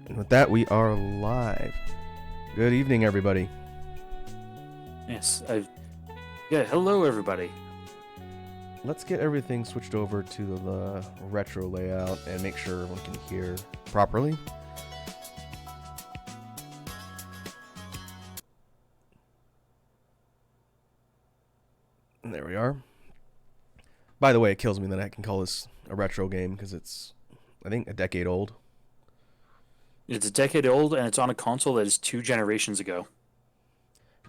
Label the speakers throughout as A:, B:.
A: And with that, we are live. Good evening, everybody.
B: Yes, yeah, hello everybody.
A: Let's get everything switched over to the retro layout and make sure everyone can hear properly. And there we are. By the way, it kills me that I can call this a retro game because it's, I think, a decade old.
B: It's a decade old and it's on a console that is 2 generations ago.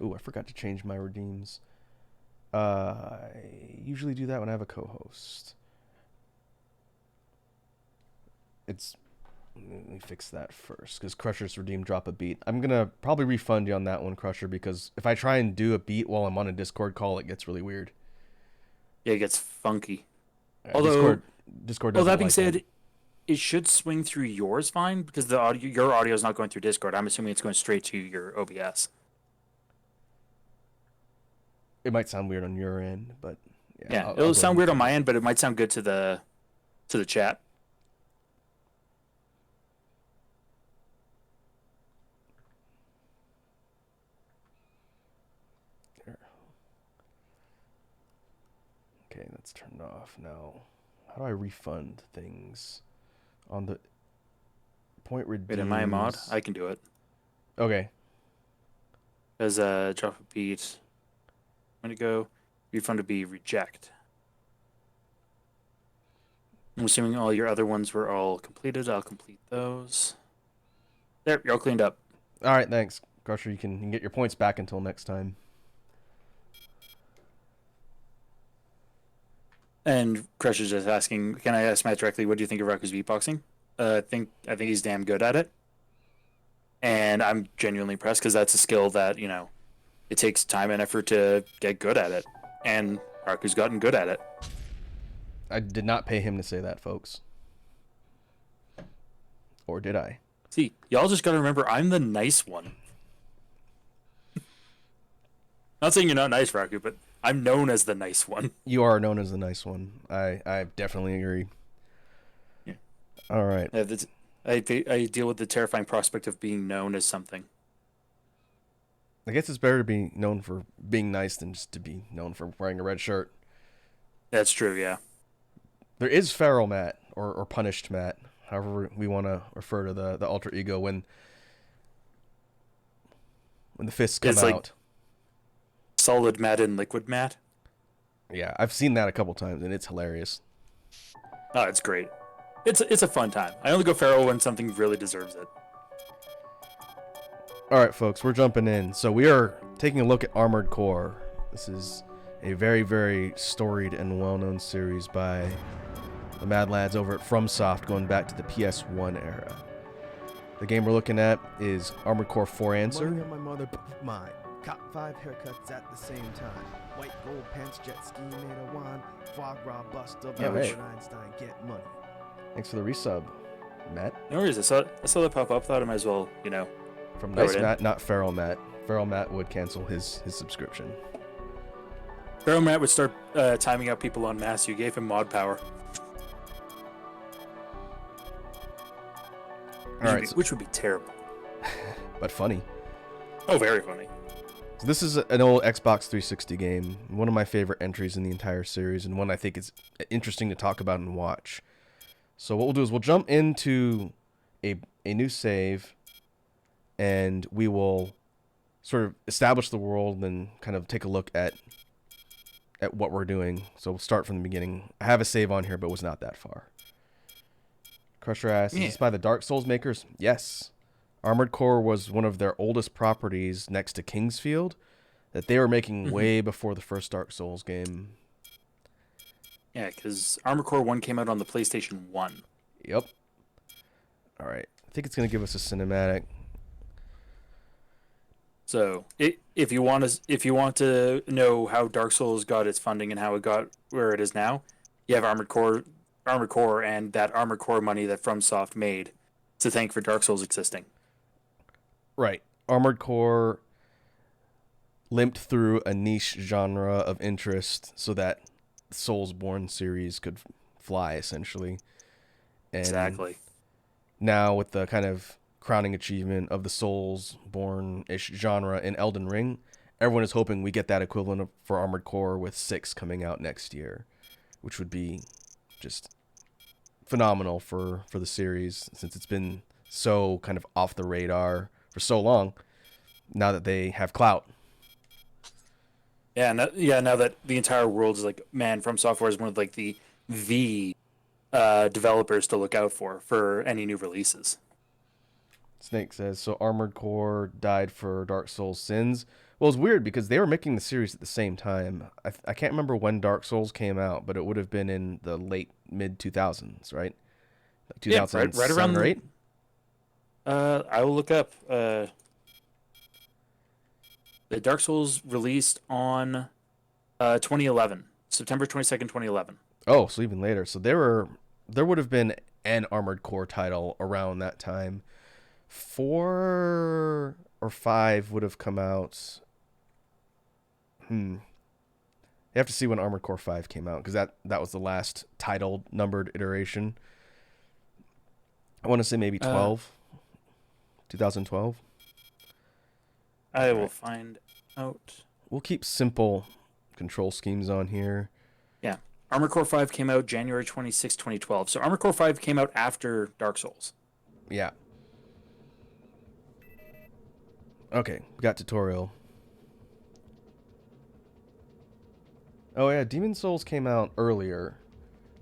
A: Ooh, I forgot to change my redeems. I usually do that when I have a co-host. Let me fix that first, because Crusher's redeem drop a beat. I'm going to probably refund you on that one, Crusher, because if I try and do a beat while I'm on a Discord call, it gets really weird.
B: Yeah, it gets funky.
A: Discord
B: Well,
A: doesn't
B: that being
A: like that.
B: said, it should swing through yours fine because your audio is not going through Discord. I'm assuming it's going straight to your OBS.
A: It might sound weird on your end, but yeah,
B: Yeah,
A: I'll
B: it'll
A: go ahead
B: sound
A: and
B: weird on
A: refund
B: my
A: it.
B: end, but it might sound good to the chat.
A: There. Okay, that's turned off. Now, how do I refund things on the point
B: Wait, am I a mod?
A: redeems?
B: I can do it.
A: Okay.
B: As drop a beat. I'm gonna go refund to be reject. I'm assuming all your other ones were all completed. I'll complete those. There, you're all cleaned up.
A: All right, thanks, Crusher. You can get your points back until next time.
B: And Crusher's just asking, can I ask Matt directly, what do you think of Raku's beatboxing? I think he's damn good at it. And I'm genuinely impressed because that's a skill that, it takes time and effort to get good at it. And Raku's gotten good at it.
A: I did not pay him to say that, folks. Or did I?
B: See, y'all just gotta remember I'm the nice one. Not saying you're not nice, Raku, but I'm known as the nice one.
A: You are known as the nice one. I definitely agree.
B: Yeah.
A: All right.
B: I deal with the terrifying prospect of being known as something.
A: I guess it's better to be known for being nice than just to be known for wearing a red shirt.
B: That's true, yeah.
A: There is feral Matt, or punished Matt, however we want to refer to the alter ego when the fists come
B: It's
A: out.
B: like solid Matt and liquid Matt.
A: Yeah, I've seen that a couple times, and it's hilarious.
B: Oh, it's great. It's a fun time. I only go feral when something really deserves it.
A: All right, folks, we're jumping in. So we are taking a look at Armored Core. This is a very, very storied and well-known series by the Mad Lads over at FromSoft, going back to the PS1 era. The game we're looking at is Armored Core 4 Answer.
C: Money on my mother, mine. Cop 5 haircuts at the same time. White gold pants, jet ski made of wine. Foie gras bust up,
A: Yeah, right.
C: Einstein get money.
A: Thanks for the resub, Matt.
B: No worries. I saw that pop up. Thought I might as well,
A: From
B: Throw
A: Nice
B: it in.
A: Matt, not Feral Matt. Feral Matt would cancel his subscription.
B: Feral Matt would start timing out people on mass. You gave him mod power.
A: All right,
B: Which would be terrible.
A: but funny.
B: Oh, very funny.
A: So this is an old Xbox 360 game, one of my favorite entries in the entire series, and one I think is interesting to talk about and watch. So what we'll do is we'll jump into a new save, and we will sort of establish the world and kind of take a look at what we're doing. So we'll start from the beginning. I have a save on here, but was not that far. Crusher asks,
B: Yeah.
A: is this by the Dark Souls makers? Yes. Armored Core was one of their oldest properties next to Kingsfield that they were making way before the first Dark Souls game.
B: Yeah, because Armored Core 1 came out on the PlayStation 1.
A: Yep. All right. I think it's going to give us a cinematic.
B: So, if you want to know how Dark Souls got its funding and how it got where it is now, you have Armored Core, and that Armored Core money that FromSoft made to thank for Dark Souls existing.
A: Right. Armored Core limped through a niche genre of interest so that Soulsborne series could fly, essentially. And
B: Exactly.
A: now with the kind of crowning achievement of the Souls-born-ish genre in Elden Ring, everyone is hoping we get that equivalent for Armored Core with 6 coming out next year, which would be just phenomenal for the series, since it's been so kind of off the radar for so long. Now that they have clout.
B: Yeah, now that the entire world is like, man, From Software is one of like the developers to look out for any new releases.
A: Snake says, so Armored Core died for Dark Souls sins. Well, it's weird because they were making the series at the same time. I can't remember when Dark Souls came out, but it would have been in the late mid-2000s, right? Like 2007
B: right around
A: or 8?
B: I will look up. The Dark Souls released on 2011, September 22nd, 2011.
A: Oh, so even later. So there would have been an Armored Core title around that time. 4 or 5 would have come out. You have to see when Armored Core 5 came out, because that was the last titled numbered iteration. I want to say maybe 2012.
B: I will find out.
A: We'll keep simple control schemes on here.
B: Yeah. Armored Core 5 came out January 26, 2012. So Armored Core 5 came out after Dark Souls.
A: Yeah. Okay, we got tutorial. Oh yeah, Demon Souls came out earlier,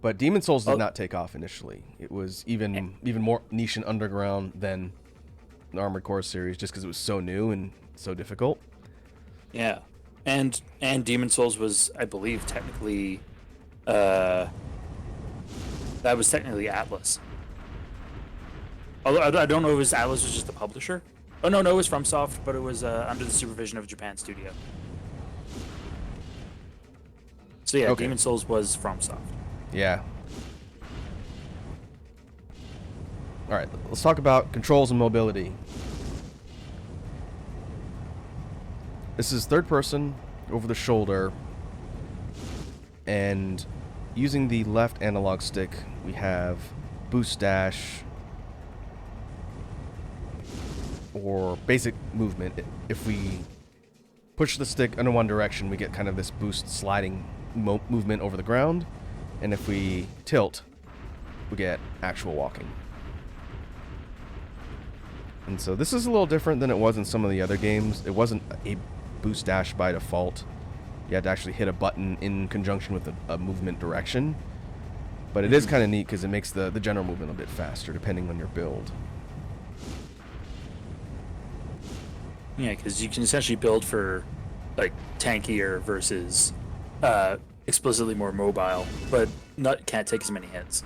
A: but Demon Souls did not take off initially. It was even more niche and underground than the Armored Core series, just because it was so new and so difficult.
B: Yeah, and Demon Souls was, I believe, technically, that was technically Atlas. Although I don't know if Atlas was just the publisher. Oh no, it was FromSoft, but it was under the supervision of Japan Studio. So yeah,
A: Okay.
B: Demon Souls was FromSoft.
A: Yeah. All right, let's talk about controls and mobility. This is third person, over the shoulder, and using the left analog stick, we have boost dash, or basic movement. If we push the stick in one direction, we get kind of this boost sliding movement over the ground, and if we tilt, we get actual walking. And so this is a little different than it was in some of the other games. It wasn't a boost dash by default. You had to actually hit a button in conjunction with a movement direction. But it is kind of neat because it makes the general movement a bit faster depending on your build.
B: Yeah, because you can essentially build for like tankier versus explicitly more mobile, but can't take as many hits.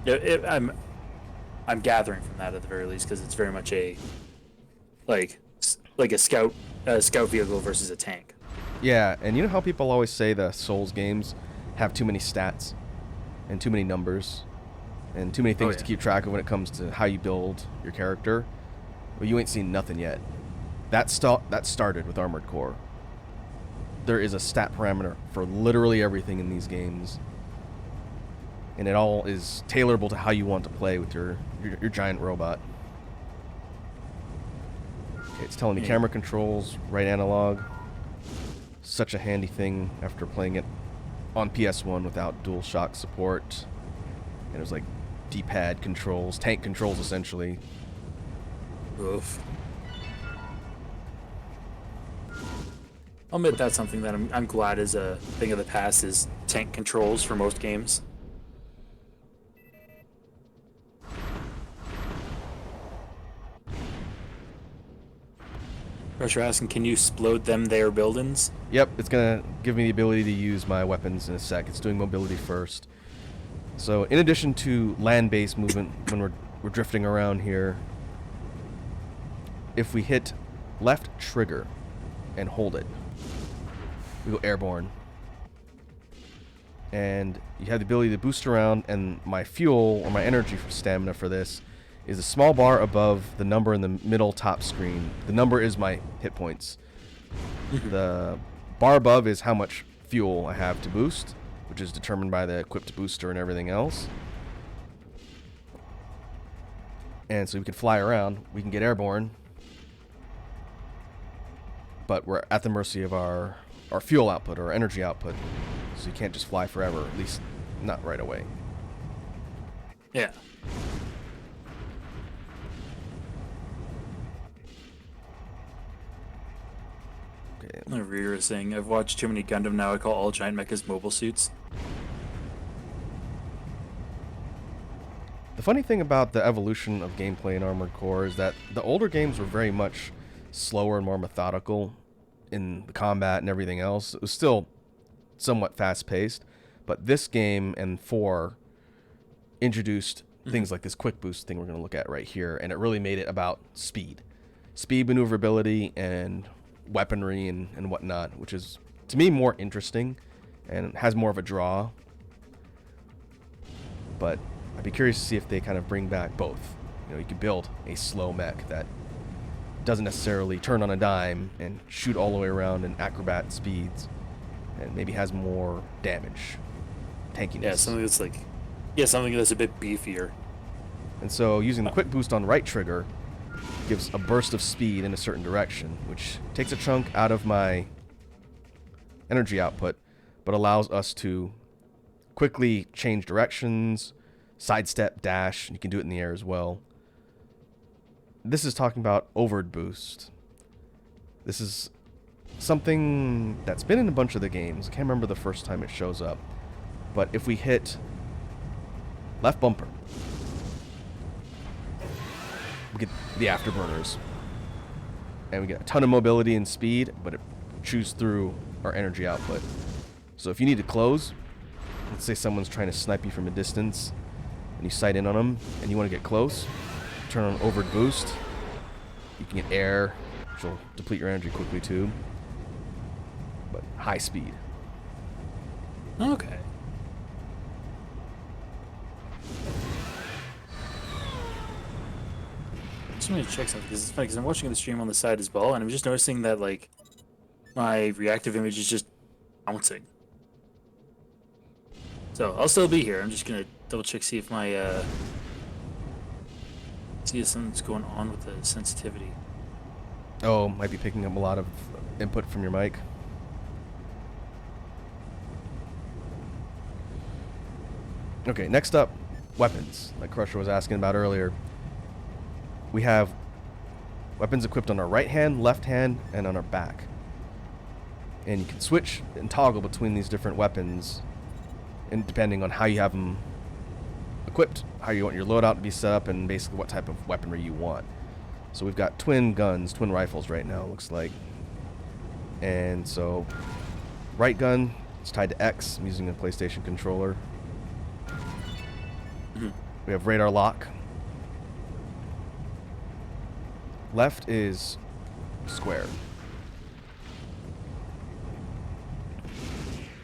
B: I'm gathering from that at the very least, because it's very much a like a scout vehicle versus a tank.
A: Yeah, and you know how people always say the Souls games have too many stats and too many numbers and too many things to keep track of when it comes to how you build your character? Well, you ain't seen nothing yet. That started with Armored Core. There is a stat parameter for literally everything in these games, and it all is tailorable to how you want to play with your giant robot. Okay, it's telling me camera controls, right analog. Such a handy thing after playing it on PS1 without DualShock support. And it was like D-pad controls, tank controls essentially.
B: Oof. I'll admit that's something that I'm glad is a thing of the past, is tank controls for most games. Pressure asking, can you explode them their buildings?
A: Yep, it's going to give me the ability to use my weapons in a sec. It's doing mobility first. So in addition to land-based movement when we're drifting around here, if we hit left trigger and hold it, we go airborne. And you have the ability to boost around, and my fuel, or my energy for stamina for this, is a small bar above the number in the middle top screen. The number is my hit points. The bar above is how much fuel I have to boost, which is determined by the equipped booster and everything else. And so we can fly around. We can get airborne. But we're at the mercy of our fuel output or energy output. So you can't just fly forever, at least not right away.
B: Yeah.
A: Okay.
B: The reader is saying, I've watched too many Gundam now. I call all giant mechas mobile suits.
A: The funny thing about the evolution of gameplay in Armored Core is that the older games were very much slower and more methodical in the combat and everything else. It was still somewhat fast-paced, but this game and 4 introduced things like this quick boost thing we're going to look at right here, and it really made it about speed, maneuverability, and weaponry and whatnot, which is, to me, more interesting and has more of a draw. But I'd be curious to see if they kind of bring back both. You know, you could build a slow mech that doesn't necessarily turn on a dime and shoot all the way around in acrobat speeds, and maybe has more damage, tankiness.
B: Yeah, something that's a bit beefier.
A: And so using the quick boost on right trigger gives a burst of speed in a certain direction, which takes a chunk out of my energy output, but allows us to quickly change directions, sidestep, dash. You can do it in the air as well. This is talking about overed boost. This is something that's been in a bunch of the games. I can't remember the first time it shows up. But if we hit left bumper, we get the afterburners. And we get a ton of mobility and speed, but it chews through our energy output. So if you need to close, let's say someone's trying to snipe you from a distance, and you sight in on them, and you want to get close, turn on overed boost. You can get air, which will deplete your energy quickly too. But high speed.
B: Okay. Just want to check something because it's funny because I'm watching the stream on the side as well, and I'm just noticing that like my reactive image is just bouncing. So I'll still be here. I'm just gonna double check see if my see if something's going on with the sensitivity.
A: Oh, might be picking up a lot of input from your mic. Okay, next up, weapons, like Crusher was asking about earlier. We have weapons equipped on our right hand, left hand, and on our back. And you can switch and toggle between these different weapons, and depending on how you have them equipped, how you want your loadout to be set up, and basically what type of weaponry you want. So we've got twin guns, twin rifles right now, looks like. And so, right gun is tied to X. I'm using a PlayStation controller. We have radar lock. Left is square.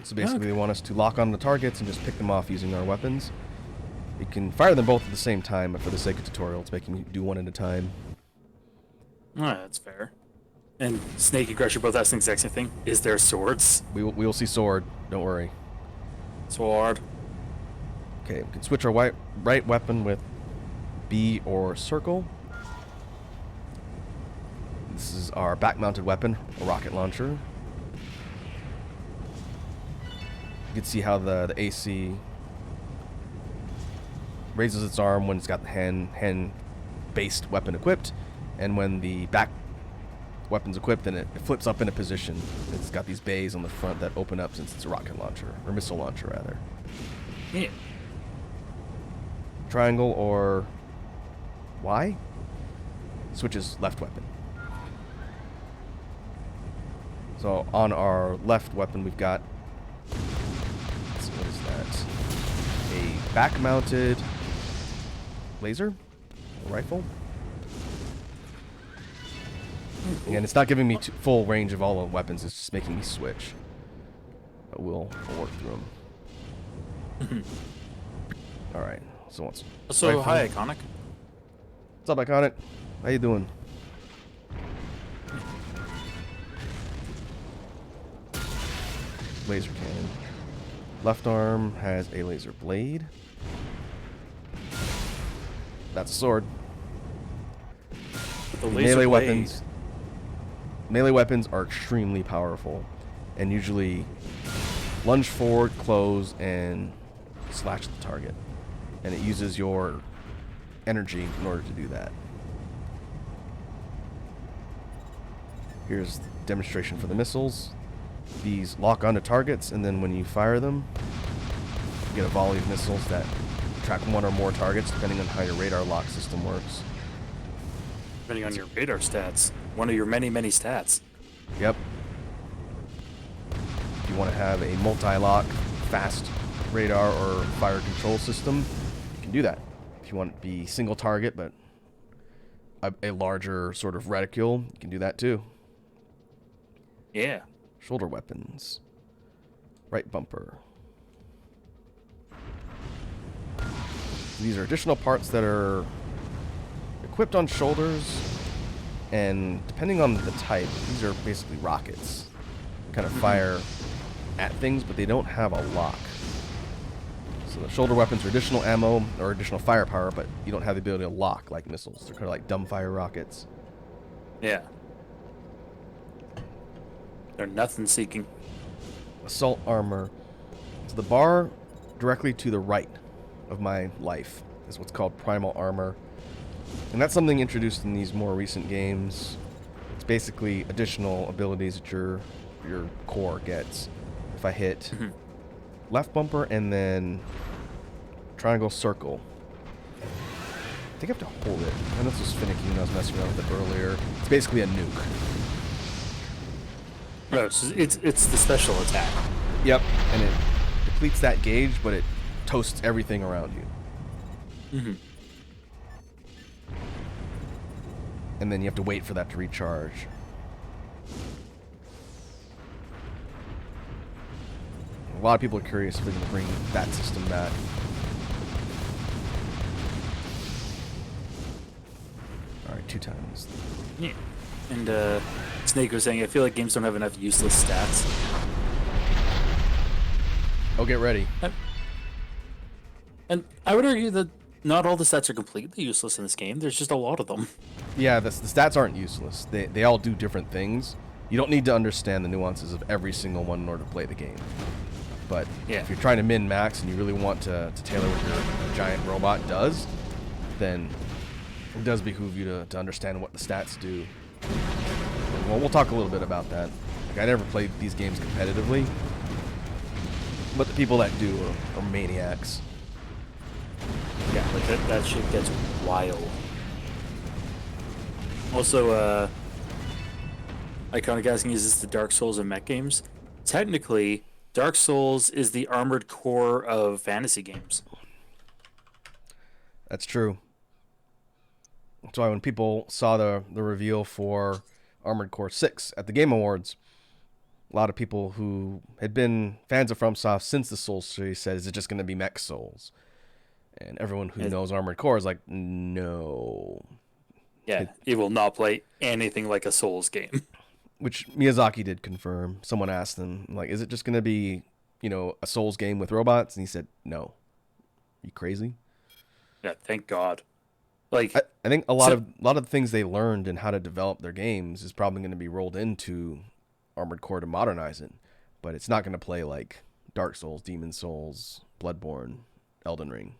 A: So basically they want us to lock on the targets and just pick them off using our weapons. You can fire them both at the same time, but for the sake of tutorial, it's making you do one at a time.
B: Alright, that's fair. And Snake and Crusher both asking the exact same thing. Is there swords?
A: We will see sword, don't worry.
B: Sword.
A: Okay, we can switch our right weapon with B or circle. This is our back-mounted weapon, a rocket launcher. You can see how the AC raises its arm when it's got the hand-based weapon equipped, and when the back weapon's equipped, then it flips up in a position. It's got these bays on the front that open up since it's a rocket launcher, or missile launcher rather.
B: Yeah.
A: Triangle or Y switches left weapon. So on our left weapon we've got, let's see, what is that? A back-mounted laser rifle. And it's not giving me full range of all the weapons, it's just making me switch. But we'll work through them. Alright, so what's
B: So,
A: rifle.
B: hi, Iconic.
A: What's up, Iconic? How you doing? Laser cannon. Left arm has a laser blade. That's a sword.
B: The
A: The
B: laser blade.
A: melee weapons are extremely powerful, and usually lunge forward, close, and slash the target. And it uses your energy in order to do that. Here's the demonstration for the missiles. These lock onto targets, and then when you fire them, you get a volley of missiles that track one or more targets, depending on how your radar lock system works.
B: Depending on your radar stats. One of your many, many stats.
A: Yep. If you want to have a multi-lock, fast radar or fire control system, you can do that. If you want it to be single target, but a larger sort of reticule, you can do that too.
B: Yeah.
A: Shoulder weapons. Right bumper. These are additional parts that are equipped on shoulders, and depending on the type, these are basically rockets. Kind of fire at things, but they don't have a lock. So the shoulder weapons are additional ammo or additional firepower, but you don't have the ability to lock like missiles. They're kind of like dumbfire rockets.
B: Yeah. They're nothing seeking.
A: Assault armor. So the bar directly to the right of my life is what's called primal armor. And that's something introduced in these more recent games. It's basically additional abilities that your core gets. If I hit left bumper and then triangle circle, I think I have to hold it. I know this was finicky when I was messing around with it earlier. It's basically a nuke.
B: No, so it's the special attack.
A: Yep. And it depletes that gauge, but it toasts everything around you.
B: Mm-hmm.
A: And then you have to wait for that to recharge. A lot of people are curious if they're going to bring that system back. Alright, 2 times.
B: Yeah. And Snake was saying, I feel like games don't have enough useless stats.
A: Oh, get ready.
B: And I would argue that not all the stats are completely useless in this game. There's just a lot of them.
A: Yeah, the stats aren't useless. They all do different things. You don't need to understand the nuances of every single one in order to play the game. But
B: Yeah.
A: if you're trying to min-max and you really want to tailor what your giant robot does, then it does behoove you to understand what the stats do. Well, we'll talk a little bit about that. Like, I never played these games competitively, but the people that do are maniacs.
B: Yeah, like that shit gets wild. Also, Iconic asking, is this the Dark Souls of mech games? Technically, Dark Souls is the Armored Core of fantasy games.
A: That's true. That's why when people saw the reveal for Armored Core 6 at the Game Awards, a lot of people who had been fans of FromSoft since the Souls series said, is it just going to be Mech Souls? And everyone who knows Armored Core is like, no.
B: Yeah, it will not play anything like a Souls game.
A: Which Miyazaki did confirm. Someone asked him, like, is it just going to be, a Souls game with robots? And he said, no. Are you crazy?
B: Yeah, thank God. Like,
A: I think a lot of the things they learned in how to develop their games is probably going to be rolled into Armored Core to modernize it. But it's not going to play like Dark Souls, Demon Souls, Bloodborne, Elden Ring.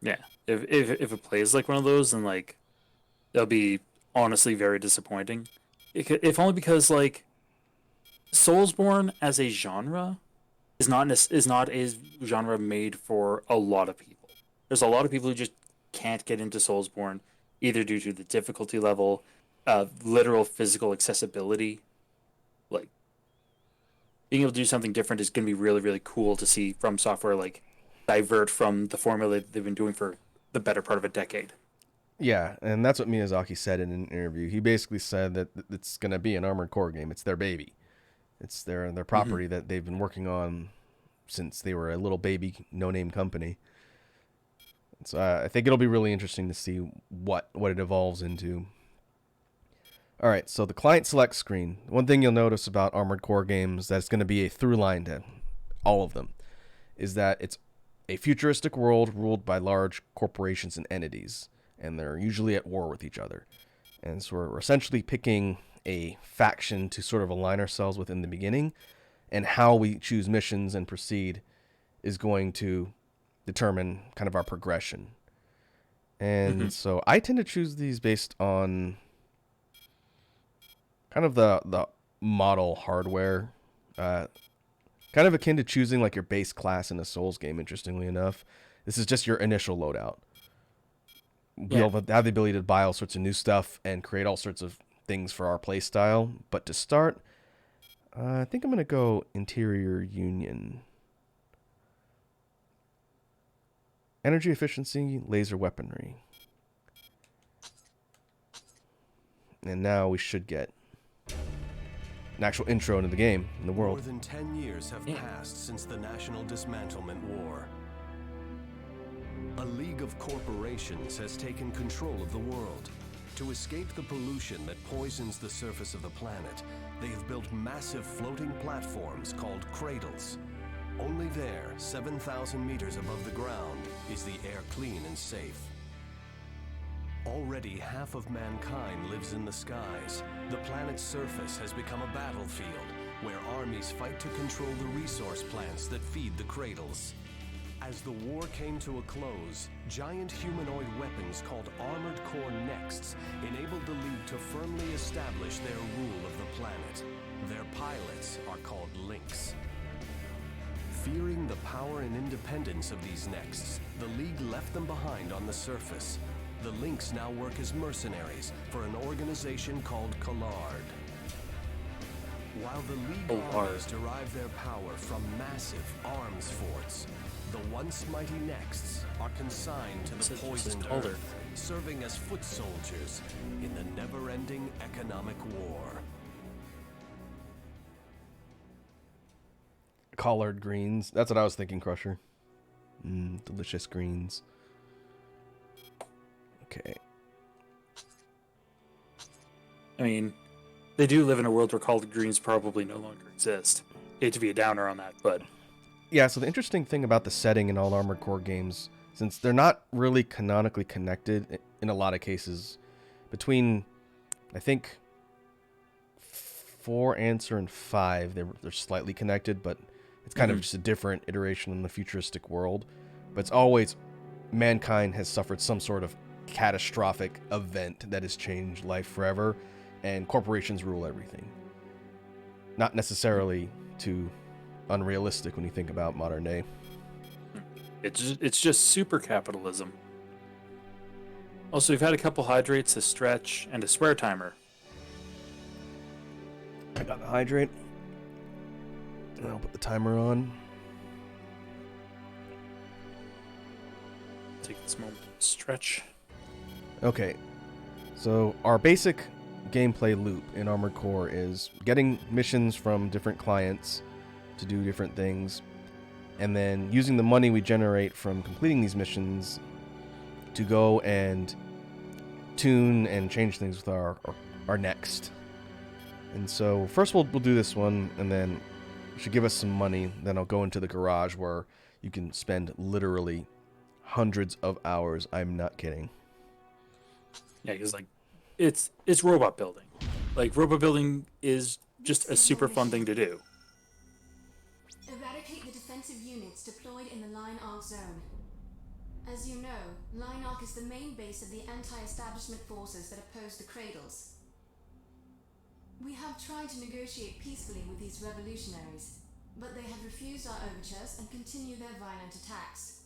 B: yeah, if it plays like one of those, then like that'll be honestly very disappointing. If only because like Soulsborne as a genre is not a genre made for a lot of people. There's a lot of people who just can't get into Soulsborne, either due to the difficulty level, literal physical accessibility. Like being able to do something different is going to be really, really cool to see from software like divert from the formula that they've been doing for the better part of a decade.
A: Yeah, and that's what Miyazaki said in an interview. He basically said that it's going to be an Armored Core game. It's their baby. It's their property that they've been working on since they were a little baby, no-name company. So I think it'll be really interesting to see what it evolves into. All right, so the client select screen. One thing you'll notice about Armored Core games that's going to be a through line to all of them is that it's a futuristic world ruled by large corporations and entities, and they're usually at war with each other. And so we're essentially picking a faction to sort of align ourselves with in the beginning, and how we choose missions and proceed is going to determine kind of our progression. And so I tend to choose these based on kind of the model hardware, kind of akin to choosing like your base class in a Souls game. Interestingly enough, this is just your initial loadout. We'll have the ability to buy all sorts of new stuff and create all sorts of things for our play style. But to start, I think I'm going to go Interior Union. Energy efficiency, laser weaponry. And now we should get an actual intro into the game, in the world.
D: More than 10 years have passed since the National Dismantlement War. A league of corporations has taken control of the world. To escape the pollution that poisons the surface of the planet, they have built massive floating platforms called cradles. Only there, 7,000 meters above the ground, is the air clean and safe. Already half of mankind lives in the skies. The planet's surface has become a battlefield where armies fight to control the resource plants that feed the cradles. As the war came to a close, giant humanoid weapons called Armored Core Nexts enabled the League to firmly establish their rule of the planet. Their pilots are called Lynx. Fearing the power and independence of these Nexts, the League left them behind on the surface. The Lynx now work as mercenaries for an organization called Collard. While the League armies derive their power from massive arms forts, the once mighty Nexts are consigned to the poisoned earth, serving as foot soldiers in the never-ending economic war.
A: Collard greens. That's what I was thinking, Crusher. Delicious greens. Okay.
B: I mean, they do live in a world where collard greens probably no longer exist. Hate to be a downer on that, but
A: Yeah, so the interesting thing about the setting in all Armored Core games, since they're not really canonically connected in a lot of cases, between, I think, 4, Answer, and 5, they're slightly connected, but it's kind of just a different iteration in the futuristic world. But it's always mankind has suffered some sort of catastrophic event that has changed life forever, and corporations rule everything. Not necessarily too unrealistic when you think about modern day.
B: it's just super capitalism. Also, we've had a couple hydrates, a stretch, and a swear timer.
A: I got the hydrate. And I'll put the timer on.
B: Take this moment to stretch.
A: Okay, so our basic gameplay loop in Armored Core is getting missions from different clients to do different things, and then using the money we generate from completing these missions to go and tune and change things with our next. And so first we'll do this one, and then it should give us some money. Then I'll go into the garage where you can spend literally hundreds of hours. I'm not kidding.
B: Yeah, because like it's robot building. Like robot building is just a super fun thing to do.
E: Eradicate the defensive units deployed in the Line Arc zone. As you know, Line Arc is the main base of the anti-establishment forces that oppose the Cradles. We have tried to negotiate peacefully with these revolutionaries, but they have refused our overtures and continue their violent attacks.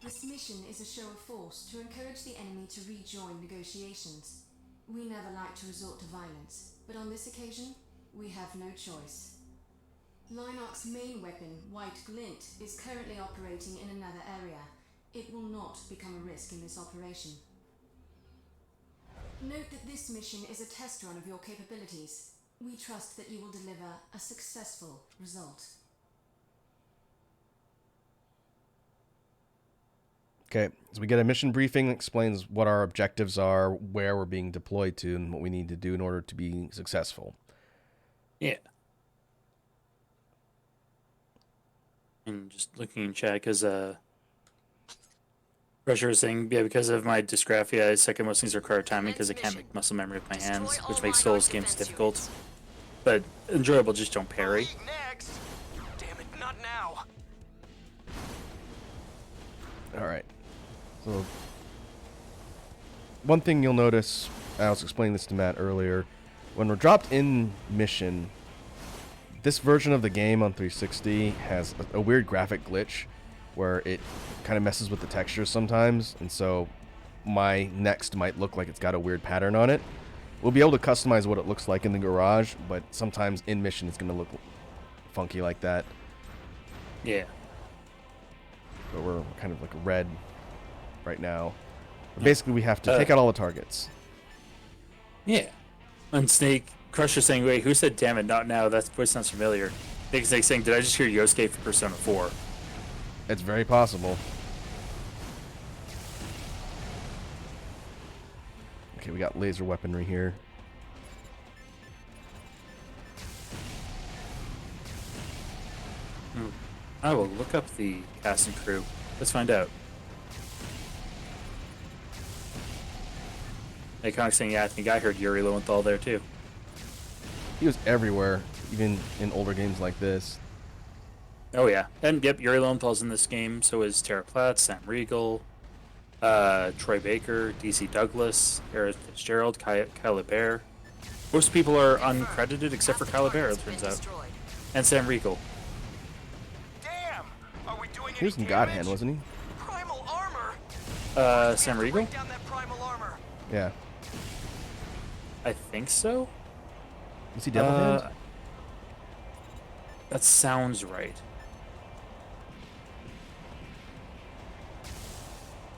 E: This mission is a show of force to encourage the enemy to rejoin negotiations. We never like to resort to violence, but on this occasion, we have no choice. Line Arc's main weapon, White Glint, is currently operating in another area. It will not become a risk in this operation. Note that this mission is a test run of your capabilities. We trust that you will deliver a successful result.
A: Okay, so we get a mission briefing that explains what our objectives are, where we're being deployed to, and what we need to do in order to be successful.
B: Yeah. And just looking in chat, because Pressure is saying, yeah, because of my dysgraphia, I second most things require timing because I can't make muscle memory with my hands, which makes Souls games difficult. But enjoyable, just don't parry.
D: Next. Damn it, not now.
A: All right. So, one thing you'll notice, I was explaining this to Matt earlier, when we're dropped in mission, this version of the game on 360 has a weird graphic glitch where it kind of messes with the textures sometimes, and so my next might look like it's got a weird pattern on it. We'll be able to customize what it looks like in the garage, but sometimes in mission it's going to look funky like that.
B: Yeah.
A: But we're kind of like red right now. But basically, we have to take out all the targets.
B: Yeah. And Snake Crusher saying, wait, who said damn it, not now? That voice sounds familiar. Snake saying, did I just hear Yosuke for Persona 4?
A: It's very possible. Okay, we got laser weaponry here.
B: I will look up the cast and crew. Let's find out. Iconic saying, yeah, I think I heard Yuri Lowenthal there too.
A: He was everywhere, even in older games like this.
B: Oh yeah, and yep, Yuri Lowenthal's in this game. So is Tara Platt, Sam Riegel, Troy Baker, DC Douglas, Eric Fitzgerald, Kyle Bear. Most people are uncredited except for Kyle Bear, it turns out, and Sam Riegel.
D: Damn. Are we doing
A: He was in God Hand, wasn't he?
D: Primal armor.
B: Sam Riegel?
D: Break down that primal armor.
A: Yeah.
B: I think so.
A: Was he Devil Hand?
B: That sounds right.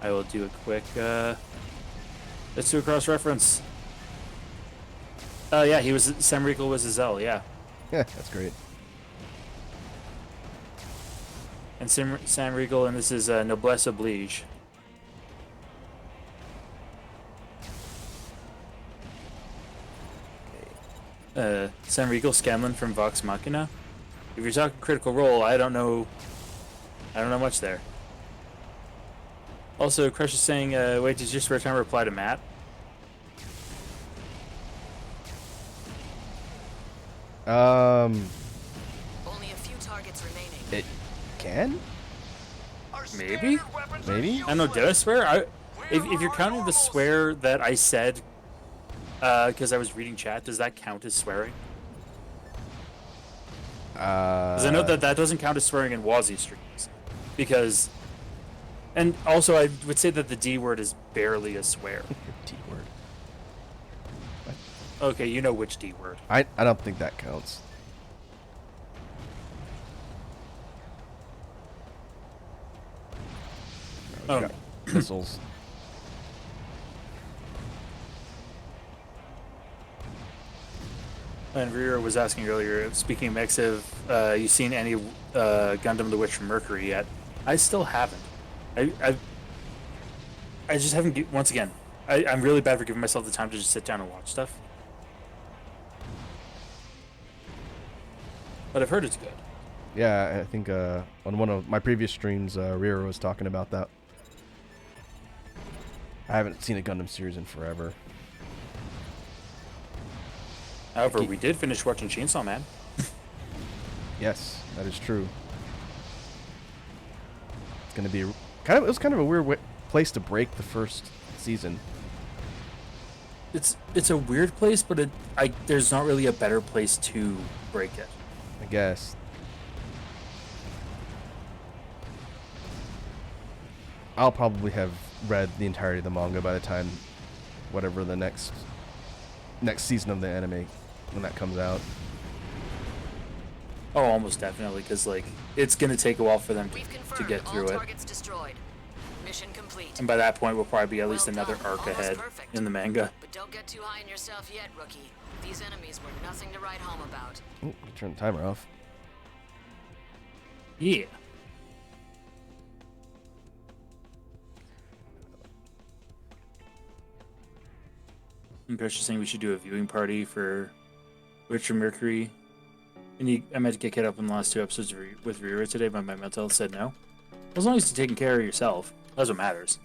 B: I will do a quick, let's do a cross-reference. Oh yeah, Sam Riegel was Azel, yeah.
A: Yeah, that's great.
B: And Sam Riegel, and this is Noblesse Oblige. Sam Riegel, Scanlan from Vox Machina. If you're talking Critical Role, I don't know much there. Also, Crush is saying, wait, did your spare time reply to Matt?
E: Only a few targets remaining.
A: It can?
B: Maybe?
A: Maybe?
B: I don't know, did I swear? If you're counting the swear that I said, because I was reading chat, does that count as swearing? Because I know that doesn't count as swearing in Wazzy streams. Because... And also, I would say that the D word is barely a swear.
A: T word.
B: Okay, you know which D word.
A: I don't think that counts.
B: Oh,
A: got missiles.
B: And Rira was asking earlier, speaking of mechs, have you seen any Gundam The Witch from Mercury yet? I still haven't. I just haven't. Once again, I'm really bad for giving myself the time to just sit down and watch stuff. But I've heard it's good.
A: Yeah, I think on one of my previous streams, Rira was talking about that. I haven't seen a Gundam series in forever.
B: However, we did finish watching Chainsaw Man.
A: Yes, that is true. It's gonna be it was kind of a weird place to break the first season.
B: It's a weird place, but there's not really a better place to break it.
A: I guess. I'll probably have read the entirety of the manga by the time whatever the next season of the anime when that comes out.
B: Oh, almost definitely, because like it's gonna take a while for them to get through it.
E: Targets destroyed. Mission complete.
B: And by that point, we'll probably be at least another arc ahead in the manga.
E: But don't get too high on yourself yet, rookie. These enemies were nothing to write home about.
A: Ooh, turn the timer off.
B: Yeah. I'm just saying we should do a viewing party for Richard Mercury. And I meant to get up in the last 2 episodes with Rira today, but my mental health said no. As long as you're taking care of yourself, that's what matters.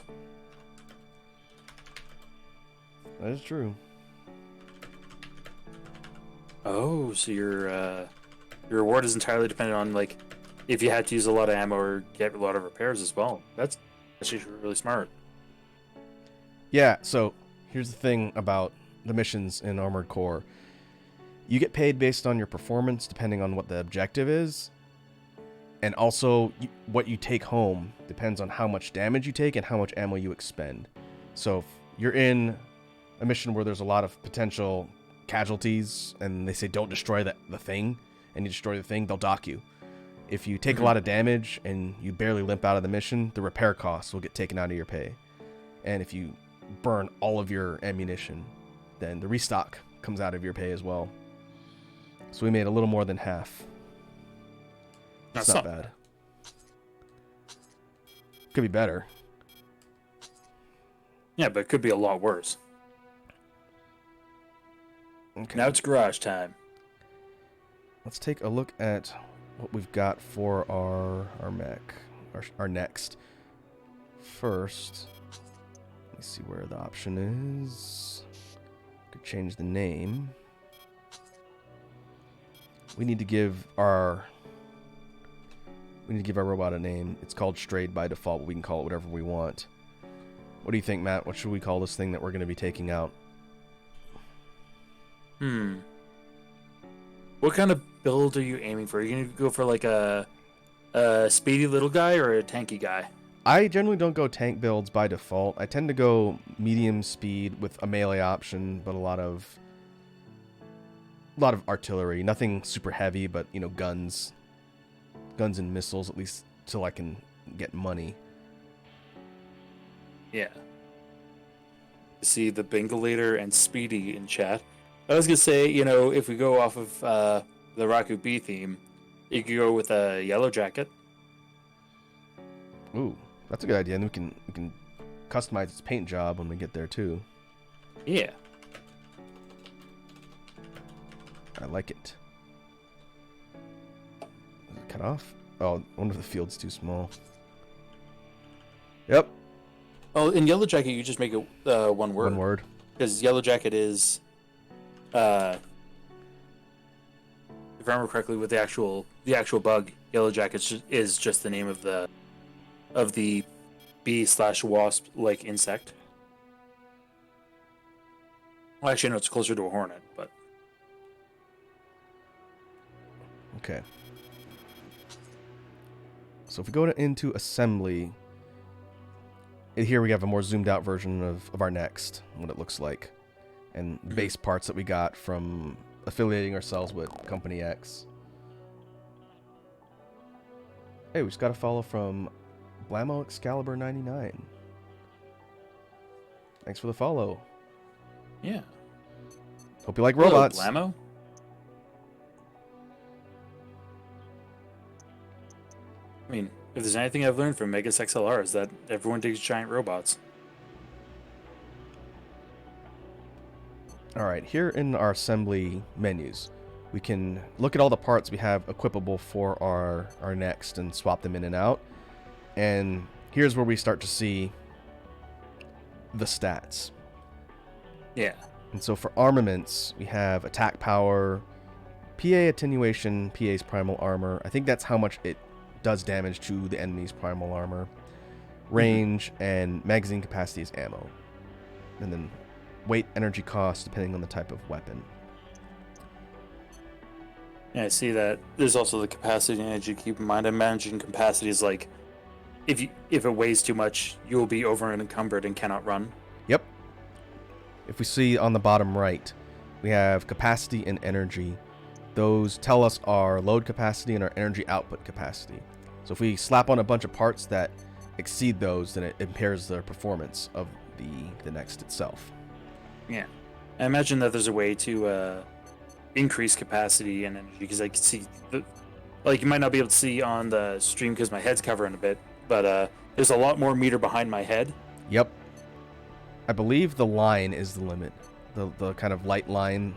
A: That is true.
B: Oh, so your reward is entirely dependent on like if you had to use a lot of ammo or get a lot of repairs as well. That's actually really smart.
A: Yeah, so here's the thing about the missions in Armored Core. You get paid based on your performance depending on what the objective is. And also, what you take home depends on how much damage you take and how much ammo you expend. So if you're in a mission where there's a lot of potential casualties and they say don't destroy the thing, and you destroy the thing, they'll dock you. If you take a lot of damage and you barely limp out of the mission, the repair costs will get taken out of your pay. And if you burn all of your ammunition, then the restock comes out of your pay as well. So we made a little more than half. It's not bad. Could be better.
B: Yeah, but it could be a lot worse.
A: Okay.
B: Now it's garage time.
A: Let's take a look at what we've got for our mech, our next. First, let me see where the option is. Could change the name. We need to give our robot a name. It's called Strayed by default, but we can call it whatever we want. What do you think, Matt? What should we call this thing that we're going to be taking out?
B: What kind of build are you aiming for? Are you going to go for like a speedy little guy or a tanky guy?
A: I generally don't go tank builds by default. I tend to go medium speed with a melee option, but a lot of artillery. Nothing super heavy, but guns and missiles, at least till I can get money.
B: Yeah. See the Bingolator and Speedy in chat. I was gonna say, if we go off of the Raku B theme, you could go with a Yellow Jacket.
A: Ooh, that's a good idea. And we can customize its paint job when we get there too.
B: Yeah.
A: I like it. Is it cut off? Oh, I wonder if the field's too small. Yep.
B: Oh, in Yellow Jacket, you just make it one word.
A: One word.
B: Because Yellow Jacket is, if I remember correctly, with the actual bug, Yellow Jacket is just the name of the bee/wasp like insect. Well, actually, no, it's closer to a hornet, but.
A: Okay. So if we go into assembly, here we have a more zoomed out version of our next, what it looks like, and base parts that we got from affiliating ourselves with Company X. Hey, we just got a follow from Blamo Excalibur 99. Thanks for the follow.
B: Yeah.
A: Hope you like robots.
B: Hello, Blamo. I mean, if there's anything I've learned from Megas XLR is that everyone digs giant robots.
A: Alright, here in our assembly menus, we can look at all the parts we have equipable for our next and swap them in and out. And here's where we start to see the stats.
B: Yeah.
A: And so for armaments, we have attack power, PA attenuation, PA's primal armor. I think that's how much it does damage to the enemy's primal armor. Range and magazine capacity is ammo. And then weight, energy cost, depending on the type of weapon.
B: Yeah, I see that. There's also the capacity and energy to keep in mind. I imagine capacity is like, if it weighs too much, you will be over encumbered and cannot run.
A: Yep. If we see on the bottom right, we have capacity and energy. Those tell us our load capacity and our energy output capacity. So if we slap on a bunch of parts that exceed those, then it impairs the performance of the next itself.
B: Yeah. I imagine that there's a way to increase capacity and energy, because I can see, you might not be able to see on the stream because my head's covering a bit, but there's a lot more meter behind my head.
A: Yep. I believe the line is the limit. The kind of light line,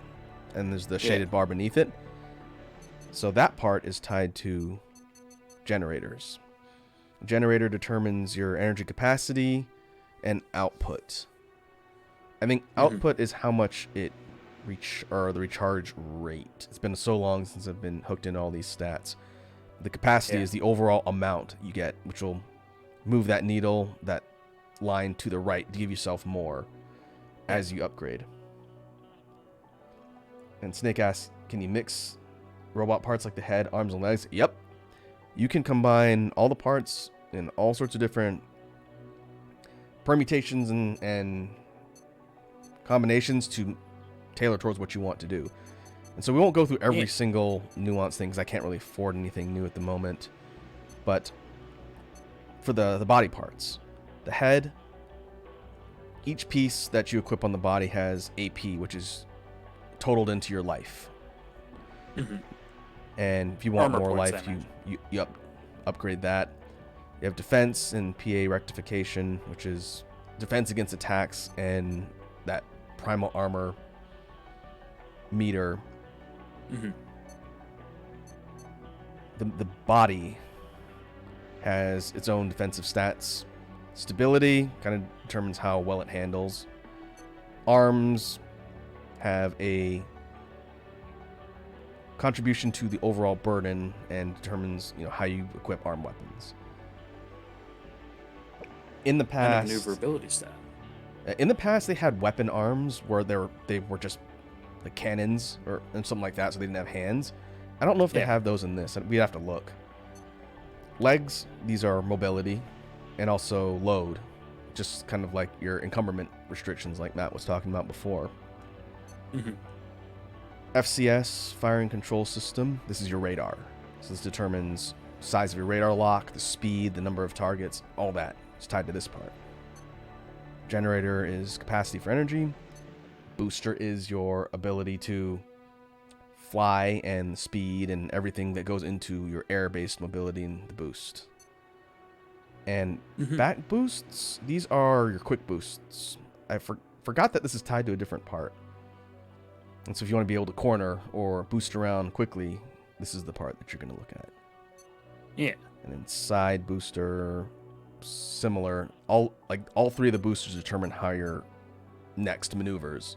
A: and there's the shaded bar beneath it. So that part is tied to generators. A generator determines your energy capacity and output. I think output is how much it or the recharge rate. It's been so long since I've been hooked into all these stats. The capacity is the overall amount you get, which will move that needle, that line to the right to give yourself more as you upgrade. And Snake asks, can you mix robot parts like the head, arms, and legs? Yep. You can combine all the parts in all sorts of different permutations and combinations to tailor towards what you want to do. And so we won't go through every single nuance thing because I can't really afford anything new at the moment. But for the body parts, the head, each piece that you equip on the body has AP, which is totaled into your life. And if you want
B: Armor
A: more
B: points,
A: life, you upgrade that. You have defense and PA rectification, which is defense against attacks, and that primal armor meter. The body has its own defensive stats. Stability kind of determines how well it handles. Arms have a contribution to the overall burden and determines, how you equip arm weapons. In the past,
B: maneuverability stat.
A: In the past, they had weapon arms where they were just like cannons and something like that, so they didn't have hands. I don't know if they have those in this. We'd have to look. Legs, these are mobility and also load, just kind of like your encumberment restrictions like Matt was talking about before. FCS, firing control system, this is your radar. So this determines size of your radar lock, the speed, the number of targets, all that is tied to this part. Generator is capacity for energy. Booster is your ability to fly and speed and everything that goes into your air-based mobility and the boost. And back boosts, these are your quick boosts. I forgot that this is tied to a different part. And so if you want to be able to corner or boost around quickly, this is the part that you're going to look at.
B: Yeah.
A: And then side booster, similar. All three of the boosters determine how your next maneuvers.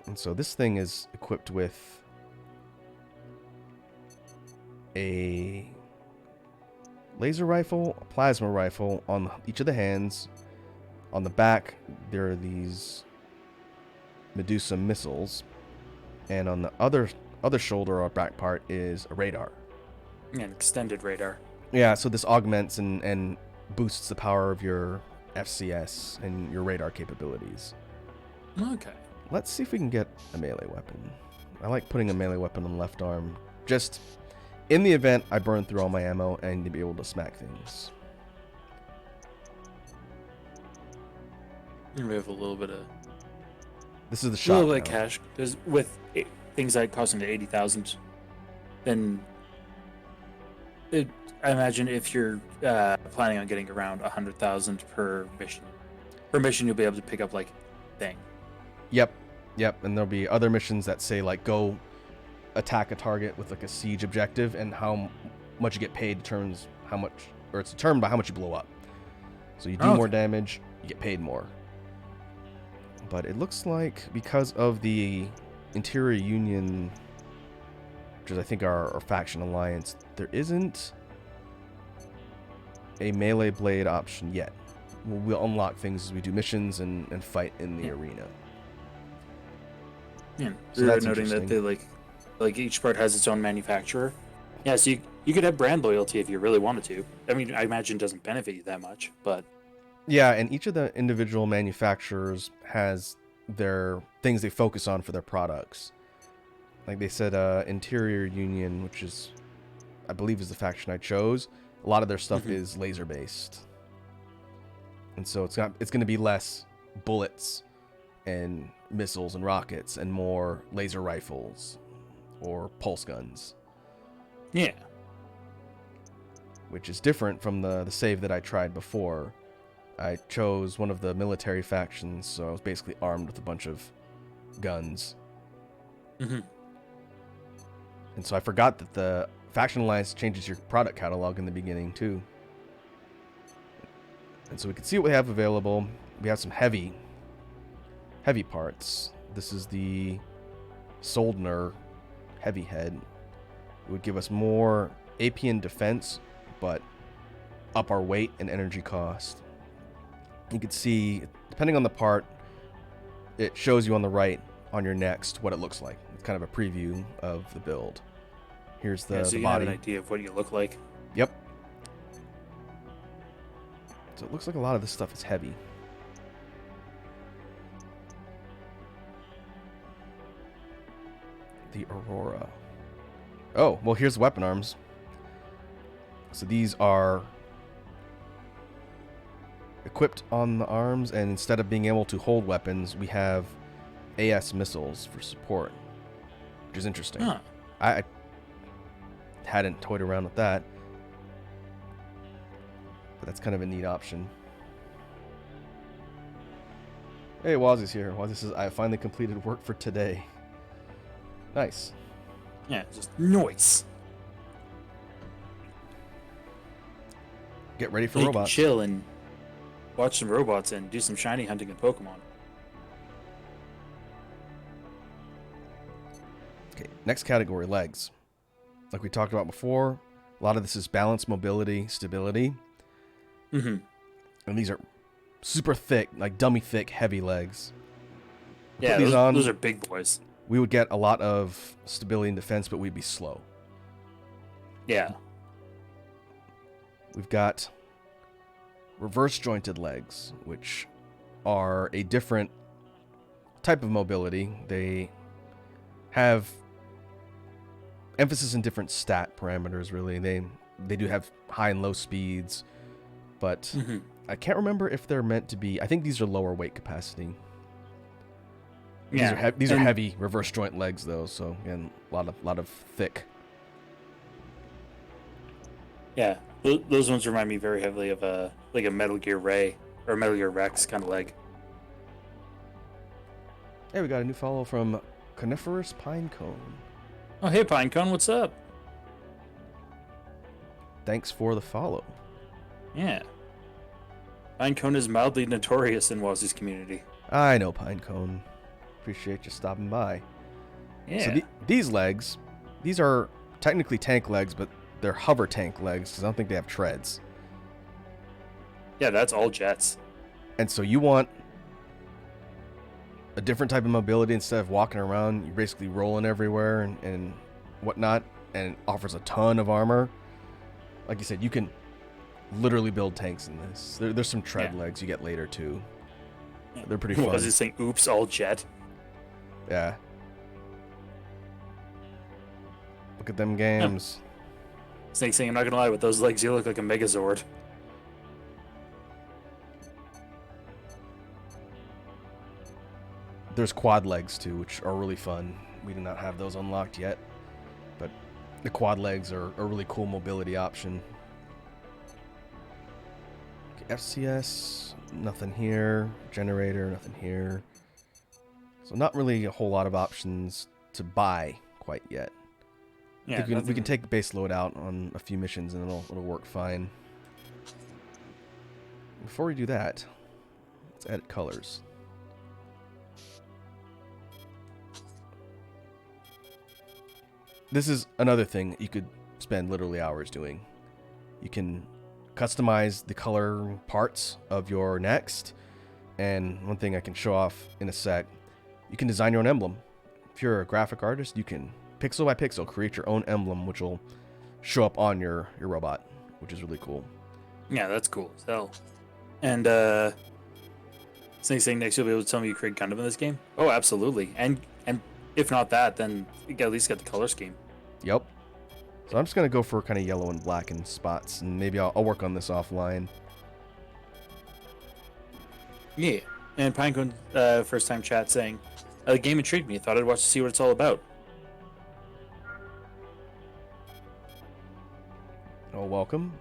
A: And so this thing is equipped with a laser rifle, a plasma rifle on each of the hands. On the back, there are these Medusa missiles, and on the other shoulder or back part is a radar.
B: An extended radar.
A: Yeah, so this augments and boosts the power of your FCS and your radar capabilities.
B: Okay.
A: Let's see if we can get a melee weapon. I like putting a melee weapon on the left arm, just in the event I burn through all my ammo and to be able to smack things.
B: We have a little bit of...
A: This is the
B: A
A: shot.
B: little bit of cash. Because with things that cost into 80,000, then I imagine if you're planning on getting around 100,000 per mission, you'll be able to pick up like thing.
A: Yep. And there'll be other missions that say like go attack a target with like a siege objective, and how much you get paid determines how much, or it's determined by how much you blow up. So you do more damage, you get paid more. But it looks like because of the Interior Union, which is I think our faction alliance, there isn't a melee blade option yet. We'll unlock things as we do missions and fight in the arena.
B: Yeah,
A: So
B: we're
A: that's
B: noting that
A: interesting.
B: they like each part has its own manufacturer. Yeah, so you could have brand loyalty if you really wanted to. I mean, I imagine it doesn't benefit you that much, but
A: Yeah, and each of the individual manufacturers has their things they focus on for their products. Like they said, Interior Union, which is, I believe, is the faction I chose. A lot of their stuff is laser based, and so it's going to be less bullets and missiles and rockets and more laser rifles or pulse guns.
B: yeah.
A: Which is different from the save that I tried before. I chose one of the military factions, so I was basically armed with a bunch of guns. And so I forgot that the Faction Alliance changes your product catalog in the beginning, too. And so we can see what we have available. we have some heavy parts. This is the Soldner heavy head. It would give us more AP and defense, but up our weight and energy cost. You can see, depending on the part, it shows you on the right on your next what it looks like. It's kind of a preview of the build. Here's the,
B: so
A: the
B: you
A: body.
B: have an idea of what you look like.
A: Yep. So it looks like a lot of this stuff is heavy. The Aurora. Oh, well, here's weapon arms. So these are equipped on the arms, and instead of being able to hold weapons, we have AS missiles for support, which is interesting.
B: Huh.
A: I hadn't toyed around with that, but that's kind of a neat option. Hey, Wazzy's here. Wazzy says, I finally completed work for today. Nice.
B: Yeah, just noise.
A: Get ready for
B: You can
A: robots.
B: chill and watch some robots and do some shiny hunting in Pokemon.
A: Okay, next category, legs. Like we talked about before, a lot of this is balance, mobility, stability.
B: Mm-hmm.
A: And these are super thick, like dummy thick, heavy legs.
B: Yeah,
A: Put these on,
B: those are big boys.
A: we would get a lot of stability and defense, but we'd be slow.
B: Yeah.
A: We've got reverse jointed legs, which are a different type of mobility. They have emphasis in different stat parameters, really. They do have high and low speeds, but
B: Mm-hmm.
A: I can't remember if they're meant to be. I think these are lower weight capacity.
B: Yeah.
A: These are heavy reverse joint legs, though. So again, a lot of thick.
B: Yeah. Those ones remind me very heavily of a Metal Gear Ray or Metal Gear Rex kind of leg.
A: Hey, we got a new follow from Coniferous Pinecone.
B: Oh, hey, Pinecone, what's up?
A: Thanks for the follow.
B: Yeah. Pinecone is mildly notorious in Wazzy's community.
A: I know, Pinecone. Appreciate you stopping by.
B: Yeah.
A: So these legs, these are technically tank legs, but they're hover tank legs because I don't think they have treads.
B: Yeah, that's all jets.
A: And so you want a different type of mobility. Instead of walking around, you're basically rolling everywhere and whatnot, and it offers a ton of armor. Like you said, you can literally build tanks in this. There's some tread legs you get later too. They're pretty fun.
B: Wazzy's saying, oops, all jet.
A: Yeah. Look at them games.
B: Snake saying, I'm not gonna lie, with those legs, you look like a Megazord.
A: There's quad legs too, which are really fun. We do not have those unlocked yet, but the quad legs are a really cool mobility option. Okay, FCS, nothing here. Generator, nothing here. So not really a whole lot of options to buy quite yet. I
B: Yeah,
A: think we can take the base load out on a few missions and it'll work fine. Before we do that, let's edit colors. This is another thing you could spend literally hours doing. You can customize the color parts of your next, and one thing I can show off in a sec, you can design your own emblem. If you're a graphic artist, you can pixel by pixel create your own emblem, which will show up on your robot, which is really cool.
B: Yeah, that's cool as hell. And Snake saying next you'll be able to tell me you create Gundam in this game? Oh, absolutely. And if not that, then you at least get the color scheme.
A: Yep. So I'm just gonna go for kind of yellow and black in spots, and maybe I'll work on this offline.
B: Yeah. And Pinecone, first time chat saying, the game intrigued me. Thought I'd watch to see what it's all about.
A: Oh, welcome.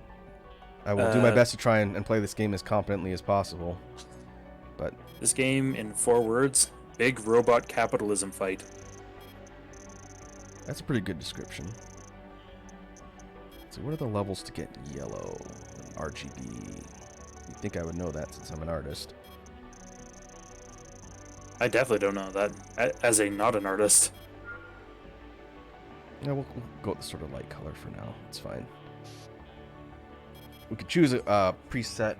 A: I will do my best to try and play this game as competently as possible. But
B: This game, in 4 words, big robot capitalism fight.
A: that's a pretty good description. So what are the levels to get yellow? RGB. You'd think I would know that since I'm an artist.
B: I definitely don't know that as a not an artist.
A: Yeah, we'll go with the sort of light color for now. It's fine. We could choose a preset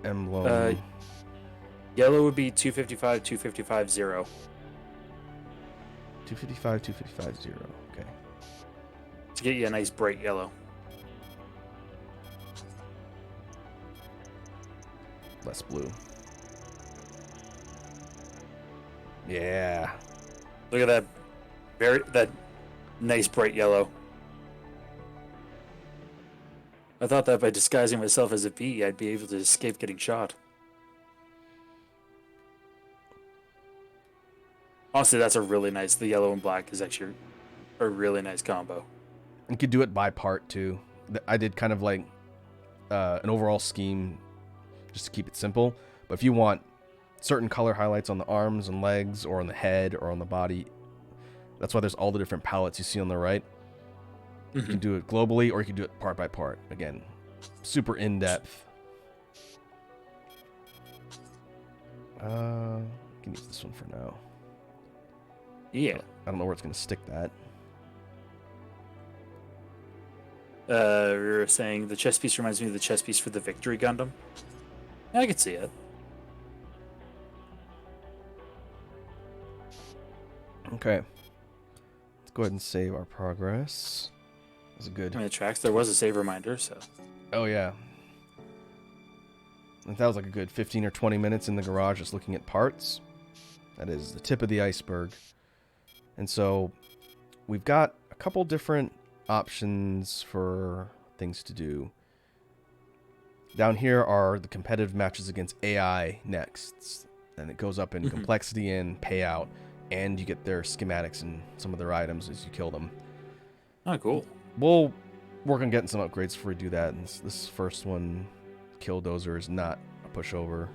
A: emblem.
B: Yellow would be 255, 255, 0.
A: 255, 255, 0. Okay.
B: To get you a nice bright yellow.
A: Less blue. Yeah.
B: Look at that nice bright yellow. I thought that by disguising myself as a bee, I'd be able to escape getting shot. Honestly, that's a really nice. The yellow and black is actually a really nice combo.
A: You could do it by part too. I did kind of like an overall scheme just to keep it simple. But if you want certain color highlights on the arms and legs or on the head or on the body, that's why there's all the different palettes you see on the right. You can do it globally or you can do it part by part. Again, super in-depth. You can use this one for now.
B: Yeah.
A: I don't know where it's going to stick that.
B: We were saying the chess piece reminds me of the chess piece for the Victory Gundam. Yeah, I could see it.
A: Okay. Let's go ahead and save our progress. That's a good.
B: I mean, the tracks, there was a save reminder, so.
A: Oh, yeah. And that was like a good 15 or 20 minutes in the garage just looking at parts. That is the tip of the iceberg. And so we've got a couple different options for things to do. Down here are the competitive matches against AI next. And it goes up in complexity and payout. And you get their schematics and some of their items as you kill them.
B: Oh, cool.
A: We'll work on getting some upgrades before we do that. And this first one, Killdozer, is not a pushover.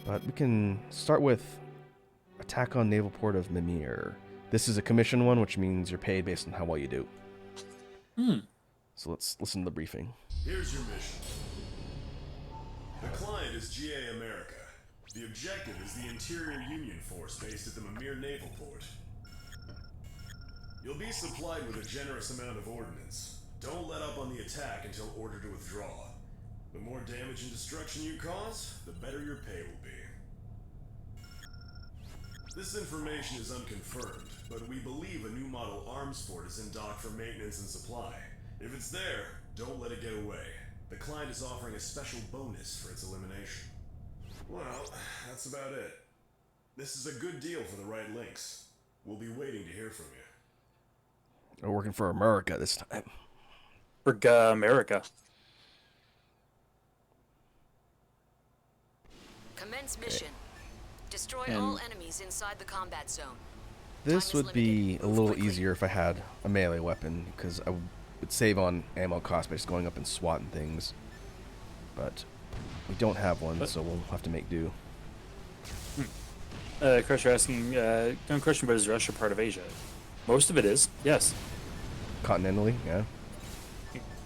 A: But we can start with Attack on Naval Port of Mimir. This is a commission one, which means you're paid based on how well you do. So let's listen to the briefing.
F: Here's your mission. The client is GA America. The objective is the Interior Union Force based at the Mimir Naval Port. You'll be supplied with a generous amount of ordnance. Don't let up on the attack until ordered to withdraw. The more damage and destruction you cause, the better your pay will be. This information is unconfirmed, but we believe a new model arms fort is in dock for maintenance and supply. If it's there, don't let it get away. The client is offering a special bonus for its elimination. Well, that's about it. This is a good deal for the right links. We'll be waiting to hear from you.
A: We're working for America this time.
B: For America.
G: Commence mission. Destroy
B: And-
G: all enemies inside the combat zone.
A: This
G: Time is
A: would be
G: limited.
A: a
G: Move
A: little
G: quickly.
A: easier if I had a melee weapon, because I would save on ammo cost by just going up and swatting things. But we don't have one, so we'll have to make do.
B: Crusher asking, don't question, but is Russia part of Asia? Most of it is, yes.
A: Continentally, yeah.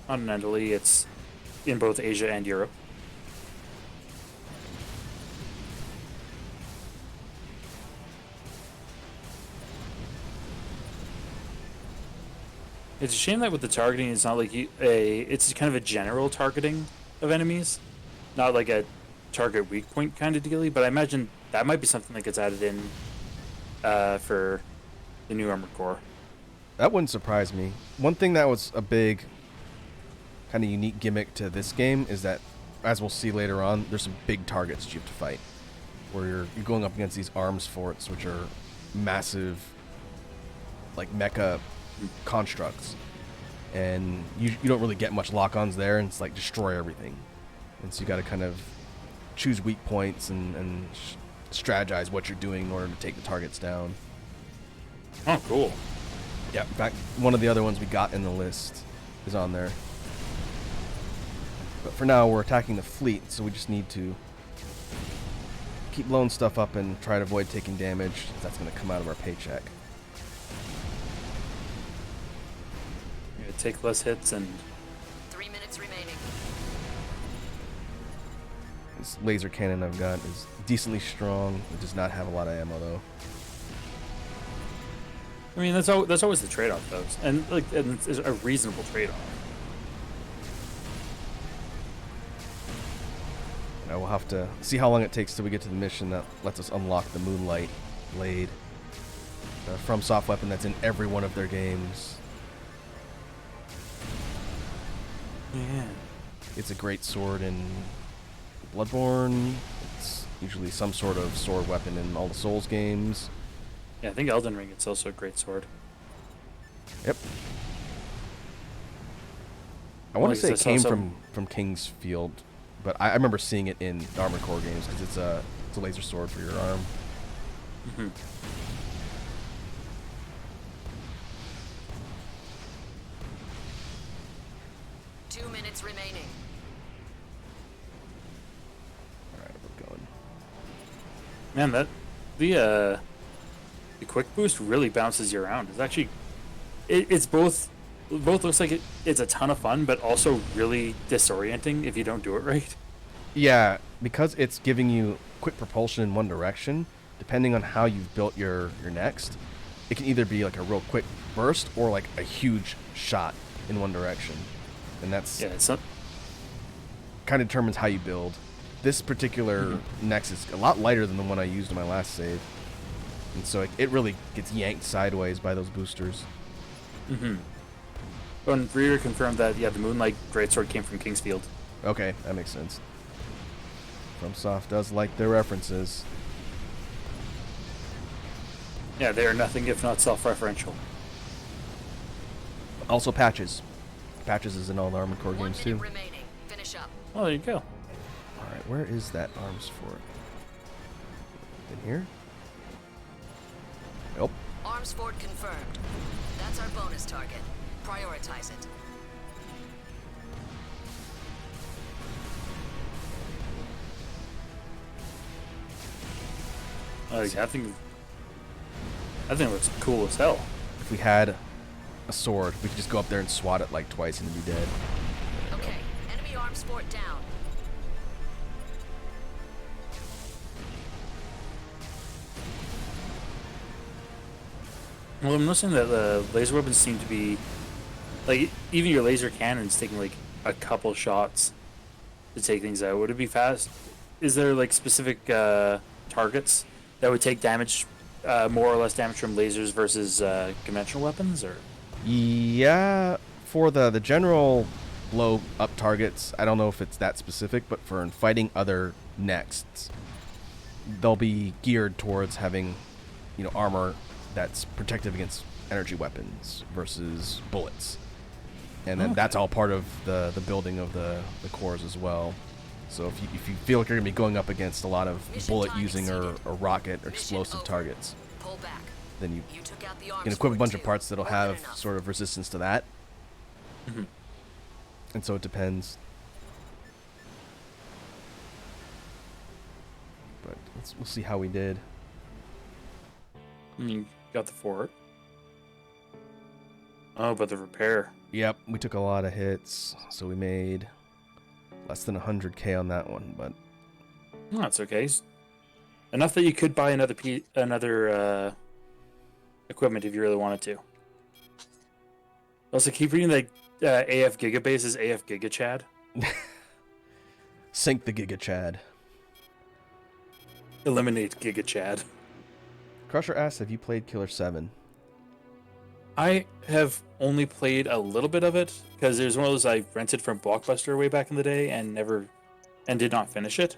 B: Continentally, it's in both Asia and Europe. It's a shame that with the targeting, it's not like it's kind of a general targeting of enemies, not like a target weak point kind of dealy. But I imagine that might be something that gets added in for the new Armored Core.
A: That wouldn't surprise me. One thing that was a big kind of unique gimmick to this game is that, as we'll see later on, there's some big targets you have to fight, where you're going up against these arms forts, which are massive, like mecha constructs, and you don't really get much lock-ons there, and it's like destroy everything. And so you got to kind of choose weak points and strategize what you're doing in order to take the targets down.
B: Oh, cool.
A: Yeah, in fact, one of the other ones we got in the list is on there. But for now, we're attacking the fleet, so we just need to keep blowing stuff up and try to avoid taking damage. That's going to come out of our paycheck.
B: Yeah, take less hits and
G: 3 minutes remaining.
A: This laser cannon I've got is decently strong. It does not have a lot of ammo though.
B: I mean, that's always the trade-off, though, and it's a reasonable trade-off.
A: And I will have to see how long it takes till we get to the mission that lets us unlock the Moonlight Blade, the FromSoft weapon that's in every one of their games.
B: Yeah.
A: It's a great sword in Bloodborne. It's usually some sort of sword weapon in all the Souls games.
B: Yeah, I think Elden Ring, it's also a great sword.
A: Yep. I want to say it came
B: also...
A: from King's Field, but I remember seeing it in the Armored Core games because it's a laser sword for your arm.
B: Mm-hmm.
G: Remaining.
A: Alright, we're going.
B: Man, the quick boost really bounces you around. It's actually, it's both looks like it's a ton of fun, but also really disorienting if you don't do it right.
A: Yeah, because it's giving you quick propulsion in one direction, depending on how you've built your next, it can either be like a real quick burst or like a huge shot in one direction. And that's
B: it's not...
A: kind of determines how you build. This particular next is a lot lighter than the one I used in my last save. And so it really gets yanked sideways by those boosters.
B: Mm-hmm. And Reader confirmed that, yeah, the Moonlight Greatsword came from Kingsfield.
A: Okay, that makes sense. FromSoft does like their references.
B: Yeah, they are nothing if not self-referential.
A: Also patches. Patches is in all the Armored Core games too.
G: Remaining. Finish up.
B: Oh, there you go.
A: Alright, where is that arms fort? In here? Nope.
G: Arms fort confirmed. That's our bonus target. Prioritize it.
B: I think it looks cool as hell.
A: If we had a sword, we could just go up there and swat it like twice and it'd be dead.
G: Okay, enemy arms fort down.
B: Well, I'm noticing that the laser weapons seem to be, like, even your laser cannon's taking like a couple shots to take things out. Would it be fast? Is there like specific targets that would take damage, more or less damage from lasers versus conventional weapons, or?
A: Yeah, for the general blow up targets, I don't know if it's that specific, but for fighting other nexts, they'll be geared towards having, armor that's protective against energy weapons versus bullets. And then that's all part of the building of the cores as well. So if you feel like you're going to be going up against a lot of bullet using or rocket or explosive targets,
G: Pull back.
A: then you
G: took out the arms
A: can equip a
G: fort
A: bunch of
G: too.
A: parts that'll
G: More
A: have
G: than enough.
A: sort of resistance to that.
B: Mm-hmm.
A: And so it depends. But we'll see how we did.
B: I mean, got the fort. Oh, but the repair.
A: Yep, we took a lot of hits, so we made less than 100k on that one, but
B: No, that's okay. Enough that you could buy another equipment if you really wanted to. Also, keep reading that AF Gigabase is AF Giga Chad.
A: sink the Giga Chad.
B: Eliminate Giga Chad.
A: Crusher asks, have you played Killer 7?
B: I have only played a little bit of it because there's one of those I rented from Blockbuster way back in the day and did not finish it.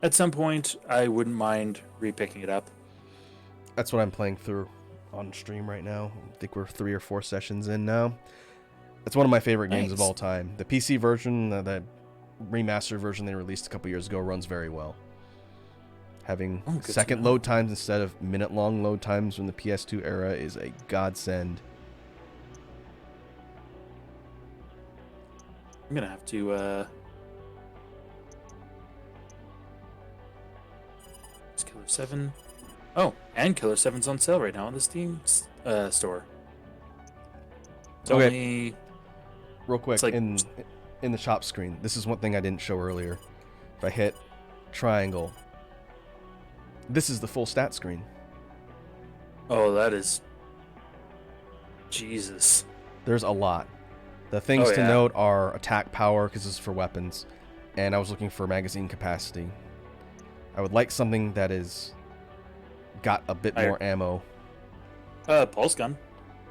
B: At some point, I wouldn't mind repicking it up.
A: That's what I'm playing through on stream right now. I think we're 3 or 4 sessions in now. It's one of my favorite games of
B: Nice.
A: all time. The PC version, the remastered version they released a couple years ago, runs very well. Having
B: Oh, good to
A: second
B: know.
A: load times instead of minute-long load times from the PS2 era is a godsend.
B: I'm gonna have to. It's Killer 7. Oh, and Killer 7's on sale right now on the Steam store. It's
A: Okay.
B: only
A: Real quick,
B: It's like-
A: in in the shop screen, this is one thing I didn't show earlier. If I hit triangle, this is the full stat screen.
B: Oh, that is... Jesus.
A: There's a lot. The things to
B: yeah.
A: note are attack power, because this is for weapons, and I was looking for magazine capacity. I would like something that is got a bit more ammo.
B: Pulse gun.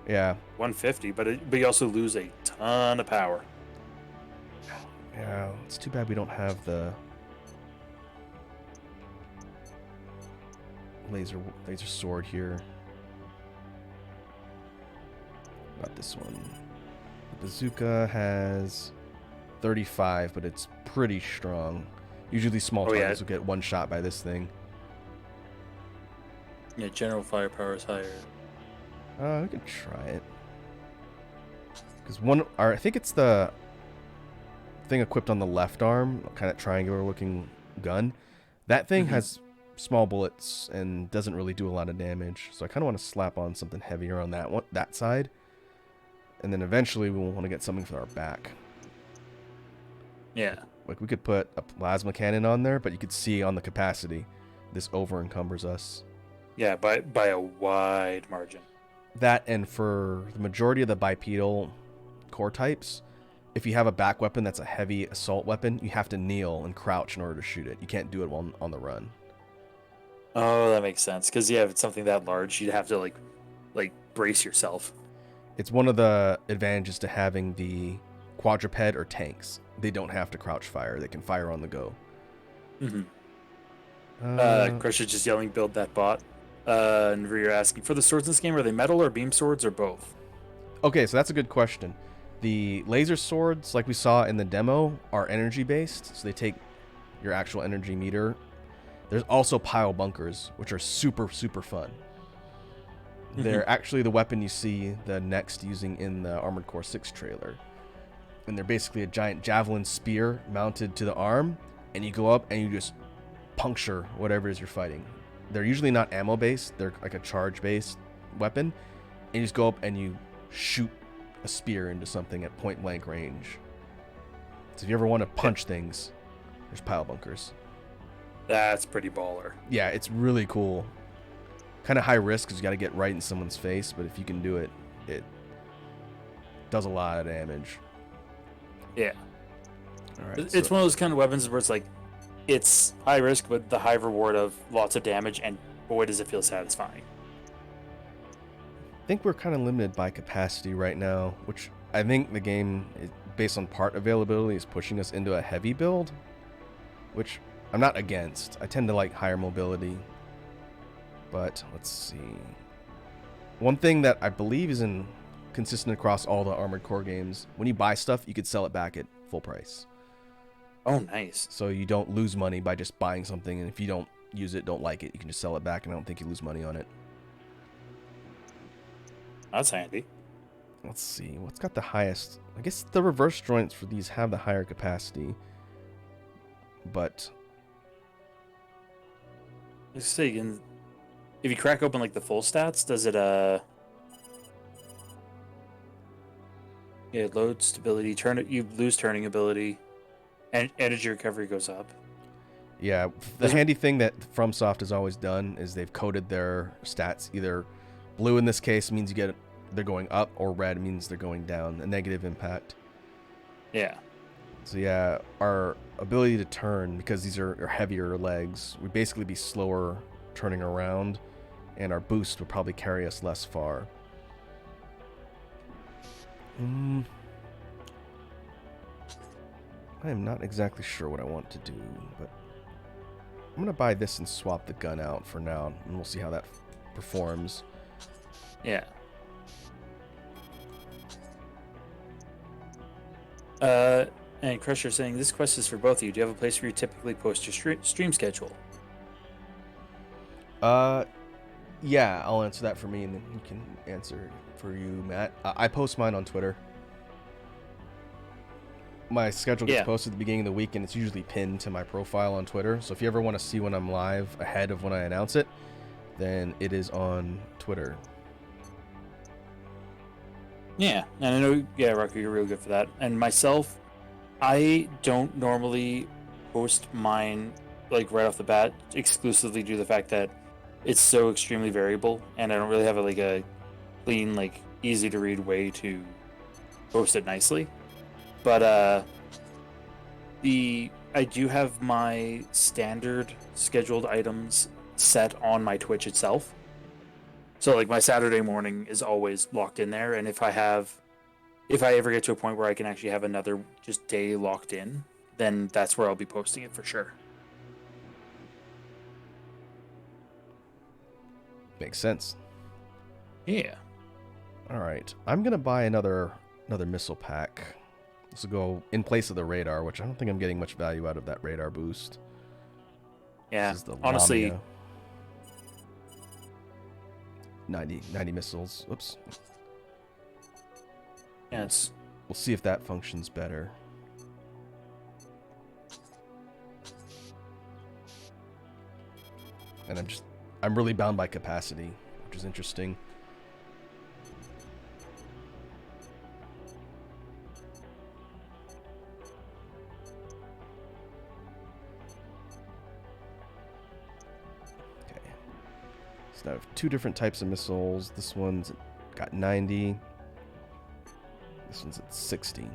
A: Yeah.
B: 150, but you also lose a ton of power.
A: Yeah, it's too bad we don't have the laser sword here. About this one. The bazooka has 35, but it's pretty strong. Usually small targets will get one shot by this thing.
B: Yeah, general firepower is higher.
A: We can try it. Because I think it's the thing equipped on the left arm, kind of triangular looking gun. That thing has small bullets and doesn't really do a lot of damage. So I kind of want to slap on something heavier on that side. And then eventually we'll want to get something for our back.
B: Yeah.
A: Like we could put a plasma cannon on there, but you could see on the capacity, this over encumbers us.
B: Yeah, by a wide margin.
A: That, and for the majority of the bipedal core types, if you have a back weapon that's a heavy assault weapon, you have to kneel and crouch in order to shoot it. You can't do it while on the run.
B: Oh, that makes sense. Because if it's something that large, you'd have to like brace yourself.
A: It's one of the advantages to having the quadruped or tanks. They don't have to crouch fire. They can fire on the go.
B: Crusher's just yelling, build that bot. And you're asking, for the swords in this game, are they metal or beam swords or both?
A: Okay, so that's a good question. The laser swords, like we saw in the demo, are energy based, so they take your actual energy meter. There's also pile bunkers, which are super, super fun. They're actually the weapon you see the next using in the Armored Core 6 trailer. And they're basically a giant javelin spear mounted to the arm, and you go up and you just puncture whatever it is you're fighting. They're usually not ammo based, they're like a charge based weapon, and you just go up and you shoot a spear into something at point blank range. So if you ever want to punch things, there's pile bunkers.
B: That's pretty baller.
A: Yeah, it's really cool. Kind of high risk because you got to get right in someone's face, but if you can do it, it does a lot of damage.
B: Yeah.
A: All right,
B: it's one of those kind of weapons where it's like, it's high risk, but the high reward of lots of damage, and boy, does it feel satisfying.
A: I think we're kind of limited by capacity right now, which I think the game, based on part availability, is pushing us into a heavy build, which I'm not against. I tend to like higher mobility. But let's see. One thing that I believe is consistent across all the Armored Core games, when you buy stuff, you could sell it back at full price.
B: Oh, nice.
A: So you don't lose money by just buying something, and if you don't use it, don't like it, you can just sell it back, and I don't think you lose money on it.
B: That's handy.
A: Let's see. What's got the highest? I guess the reverse joints for these have the higher capacity. But
B: Let's see, if you crack open like the full stats, does it yeah, load stability, you lose turning ability, and energy recovery goes up.
A: yeah, the handy thing that FromSoft has always done is they've coded their stats. Either blue in this case means they're going up, or red means they're going down, a negative impact.
B: Yeah.
A: So yeah, our ability to turn, because these are heavier legs, we'd basically be slower turning around, and our boost would probably carry us less far. I am not exactly sure what I want to do, but I'm going to buy this and swap the gun out for now, and we'll see how that performs.
B: Yeah. And Crusher saying, this quest is for both of you. Do you have a place where you typically post your stream schedule?
A: Yeah, I'll answer that for me, and then you can answer for you, Matt. I post mine on Twitter. My schedule gets posted at the beginning of the week, and it's usually pinned to my profile on Twitter. So if you ever want to see when I'm live ahead of when I announce it, then it is on Twitter.
B: Yeah, and I know, Rocky, you're real good for that. And myself, I don't normally post mine like right off the bat, exclusively due to the fact that it's so extremely variable, and I don't really have a clean, like easy to read way to post it nicely. But I do have my standard scheduled items set on my Twitch itself. So like my Saturday morning is always locked in there, and if I ever get to a point where I can actually have another just day locked in, then that's where I'll be posting it for sure.
A: Makes sense.
B: Yeah.
A: All right, I'm gonna buy another missile pack. This will go in place of the radar, which I don't think I'm getting much value out of that radar boost.
B: Yeah.
A: This is the
B: Honestly,
A: Lamia. 90 missiles. Oops.
B: yeah,
A: We'll see if that functions better. And I'm really bound by capacity, which is interesting. Okay. So now I have 2 different types of missiles. This one's got 90. This one's at 60.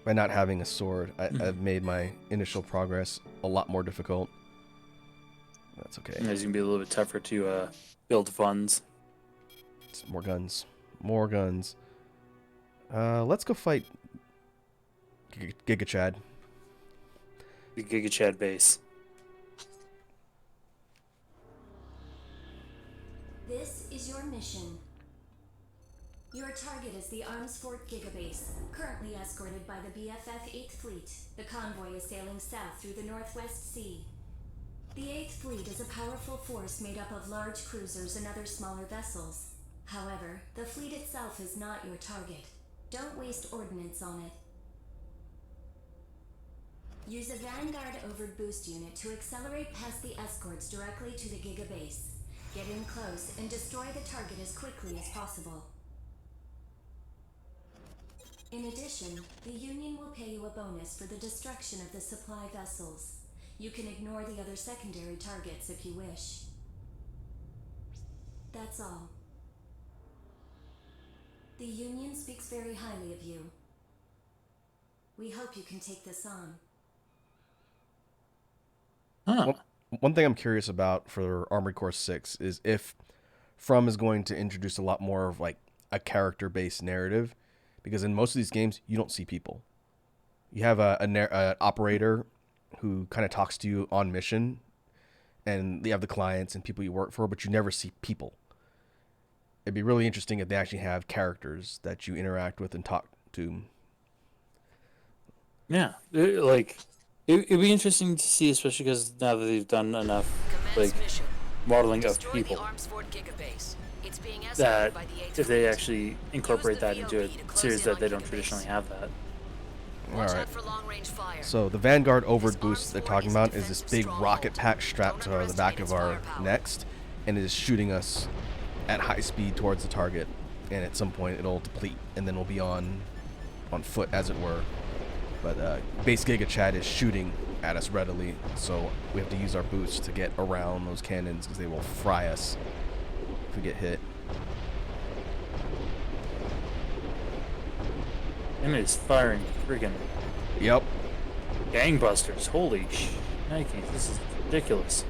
A: By not having a sword, I've made my initial progress a lot more difficult. That's okay.
B: it's gonna be a little bit tougher to build funds.
A: It's more guns. More guns. Let's go fight Giga Chad.
B: The Giga Chad base.
E: This is your mission. Your target is the Arms Fort Gigabase, currently escorted by the BFF 8th Fleet. The convoy is sailing south through the Northwest Sea. The 8th Fleet is a powerful force made up of large cruisers and other smaller vessels. However, the fleet itself is not your target. Don't waste ordnance on it. Use a Vanguard Overt Boost unit to accelerate past the escorts directly to the Gigabase. Get in close and destroy the target as quickly as possible. In addition, the Union will pay you a bonus for the destruction of the supply vessels. You can ignore the other secondary targets if you wish. That's all. The Union speaks very highly of you. We hope you can take this on.
B: Huh.
A: One thing I'm curious about for Armored Core 6 is if From is going to introduce a lot more of like a character-based narrative, because in most of these games you don't see people. You have an operator who kind of talks to you on mission, and you have the clients and people you work for, but you never see people. It'd be really interesting if they actually have characters that you interact with and talk to.
B: Yeah. It'd be interesting to see, especially because now that they've done enough
G: Commence mission.
B: modeling of
G: Destroy
B: people,
G: the Arms Fort Gigabase. It's being
B: that
G: escorted by the 8th
B: if they
G: Fleet.
B: actually incorporate that into a
G: VOB to close
B: series
G: in
B: that
G: on
B: they don't
G: Gigabase.
B: traditionally have that.
G: Watch
A: All right.
G: out for long-range fire.
A: So the Vanguard Overt
G: This
A: Boost they're
G: Arms
A: talking
G: Fort
A: about
G: is
A: is this
G: a
A: big
G: defensive
A: rocket
G: stronghold.
A: pack strapped
G: Don't
A: to the back
G: underestimate
A: of
G: its
A: our
G: firepower.
A: next, and it is shooting us at high speed towards the target. And at some point it'll deplete, and then we'll be on foot, as it were. But base Giga Chad is shooting at us readily, so we have to use our boots to get around those cannons because they will fry us if we get hit.
B: And it's firing friggin'
A: Yep.
B: gangbusters. Holy Nike, this is ridiculous.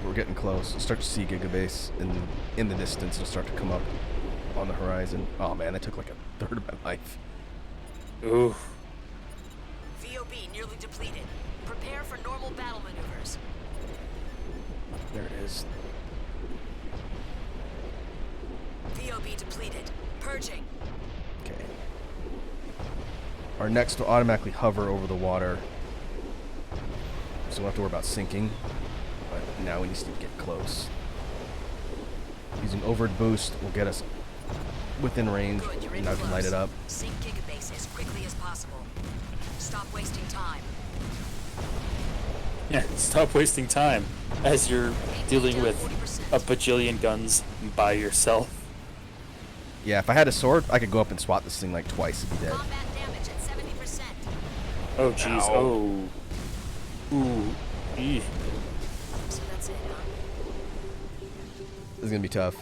A: We're getting close. We'll start to see Gigabase in the distance. It'll start to come up on the horizon. Oh man, that took like a third of my life.
B: Ooh.
G: VOB nearly depleted. Prepare for normal battle maneuvers.
A: There it is.
G: VOB depleted. Purging.
A: Okay. Our next will automatically hover over the water, so we don't have to worry about sinking. But now we need to get close. Using Overt Boost will get us within range,
G: Good, you're in
A: and I can
G: close.
A: light it up.
G: Sink Gigabase as quickly as possible. stop wasting time.
B: Yeah, stop wasting time as you're dealing with a bajillion guns by yourself.
A: Yeah, if I had a sword, I could go up and swat this thing like twice and be dead.
G: Combat damage at 70%.
B: Oh, jeez.
A: Ow.
B: Oh. Ooh. Eeh.
G: So that's it, huh?
A: This is gonna be tough.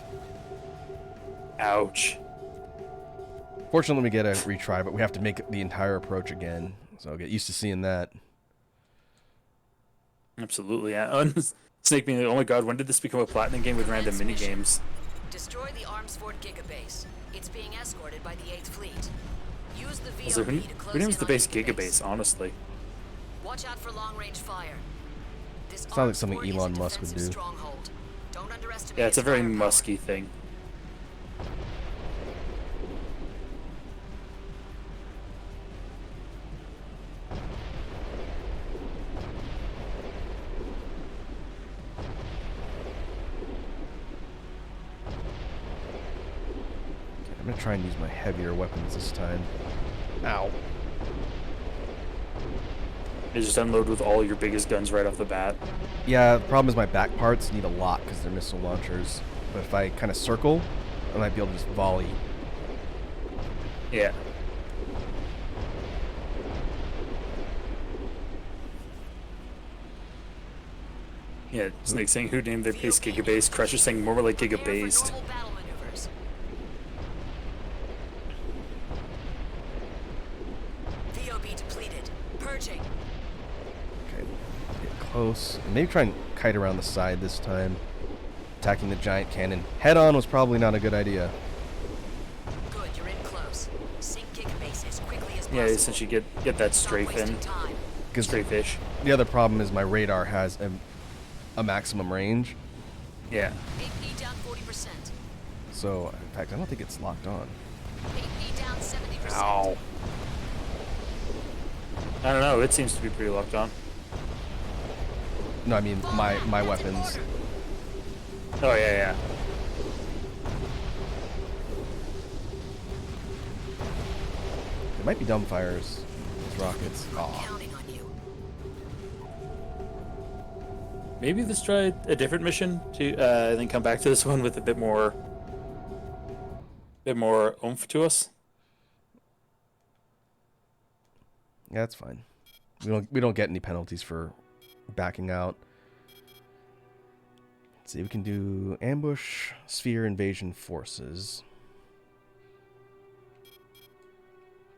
B: Ouch.
A: Fortunately, we get a retry, but we have to make the entire approach again. So I'll get used to seeing that.
B: Absolutely. Yeah. Oh, Snake being like, oh my god, when did this become a platinum game with random
G: Lance mission.
B: minigames?
G: Destroy the Armsford Gigabase. It's being escorted by the 8th Fleet. Use the VOB
B: So who
G: to close
B: names
G: in
B: the
G: on
B: base
G: Gigabase.
B: Gigabase, honestly?
G: Watch out for long-range fire. This
A: Sounds like something
G: Armsford is a
A: Elon Musk would
G: defensive
A: do.
G: stronghold. Don't underestimate
B: Yeah, it's a
G: its
B: very
G: firepower.
B: musky thing.
A: I'm gonna try and use my heavier weapons this time. Ow.
B: You just unload with all your biggest guns right off the bat.
A: Yeah, the problem is my back parts need a lot because they're missile launchers. But if I kind of circle, I might be able to just volley.
B: Yeah. Yeah, Snake saying who named their base Gigabase, Crusher saying more like
G: Prepare for
B: Gigabased.
G: normal battle maneuvers. VOB depleted. Purging.
A: Okay, get close. Maybe try and kite around the side this time. Attacking the giant cannon head on was probably not a good idea.
G: Good, you're in close. Sink Gigabase as quickly as possible.
B: Yeah, essentially get that
G: Stop
B: strafe in.
G: wasting time.
A: Because
B: Straight fish.
A: the other problem is my radar has a maximum range.
B: Yeah.
G: AP down 40%.
A: So, in fact, I don't think it's locked on.
G: AP down 70%.
A: Ow.
B: I don't know, it seems to be pretty locked on.
A: No, I mean my weapons.
B: Oh, yeah, yeah.
A: It might be dumbfires. These rockets. Aw.
G: Counting on you.
B: Maybe let's try a different mission to and then come back to this one with a bit more oomph to us.
A: Yeah, that's fine. We don't get any penalties for backing out. Let's see, we can do ambush, sphere, invasion forces.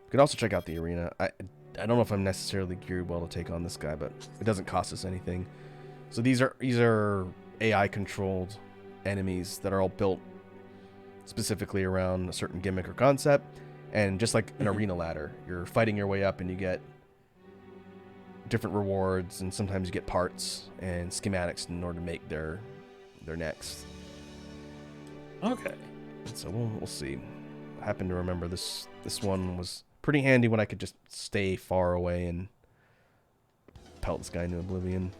A: We could also check out the arena. I don't know if I'm necessarily geared well to take on this guy, but it doesn't cost us anything. So these are AI controlled enemies that are all built specifically around a certain gimmick or concept, and just like an arena ladder, you're fighting your way up and you get different rewards, and sometimes you get parts and schematics in order to make their next.
B: Okay.
A: And so we'll see. I happen to remember this one was pretty handy when I could just stay far away and pelt this guy into oblivion.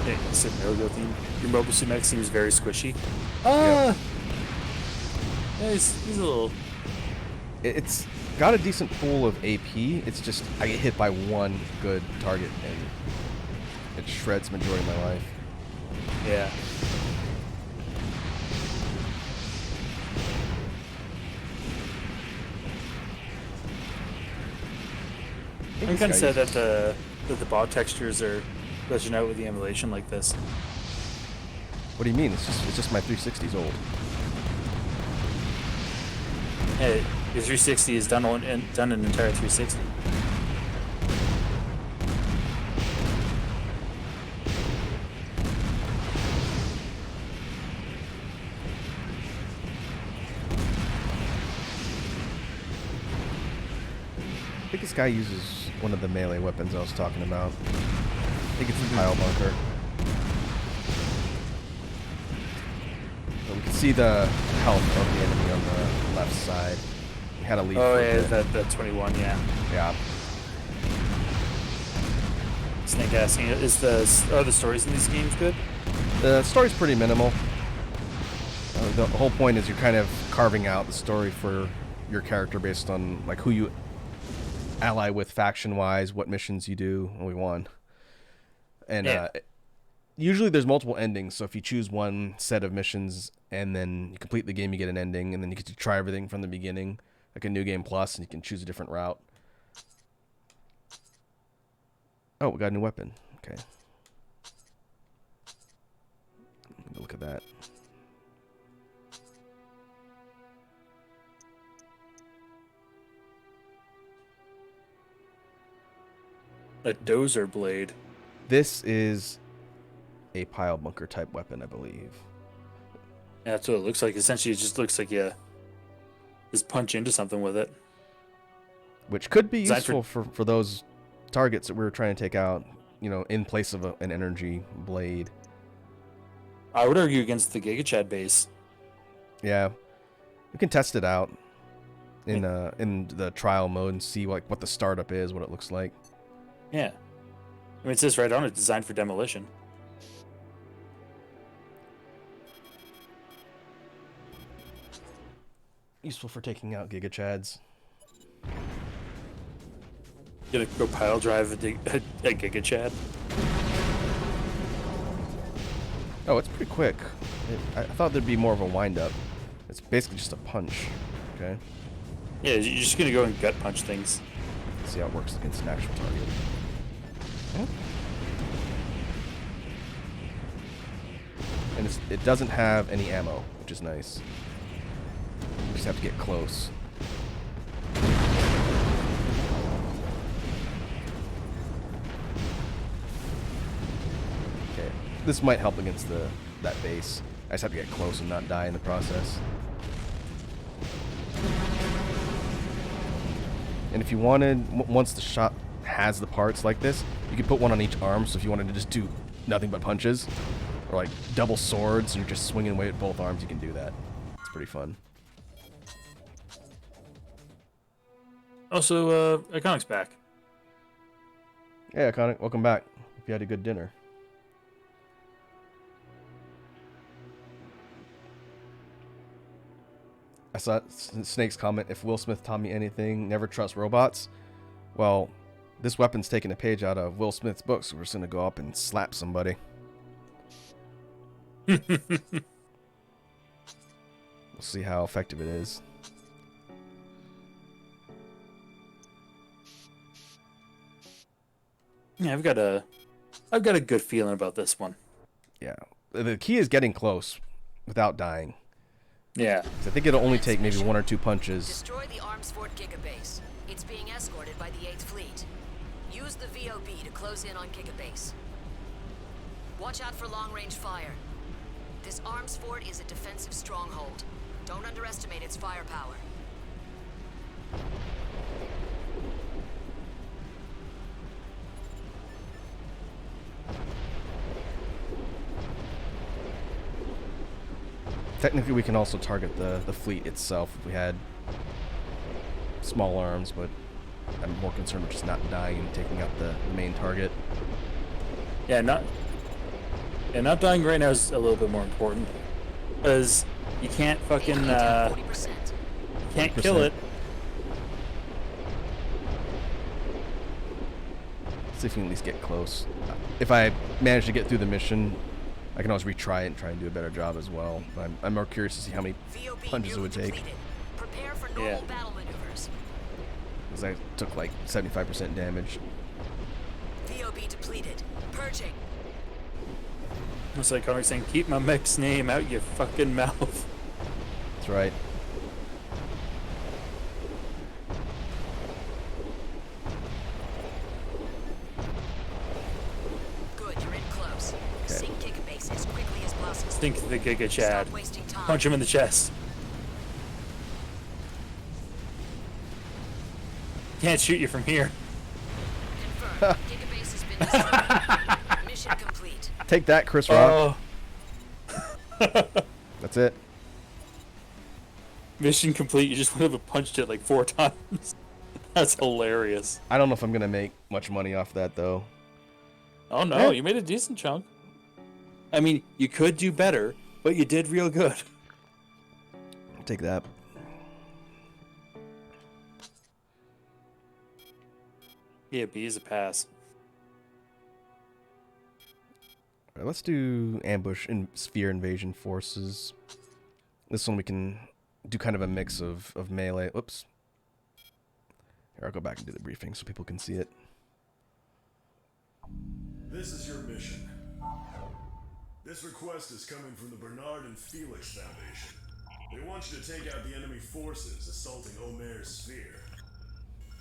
B: Yeah, you said no, your mobile suit mech seems very squishy.
A: Yep.
B: Yeah, he's a little.
A: It's got a decent pool of AP. It's just I get hit by one good target and it shreds the majority of my life.
B: Yeah. I'm kind of sad that the bot textures are glitching out with the emulation like this.
A: What do you mean? It's just my 360's old.
B: Hey, your 360 is done an entire 360.
A: I think this guy uses one of the melee weapons I was talking about. I think it's the pile bunker. So we can see the health of the enemy on the left side. We had a lead.
B: Oh
A: for a
B: yeah,
A: bit.
B: that 21, yeah.
A: Yeah.
B: Snake asking, are the stories in these games good?
A: The story's pretty minimal. The whole point is you're kind of carving out the story for your character based on like who you ally with faction-wise, what missions you do. And we won. And usually there's multiple endings, so if you choose one set of missions and then you complete the game, you get an ending, and then you get to try everything from the beginning, like a new game plus, and you can choose a different route. Oh, we got a new weapon. Okay. Look at that.
B: A dozer blade.
A: This is a pile bunker type weapon, I believe.
B: Yeah, that's what it looks like. Essentially, it just looks like you just punch into something with it.
A: Which could be
B: Designed
A: useful for those targets that we were trying to take out, you know, in place of an energy blade.
B: I would argue against the Giga Chad base.
A: Yeah, we can test it out in the trial mode and see like what the startup is, what it looks like.
B: Yeah. I mean, it says right on it, designed for demolition.
A: Useful for taking out Giga Chads.
B: Gonna go pile drive a Giga Chad.
A: Oh, it's pretty quick. I thought there'd be more of a wind-up. It's basically just a punch. Okay.
B: Yeah, you're just gonna go and gut punch things.
A: Let's see how it works against an actual target. Oh. And it doesn't have any ammo, which is nice. You just have to get close. Okay, this might help against that base. I just have to get close and not die in the process. And if you wanted, once the shot has the parts like this, you could put one on each arm. So if you wanted to just do nothing but punches, or like double swords, and you're just swinging away at both arms, you can do that. It's pretty fun.
B: Also, Iconic's back.
A: Yeah, Iconic, welcome back. Hope you had a good dinner. I saw Snake's comment, if Will Smith taught me anything, never trust robots. Well, this weapon's taking a page out of Will Smith's book, so we're just going to go up and slap somebody. We'll see how effective it is.
B: Yeah, I've got a good feeling about this one.
A: Yeah. The key is getting close without dying.
B: Yeah.
A: I think it'll only take maybe one or two punches.
G: Destroy the Arms Fort Gigabase. It's being escorted by the 8th Fleet. Use the VOB to close in on Gigabase. Watch out for long-range fire. This Arms Fort is a defensive stronghold. Don't underestimate its firepower.
A: Technically, we can also target the fleet itself if we had small arms, but I'm more concerned with just not dying and taking out the main target.
B: Yeah, not dying right now is a little bit more important. Because you can't fucking,
G: 40%.
B: can't kill it.
A: See if we can at least get close. If I manage to get through the mission, I can always retry it and try and do a better job as well. I'm more curious to see how many
G: VOB
A: punches it would take.
G: depleted. Prepare for normal battle maneuvers.
A: Because I took like 75% damage.
G: VOB depleted. Purging.
B: It's like Iconic saying, keep my mech's name out your fucking mouth.
A: That's right.
G: Good, you're in close. Sink Gigabase as quickly as possible.
B: Stink the Giga Chad.
G: Stop wasting time.
B: Punch him in the chest. Can't shoot you from here.
G: Confirmed. Gigabase has been destroyed. Mission complete.
A: Take that, Chris Rock.
B: Oh.
A: That's it.
B: Mission complete. You just would have punched it like 4 times. That's hilarious.
A: I don't know if I'm going to make much money off that, though.
B: Oh no,
A: Yeah.
B: you made a decent chunk. I mean, you could do better, but you did real good.
A: I'll take that.
B: Yeah, B is a pass.
A: All right, let's do ambush and sphere invasion forces. This one we can do kind of a mix of melee. Whoops. Here, I'll go back and do the briefing so people can see it.
F: This is your mission. This request is coming from the Bernard and Felix Foundation. They want you to take out the enemy forces assaulting Omer's sphere.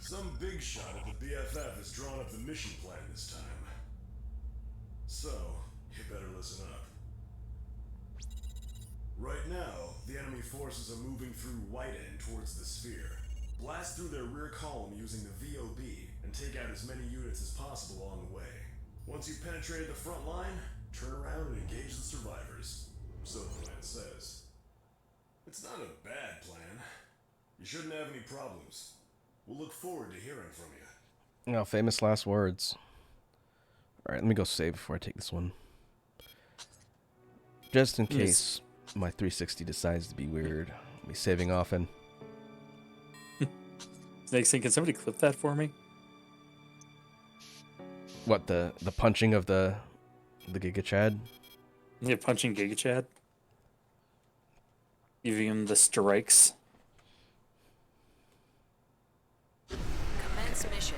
F: Some big shot at the BFF has drawn up the mission plan this time. So, you better listen up. Right now, the enemy forces are moving through White End towards the sphere. Blast through their rear column using the VOB and take out as many units as possible along the way. Once you've penetrated the front line, turn around and engage the survivors. So the plan says. It's not a bad plan. You shouldn't have any problems. We'll look forward to hearing from you.
A: Oh, famous last words. All right, let me go save before I take this one. Just in case my 360 decides to be weird. I'll be saving often.
B: Snake saying, can somebody clip that for me?
A: What, the punching of the Giga Chad?
B: Yeah, punching Giga Chad. Giving him the strikes.
G: Commence mission.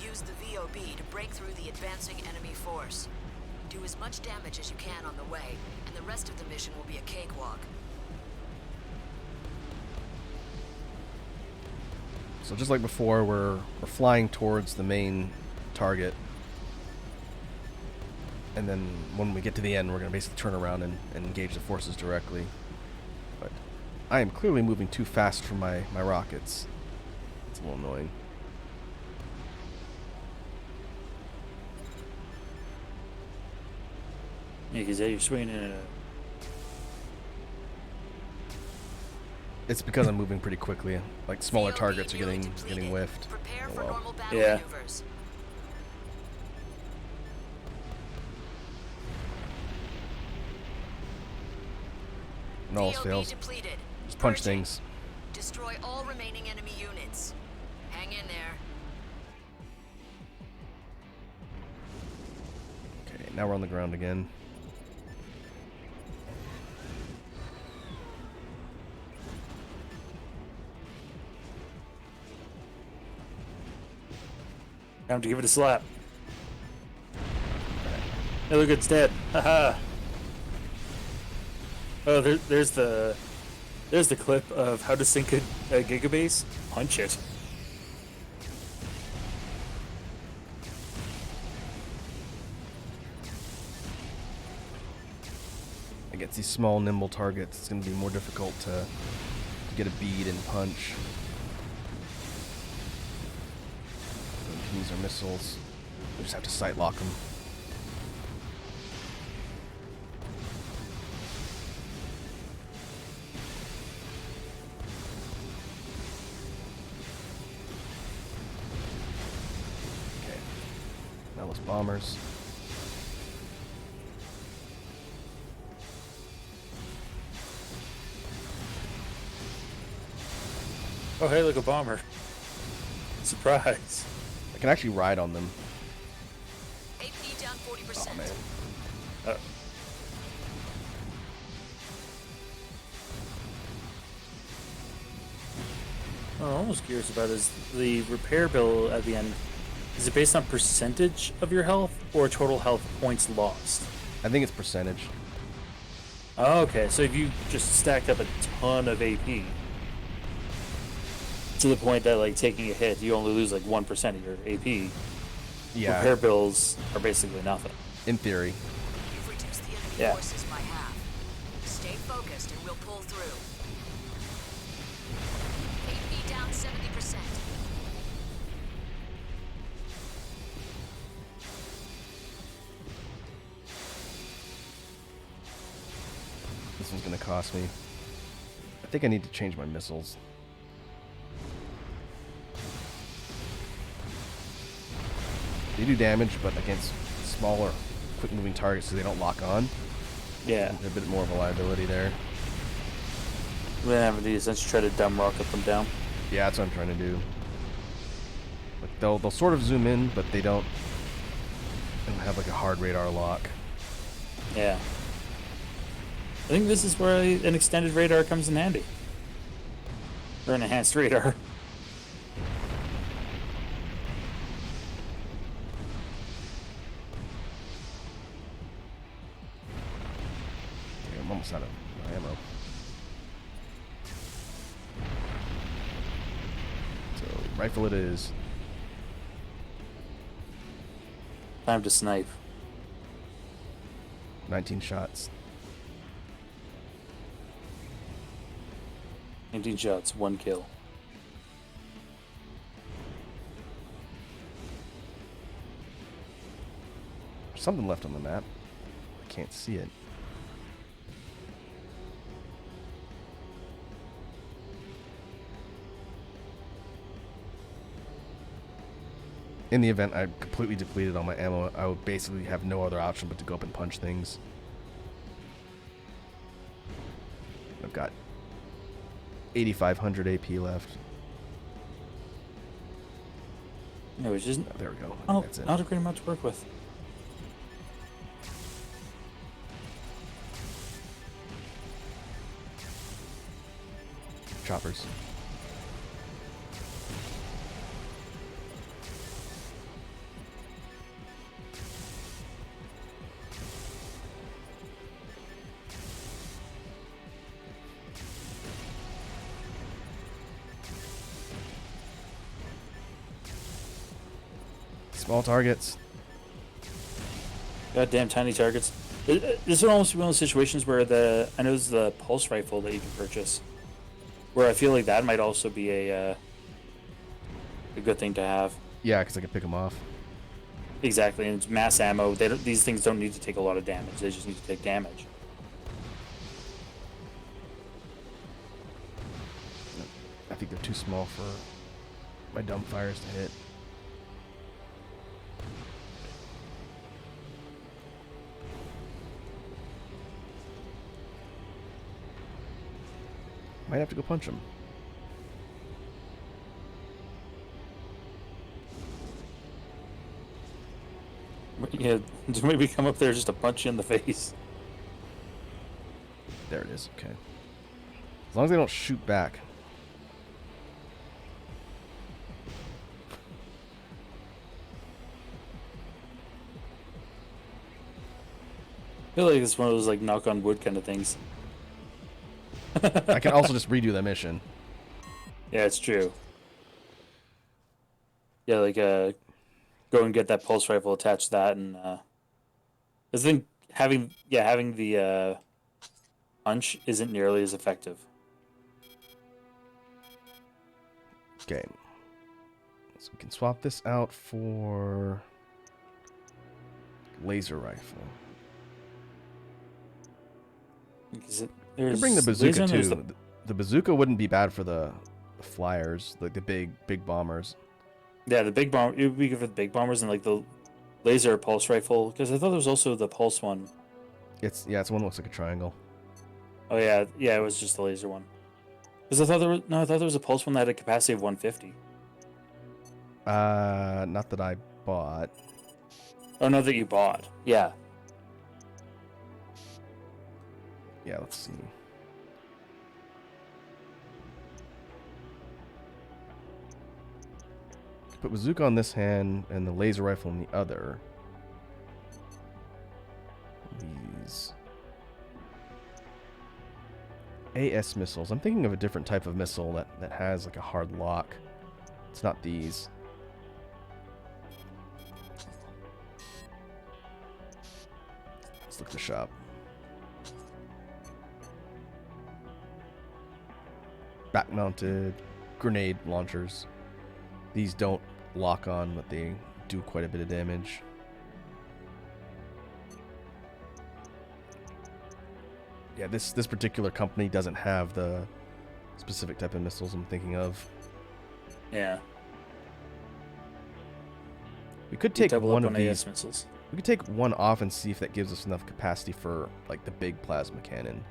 G: Use the VOB to break through the advancing enemy force. Do as much damage as you can on the way, and the rest of the mission will be a cakewalk.
A: So just like before, we're flying towards the main target. And then when we get to the end, we're going to basically turn around and engage the forces directly. But I am clearly moving too fast for my rockets. It's a little annoying.
B: Yeah, because you're swinging in a...
A: It's because I'm moving pretty quickly. Like smaller
G: VOB
A: targets are
G: nearly
A: getting
G: depleted.
A: whiffed.
G: Prepare
A: Oh
G: for
A: well.
G: normal battle
B: Yeah.
G: maneuvers.
A: And all else
G: VOB
A: fails.
G: depleted.
A: Just punch
G: Purging.
A: things.
G: Destroy all remaining enemy units. Hang in there.
A: Okay, now we're on the ground again.
B: Time to give it a slap. Hey, look, it's dead. Haha. Oh, there's the clip of how to sink a gigabase. Punch it.
A: Against these small, nimble targets, it's going to be more difficult to get a bead and punch. We can use our missiles. We just have to sight lock them. Okay. Now those bombers.
B: Oh, hey, look, a bomber. Surprise.
A: I can actually ride on them.
G: AP down 40%.
A: Oh, man.
B: What I'm almost curious about is the repair bill at the end. Is it based on percentage of your health or total health points lost?
A: I think it's percentage.
B: Oh, okay, so if you just stacked up a ton of AP to the point that, like, taking a hit, you only lose like 1% of your AP.
A: Yeah,
B: Repair bills are basically nothing.
A: in theory.
G: You've reduced the enemy
B: Yeah.
G: forces by half. Stay focused and we'll pull through. AP down 70%.
A: This one's gonna cost me. I think I need to change my missiles. They do damage, but against smaller, quick-moving targets so they don't lock on.
B: Yeah.
A: A bit more of a liability there.
B: We don't have to sense try to dumb rocket them down.
A: Yeah, that's what I'm trying to do. Like they'll sort of zoom in, but they don't have like a hard radar lock.
B: Yeah. I think this is where an extended radar comes in handy. Or an enhanced radar.
A: Yeah, I'm almost out of ammo. So, rifle it is.
B: Time to snipe.
A: 19 shots.
B: 19 shots, 1 kill.
A: There's something left on the map. I can't see it. In the event I completely depleted all my ammo, I would basically have no other option but to go up and punch things. I've got 8,500 AP left.
B: No, it's just
A: Oh, there we go. I think that's it.
B: not a great amount to work with.
A: Choppers. Small targets.
B: Goddamn tiny targets. This would almost be one of those situations where I know there's the pulse rifle that you can purchase, where I feel like that might also be a good thing to have.
A: Yeah, because I can pick them off.
B: Exactly, and it's mass ammo. These things don't need to take a lot of damage. They just need to take damage.
A: I think they're too small for my dumb fires to hit. Might have to go punch him.
B: Yeah, to maybe come up there just to punch you in the face.
A: There it is. Okay. As long as they don't shoot back.
B: I feel like it's one of those like knock on wood kind of things.
A: I can also just redo the mission.
B: Yeah, it's true. Yeah, like go and get that pulse rifle, attach that, and I think having the punch isn't nearly as effective.
A: Okay. So we can swap this out for laser rifle.
B: You
A: can bring the bazooka too. The bazooka wouldn't be bad for the flyers, like the big bombers.
B: Yeah, the big bomb. It would be good for the big bombers and like the laser pulse rifle. Because I thought there was also the pulse one.
A: It's one that looks like a triangle.
B: Oh yeah, it was just the laser one. Because I thought there was a pulse one that had a capacity of 150.
A: Not that I bought.
B: Oh no, that you bought. Yeah.
A: Yeah, let's see. Put bazooka on this hand and the laser rifle on the other. These AS missiles. I'm thinking of a different type of missile that has like a hard lock. It's not these. Let's look at the shop. Back-mounted grenade launchers. These don't lock on, but they do quite a bit of damage. Yeah, this particular company doesn't have the specific type of missiles I'm thinking of.
B: Yeah.
A: We could take
B: Double
A: one
B: up
A: of
B: on
A: these.
B: AS missiles.
A: We could take one off and see if that gives us enough capacity for like the big plasma cannon.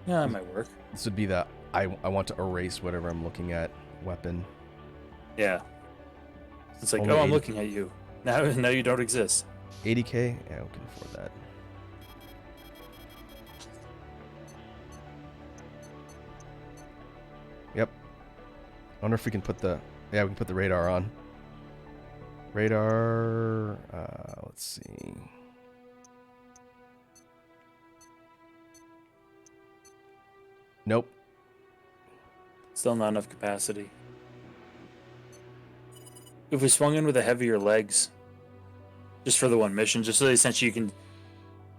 B: Yeah, that might work.
A: This would be the I want to erase whatever I'm looking at weapon.
B: Yeah. It's like,
A: Only
B: oh, I'm
A: 80.
B: looking at you. Now you don't exist.
A: 80k? Yeah, we can afford that. Yep. I wonder if we can put the... Yeah, we can put the radar on. Radar... let's see. Nope.
B: Still not enough capacity. If we swung in with the heavier legs, just for the one mission, just so that essentially you can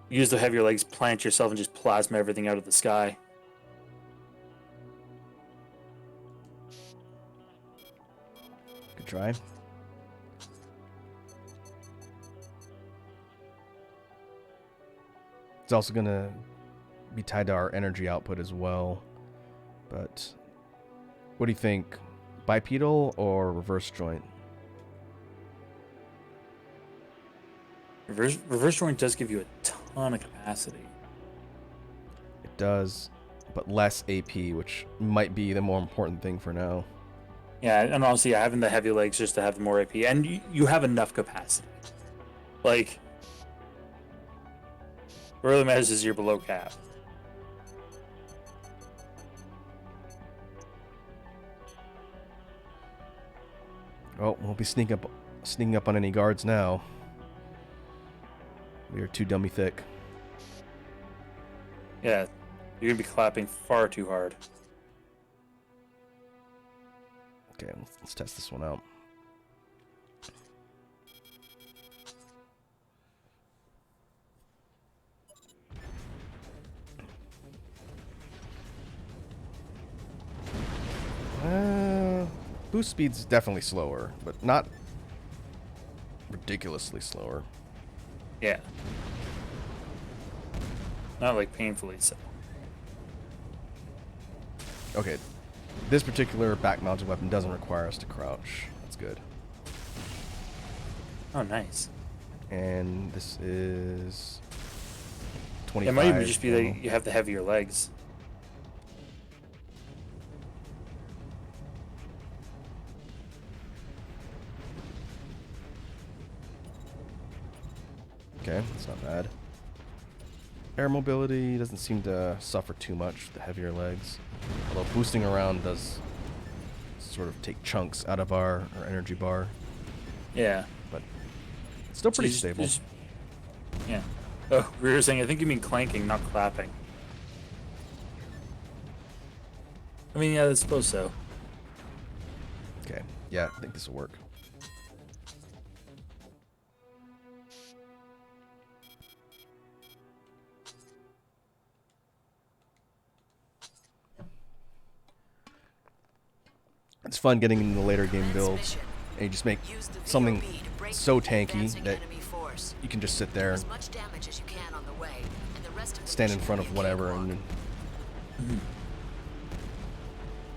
B: use the heavier legs, plant yourself, and just plasma everything out of the sky.
A: Good try. It's also going to be tied to our energy output as well. But what do you think? Bipedal or reverse joint?
B: Reverse joint does give you a ton of capacity.
A: It does, but less AP, which might be the more important thing for now.
B: Yeah, and honestly, having the heavy legs just to have more AP, and you have enough capacity. Like, what really matters is you're below cap.
A: Oh, we'll be sneaking up on any guards now. We are too dummy thick.
B: Yeah, you're gonna be clapping far too hard.
A: Okay, let's test this one out. Boost speed's definitely slower, but not ridiculously slower.
B: Yeah. Not like painfully so.
A: Okay, this particular back-mounted weapon doesn't require us to crouch. That's good.
B: Oh, nice.
A: And this is 25.
B: It might even just be that you have the heavier legs.
A: Okay, that's not bad. Air mobility doesn't seem to suffer too much with the heavier legs. Although boosting around does sort of take chunks out of our energy bar.
B: Yeah.
A: But it's still pretty
B: So
A: stable.
B: Yeah. Oh, we were saying, I think you mean clanking, not clapping. I mean, yeah, I suppose so.
A: Okay, yeah, I think this will work. It's fun getting into the later game builds, and you just make something so tanky that you can just sit there and stand in front of whatever and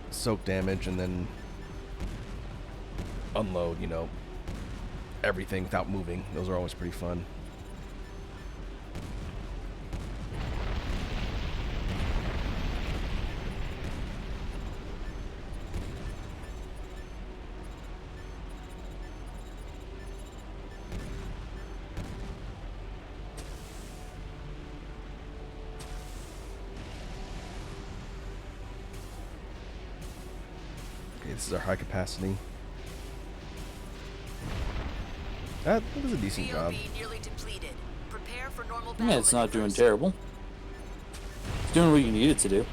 A: soak damage and then unload, you know, everything without moving. Those are always pretty fun. This is our high capacity. That was a decent job.
B: Yeah, it's not doing terrible. It's doing what you need it to do.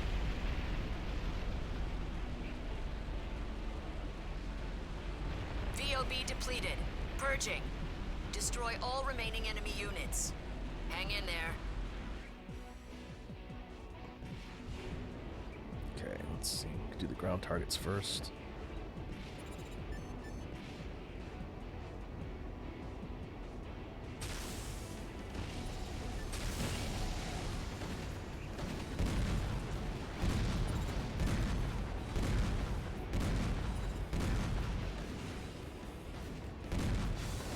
G: VOB depleted. Purging. Destroy all remaining enemy units. Hang in there.
A: Okay, let's see. Do the ground targets first.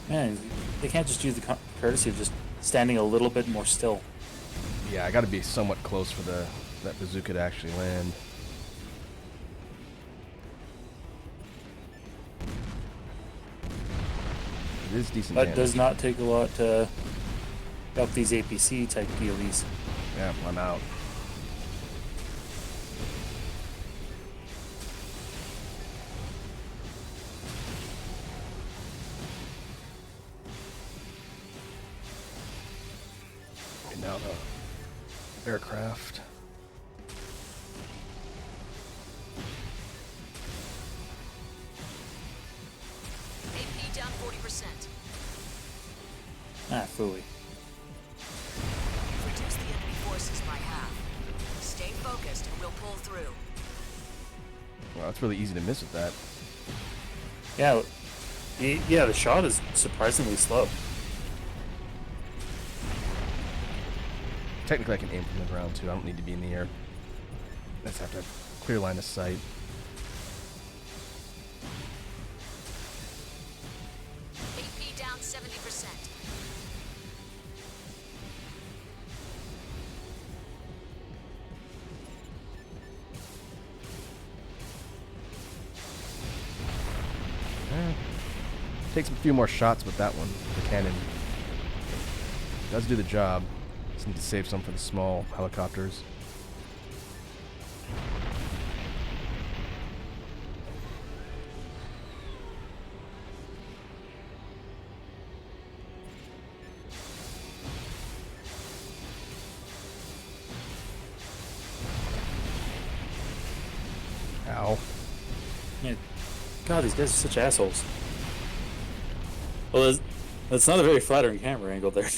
B: Man, they can't just do the courtesy of just standing a little bit more still.
A: Yeah, I got to be somewhat close for that bazooka to actually land. It is decent
B: That
A: damage.
B: does not take a lot to up these APC type POEs.
A: Yeah, I'm out. And now the aircraft.
G: AP down 40%.
B: Ah, phooey.
G: Reduce the enemy forces by half. Stay focused and we'll pull through.
A: Well, it's really easy to miss with that.
B: Yeah, yeah, the shot is surprisingly slow.
A: Technically, I can aim from the ground too. I don't need to be in the air. I just have to have clear line of sight.
G: AP down 70%.
A: Takes a few more shots with that one. The cannon does do the job. Just need to save some for the small helicopters. Ow.
B: Yeah. God, these guys are such assholes. Well, that's not a very flattering camera angle there.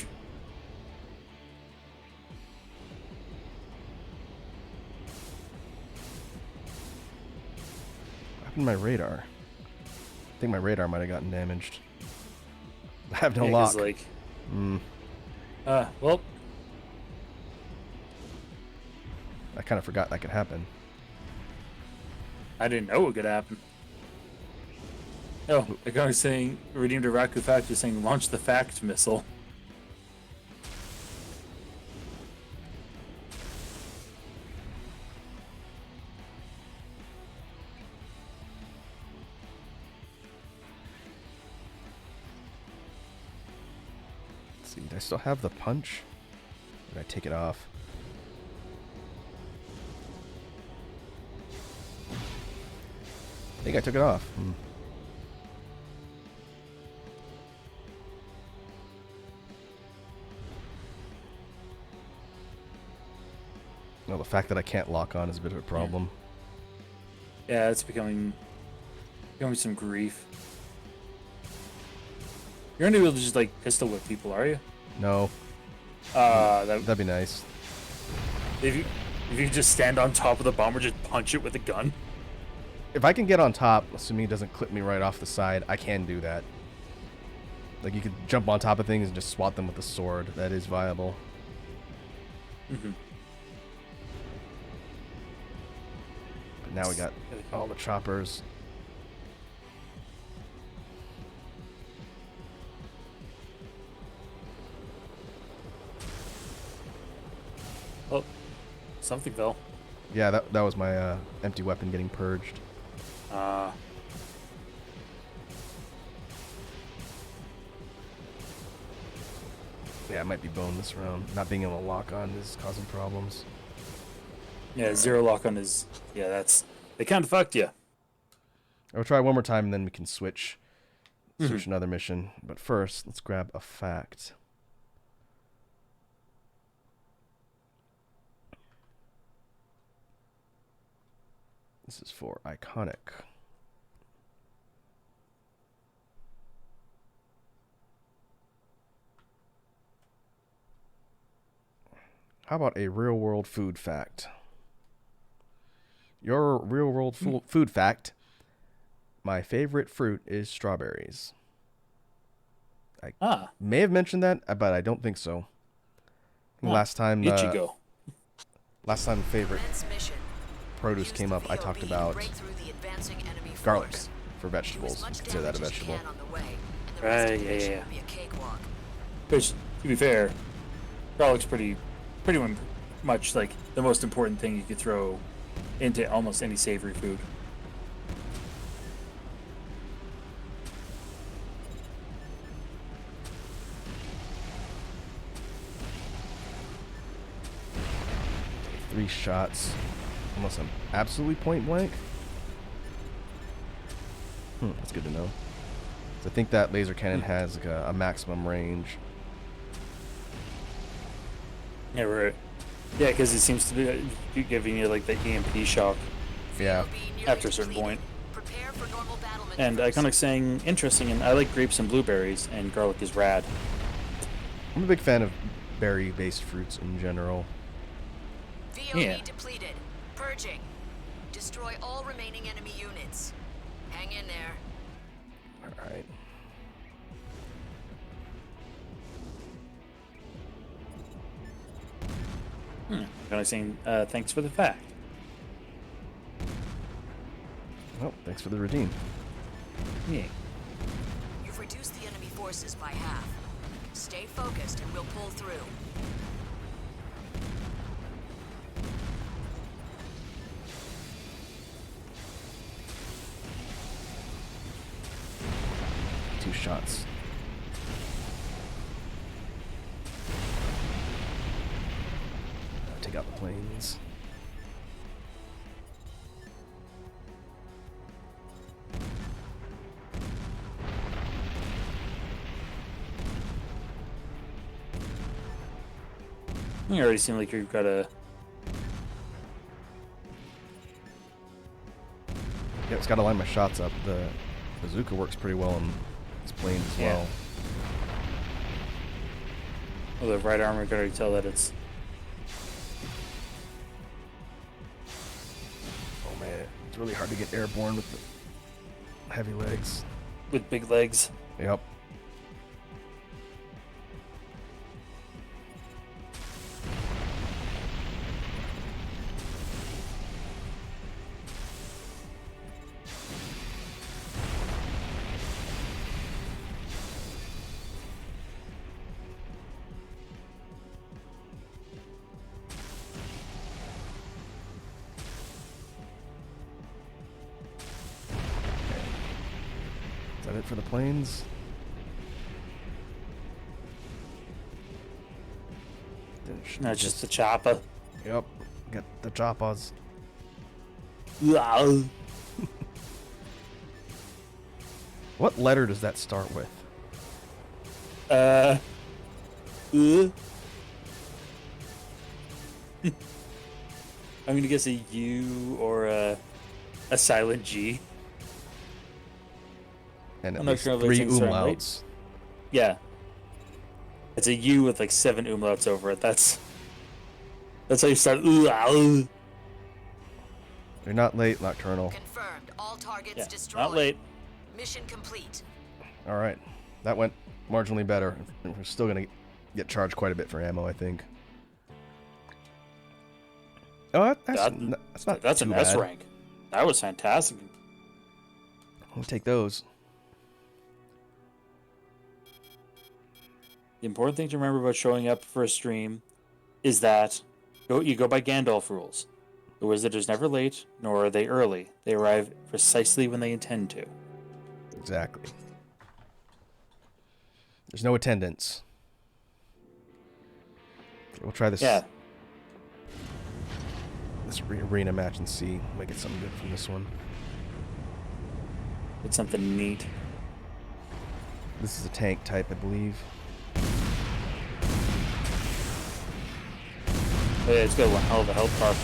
A: What happened to my radar? I think my radar might have gotten damaged. I have no
B: Yeah, 'cause,
A: lock.
B: like,
A: Hmm.
B: well,
A: I kind of forgot that could happen.
B: I didn't know what could happen. Oh, the guy was saying, redeemed a Raku fact, was saying, launch the fact missile.
A: Let's see, do I still have the punch? Or did I take it off? I think I took it off. Well, the fact that I can't lock on is a bit of a problem.
B: Yeah, it's becoming some grief. You're gonna be able to just like pistol whip people, are you?
A: No, that'd be nice.
B: If you just stand on top of the bomber, just punch it with a gun.
A: If I can get on top, assuming it doesn't clip me right off the side, I can do that. Like, you could jump on top of things and just swat them with a sword. That is viable.
B: Mm-hmm.
A: But now we got all the choppers.
B: Oh, something fell.
A: Yeah, that was my empty weapon getting purged. Yeah, I might be boned this round. Not being able to lock on is causing problems.
B: Yeah, zero lock on is. Yeah, they kind of fucked you.
A: I'll try one more time and then we can switch another mission. But first, let's grab a fact. This is for iconic. How about a real-world food fact? Your real-world food fact: my favorite fruit is strawberries. I may have mentioned that, but I don't think so. Last time
B: Ichigo.
A: Last time favorite
G: Commence mission.
A: produce
G: Use
A: came
G: the
A: up, I
G: VOB
A: talked
G: to
A: about
G: break through the advancing enemy
A: garlic
G: force.
A: for
G: Do
A: vegetables.
G: as much
A: Consider that a
G: damage as you
A: vegetable.
G: can on the way, and The
B: Right,
G: rest of the
B: yeah,
G: mission
B: yeah.
G: will be a cakewalk.
B: Which, to be fair, garlic's pretty much like the most important thing you could throw into almost any savory food.
A: Three shots. Unless I'm absolutely point blank. That's good to know. So I think that laser cannon has like a maximum range.
B: Yeah, right. Yeah, because it seems to be giving you like the EMP shock
A: Yeah.
G: VOB nearly
B: after a certain
G: depleted.
B: point.
G: Prepare for normal battle
B: And
G: maneuvers.
B: Iconic saying interesting, and I like grapes and blueberries, and garlic is rad.
A: I'm a big fan of berry-based fruits in general.
G: VOB
B: Yeah.
G: depleted. Purging. Destroy all remaining enemy units. Hang in there.
A: All right.
B: Iconic saying thanks for the fact.
A: Well, thanks for the redeem.
B: Yeah.
G: You've reduced the enemy forces by half. Stay focused and we'll pull through.
A: Two shots. Take out the planes.
B: You already seem like you've got a.
A: Yeah, it's got to line my shots up. The bazooka works pretty well on this plane as
B: Yeah.
A: well.
B: Well, the right armor can already tell that it's.
A: Oh man, it's really hard to get airborne with the heavy legs.
B: With big legs.
A: Yep. Is that it for the planes? Then should
B: No,
A: be
B: it's just the chopper.
A: Yep. Got the choppers. What letter does that start with?
B: Uh. I'm gonna guess a U or a silent G.
A: And at
B: I'm not
A: least
B: sure if
A: 3
B: it's starting late.
A: umlauts.
B: Yeah. It's a U with like 7 umlauts over it. That's how you start.
A: You're not late, Nocturnal.
G: Confirmed. All targets
B: Yeah,
G: destroyed.
B: not late.
G: Mission complete.
A: All right. That went marginally better. We're still going to get charged quite a bit for ammo, I think. Oh, that's not
B: That's
A: too
B: an S
A: bad.
B: rank. That was fantastic.
A: We'll take those.
B: The important thing to remember about showing up for a stream is that you go by Gandalf rules. The wizard is never late, nor are they early. They arrive precisely when they intend to.
A: Exactly. There's no attendance. Okay, we'll try this.
B: Yeah.
A: This arena match and see. Might get something good from this one.
B: It's something neat.
A: This is a tank type, I believe.
B: Oh, yeah, it's got one hell of a health bar.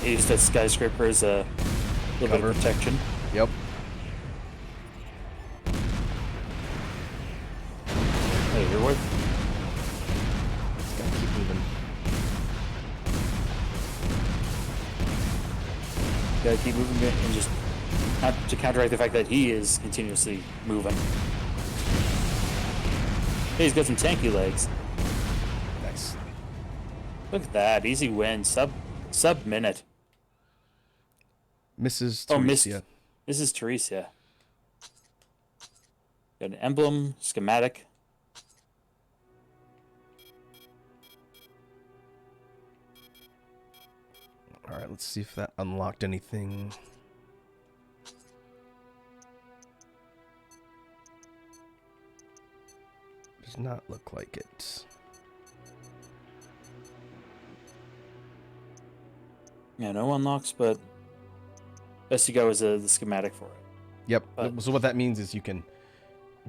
B: They use that skyscraper as a little bit
A: Cover.
B: of protection.
A: Yep.
B: Hey, you're what?
A: Just gotta keep moving.
B: Gotta keep moving it and just not to counteract the fact that he is continuously moving. Hey, he's got some tanky legs.
A: Nice.
B: Look at that, easy win. Sub-minute.
A: Mrs.
B: Oh,
A: Teresia.
B: Mrs. Teresia. Got an emblem, schematic.
A: All right, let's see if that unlocked anything. Does not look like it.
B: Yeah, no unlocks, but best you go is the schematic for it.
A: Yep.
B: But-
A: So what that means is you can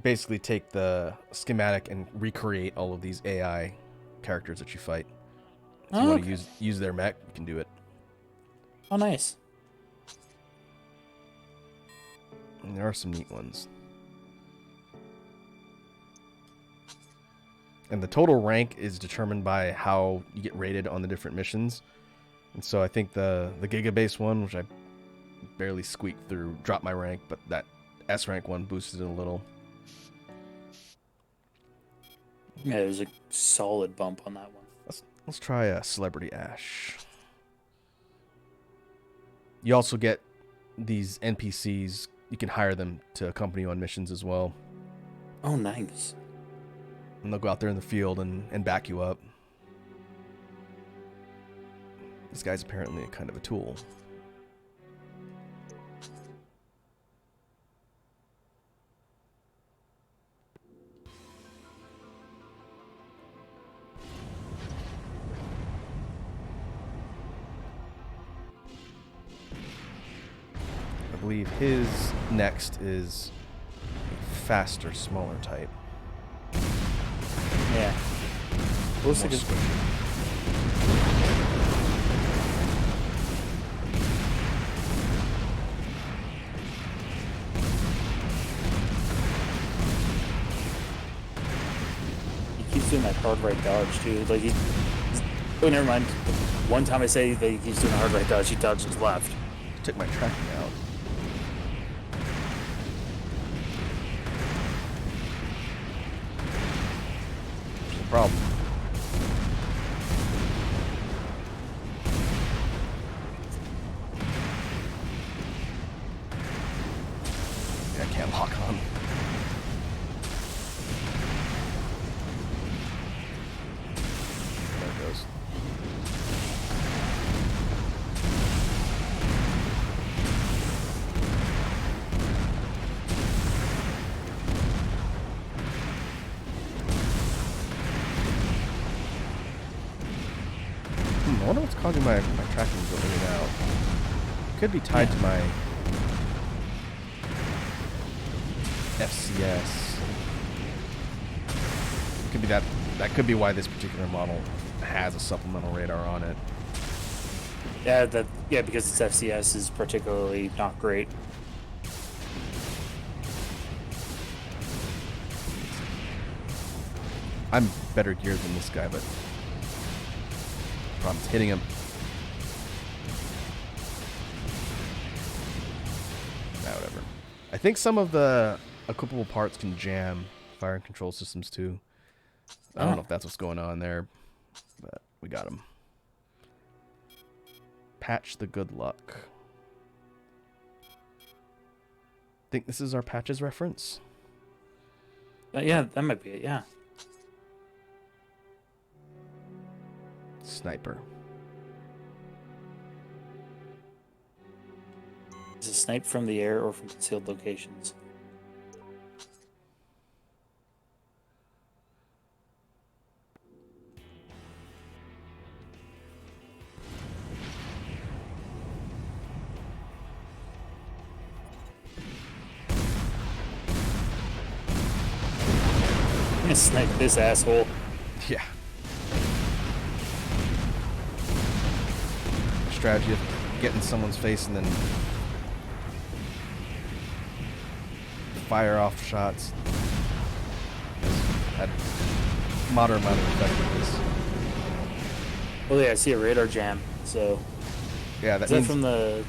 A: basically take the schematic and recreate all of these AI characters that you fight. If you want to use their mech, you can do it.
B: Oh, nice.
A: And there are some neat ones. And the total rank is determined by how you get rated on the different missions. And so I think the Gigabase one, which I barely squeaked through, dropped my rank, but that S rank one boosted it a little.
B: Yeah, there's a solid bump on that one.
A: Let's try a Celebrity Ash. You also get these NPCs. You can hire them to accompany you on missions as well.
B: Oh, nice.
A: And they'll go out there in the field and back you up. This guy's apparently a kind of a tool. I believe his next is a faster, smaller type.
B: Yeah. Looks like
A: More
B: it's
A: squishy.
B: He keeps doing that hard right dodge too. Like he's oh, never mind. One time I say that he's doing a hard right dodge, he dodges left.
A: Took my tracking out. What's the problem? Yeah, I can't lock on. There it goes. I wonder what's causing my tracking to go in and out. Could be tied to my FCS. Could be that could be why this particular model has a supplemental radar on it.
B: Yeah, because its FCS is particularly not great.
A: I'm better geared than this guy, but problem's hitting him. Nah, whatever. I think some of the equipable parts can jam fire and control systems too. I don't know if that's what's going on there, but we got him. Patch the good luck. Think this is our patches reference?
B: Yeah, that might be it. Yeah.
A: Sniper.
B: Is it sniped from the air or from concealed locations? I'm gonna snipe this asshole.
A: Yeah. Strategy of getting someone's face and then fire off shots. At moderate amount of effectiveness.
B: Oh yeah, I see a radar jam. So
A: Yeah, that
B: is that
A: means
B: from the?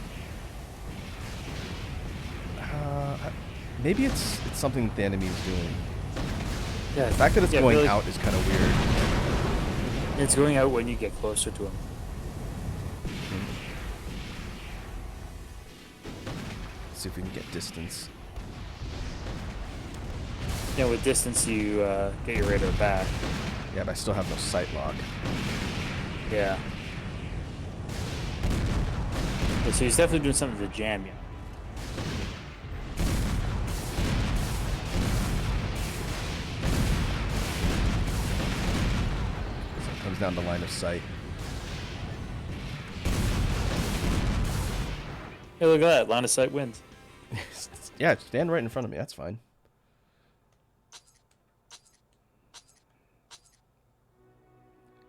A: maybe it's something that the enemy is doing.
B: Yeah,
A: The fact that it's
B: yeah, I
A: going
B: feel like
A: out is kind of weird.
B: It's going out when you get closer to him.
A: see if we can get distance.
B: Yeah, with distance, you get your radar back.
A: Yeah, but I still have no sight lock.
B: Yeah. Yeah, so he's definitely doing something to jam you.
A: So it comes down to line of sight.
B: Hey, look at that. Line of sight wins.
A: Yeah, stand right in front of me. That's fine.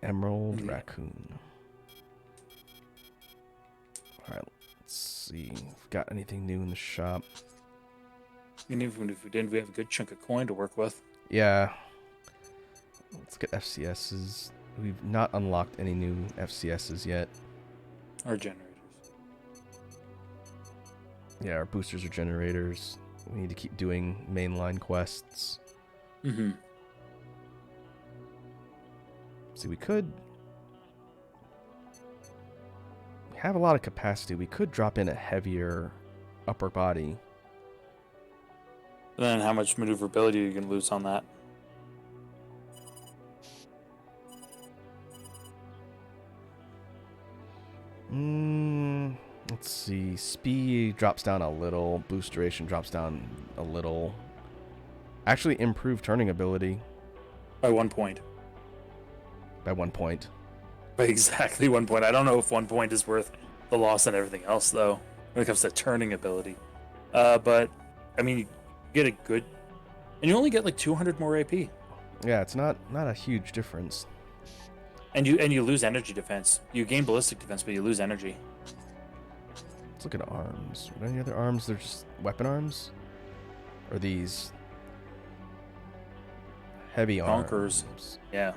A: Emerald Raccoon. Alright, let's see. If we've got anything new in the shop.
B: And even if we didn't, we have a good chunk of coin to work with.
A: Yeah. Let's get FCSs. We've not unlocked any new FCSs yet.
B: Or generators.
A: Yeah, our boosters are generators. We need to keep doing mainline quests.
B: Mm-hmm.
A: See, we could... We have a lot of capacity. We could drop in a heavier upper body.
B: And then how much maneuverability you can lose on that?
A: Let's see. Speed drops down a little. Boost duration drops down a little. Actually, improved turning ability
B: By 1 point.
A: by 1 point.
B: By exactly 1 point. I don't know if 1 point is worth the loss and everything else, though, when it comes to turning ability. But, I mean, you get a good... And you only get like 200 more AP.
A: Yeah, it's not a huge difference.
B: And you lose energy defense. You gain ballistic defense, but you lose energy.
A: Let's look at arms. Are there any other arms? They're just weapon arms? Or these heavy
B: Bonkers.
A: arms?
B: Yeah.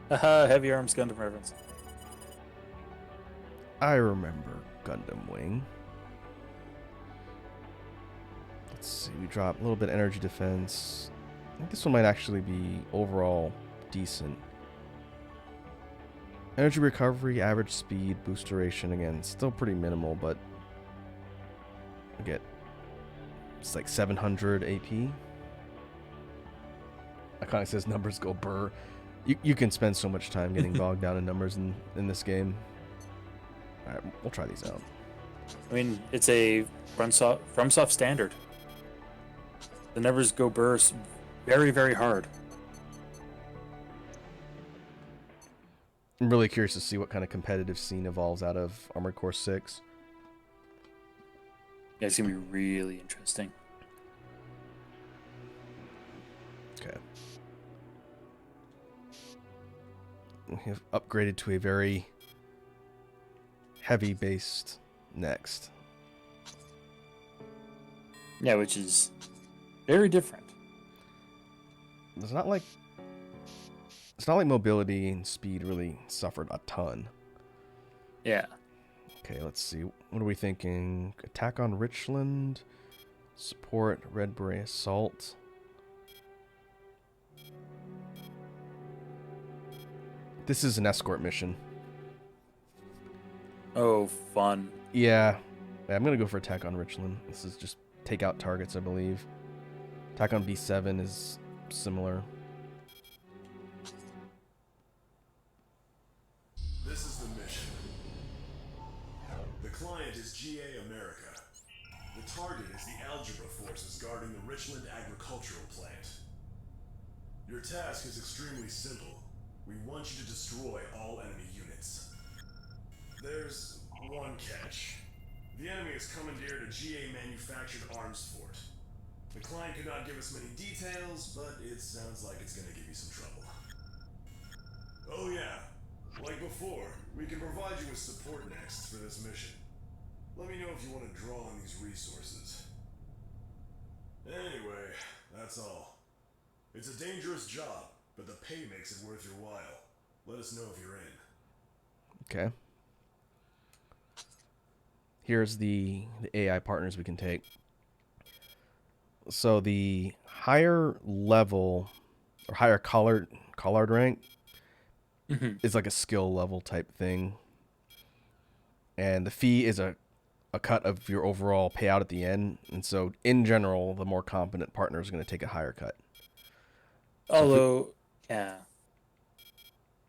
B: Haha, heavy arms Gundam reference.
A: I remember Gundam Wing. Let's see, we drop a little bit of energy defense. I think this one might actually be overall decent. Energy recovery, average speed, boost duration, again, still pretty minimal, but I get, it's like 700 AP. Iconic says numbers go burr. You can spend so much time getting bogged down in numbers in this game. Alright, we'll try these out.
B: I mean, it's a FromSoft standard. The numbers go burst very, very hard.
A: I'm really curious to see what kind of competitive scene evolves out of Armored Core 6.
B: Yeah, it's gonna be really interesting.
A: Okay. We have upgraded to a very heavy based next.
B: Yeah, which is very different.
A: It's not like mobility and speed really suffered a ton.
B: Yeah.
A: Okay, let's see. What are we thinking? Attack on Richland, support Red Beret assault. This is an escort mission.
B: Oh, fun.
A: Yeah, I'm gonna go for attack on Richland. This is just take out targets, I believe. Attack on B7 is similar.
F: This is the mission. The client is GA America. The target is the Algebra forces guarding the Richland agricultural plant. Your task is extremely simple. We want you to destroy all enemy units. There's one catch. The enemy has commandeered a GA manufactured arms fort. The client could not give us many details, but it sounds like it's gonna give you some trouble. Oh yeah, like before, we can provide you with support next for this mission. Let me know if you want to draw on these resources. Anyway, that's all. It's a dangerous job, but the pay makes it worth your while. Let us know if you're in.
A: Okay. Here's the AI partners we can take. So the higher level or higher collard rank is like a skill level type thing. And the fee is a a cut of your overall payout at the end. And so, in general, the more competent partner is going to take a higher cut.
B: Although, yeah.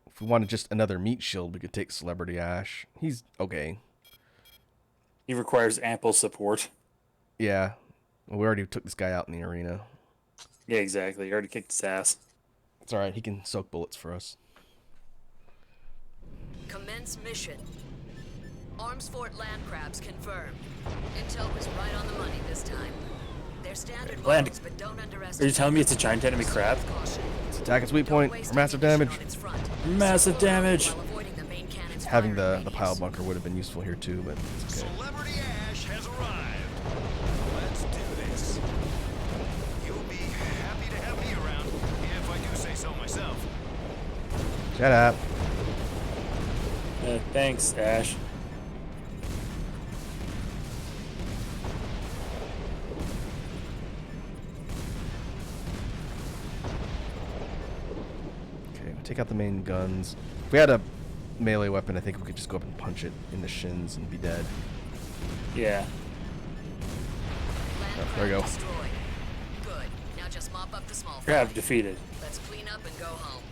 A: If we wanted just another meat shield, we could take Celebrity Ash. He's okay.
B: He requires ample support.
A: Yeah. Well, we already took this guy out in the arena.
B: Yeah, exactly. He already kicked his ass.
A: It's alright. He can soak bullets for us.
G: Commence mission. Arms Fort land crabs confirmed. Intel was right on the money this time. They're standard
B: Land-
G: models, but don't
B: Are
G: underestimate.
B: you telling me it's a giant enemy crab?
G: Caution.
A: Let's attack its weak
G: Don't
A: point
G: waste
A: for massive
G: ammunition
A: damage.
G: on its front.
B: Massive damage.
G: While avoiding the main cannon's
A: Having
G: firing
A: the
G: radius.
A: pile bunker would have been useful here too, but it's okay.
H: Celebrity Ash has arrived. Let's do this. You'll be happy to have me around, if I do say so myself.
A: Shut up.
B: Thanks, Ash.
A: Okay, we'll take out the main guns. If we had a melee weapon, I think we could just go up and punch it in the shins and be dead.
B: Yeah.
G: Land
A: there we
G: crab
A: go.
G: destroyed. Good. Now just mop up the small
B: Crab
G: fry.
B: defeated.
G: Let's clean up and go home.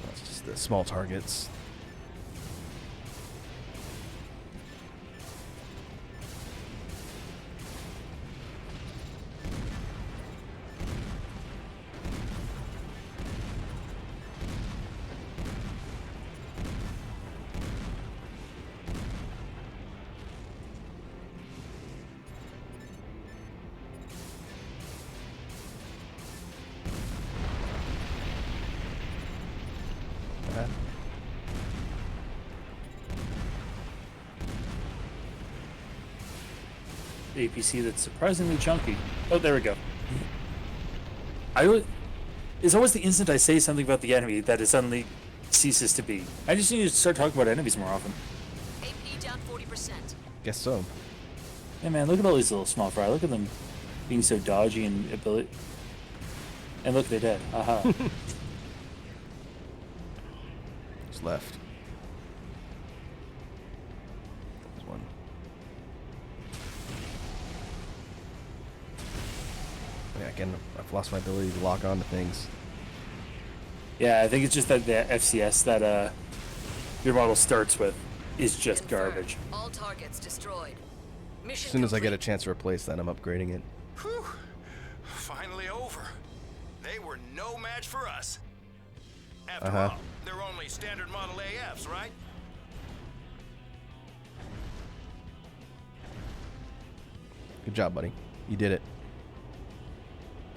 A: That's just the small targets.
B: APC that's surprisingly chunky. Oh, there we go. It's always the instant I say something about the enemy that it suddenly ceases to be. I just need to start talking about enemies more often.
G: AP down 40%.
A: Guess so.
B: Yeah, man, look at all these little small fry. Look at them being so dodgy and ability. And look, they're dead. Aha.
A: Who's left? There's one. Yeah, again, I've lost my ability to lock on to things.
B: Yeah, I think it's just that the FCS that your model starts with is just
G: Confirmed.
B: garbage.
G: All targets destroyed. Mission
A: As soon as I get a
G: complete.
A: chance to replace that, I'm upgrading it.
H: Whew. Finally over. They were no match for us. After all, they're only standard model AFs, right?
A: Good job, buddy. You did it.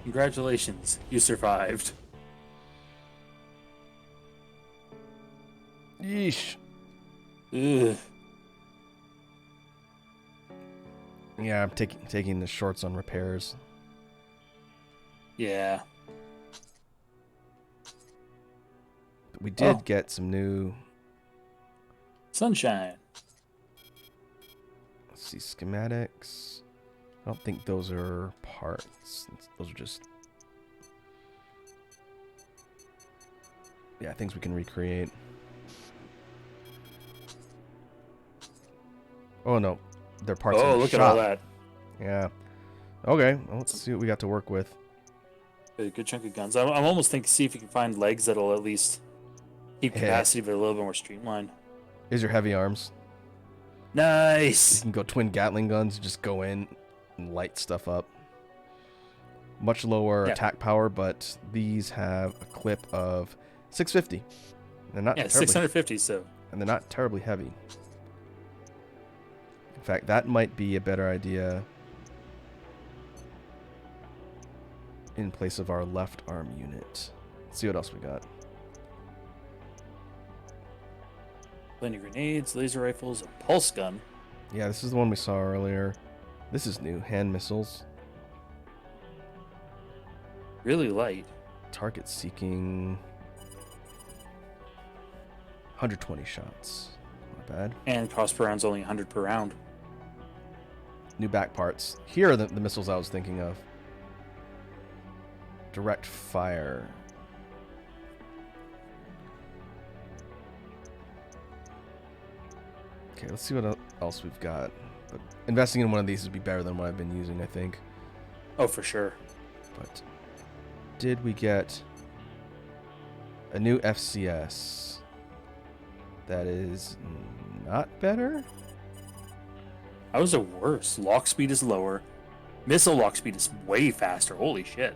B: Congratulations, you survived.
A: Yeesh.
B: Ugh.
A: Yeah, I'm taking the shorts on repairs.
B: Yeah.
A: But we did
B: Oh.
A: get some new,
B: Sunshine.
A: let's see, schematics. I don't think those are parts. Those are just, yeah, things we can recreate. Oh no, they're parts of
B: Oh,
A: the
B: look
A: shop.
B: at all that.
A: Yeah. Okay, well, let's see what we got to work with.
B: A good chunk of guns. I'm almost thinking see if you can find legs that'll at least keep
A: Yeah.
B: capacity but a little bit more streamlined.
A: Here's your heavy arms. You
B: Nice.
A: can go twin Gatling guns, just go in and light stuff up. Much lower
B: Yeah.
A: attack power, but these have a clip of 650. They're not
B: Yeah,
A: terribly,
B: 650. So
A: and they're not terribly heavy. In fact, that might be a better idea in place of our left arm unit. Let's see what else we got.
B: plenty of grenades, laser rifles, a pulse gun.
A: Yeah, this is the one we saw earlier. This is new. Hand missiles.
B: Really light.
A: Target seeking. 120 shots. Not bad.
B: And cost per round's only 100 per round.
A: New back parts. Here are the missiles I was thinking of. Direct fire. Okay, let's see what else we've got. But investing in one of these would be better than what I've been using, I think.
B: Oh, for sure.
A: But did we get a new FCS that is not better?
B: How is it worse? Lock speed is lower. Missile lock speed is way faster. Holy shit.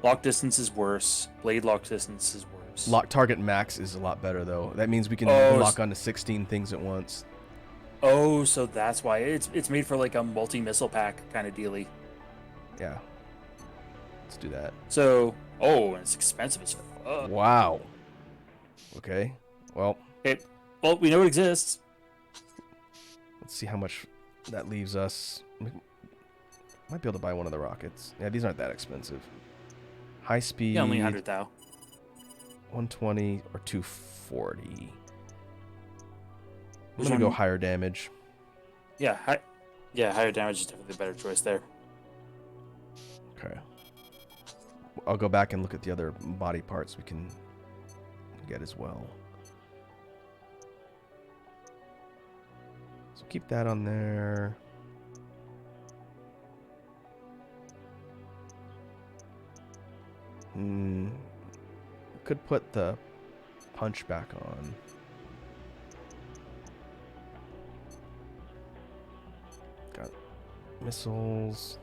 B: Lock distance is worse. Blade lock distance is worse.
A: Lock target max is a lot better though. That means we can lock onto 16 things at once.
B: Oh, so that's why it's made for like a multi-missile pack kind of dealy.
A: Yeah. Let's do that.
B: So, and it's expensive as fuck.
A: Wow. Okay. Well,
B: Well, we know it exists.
A: let's see how much that leaves us. Might be able to buy one of the rockets. Yeah, these aren't that expensive. High speed.
B: Yeah, only 100 thou.
A: 120 or 240. I'm gonna go higher damage.
B: Yeah, higher damage is definitely a better choice there.
A: Okay. I'll go back and look at the other body parts we can get as well. So keep that on there. Could put the punch back on. Got missiles.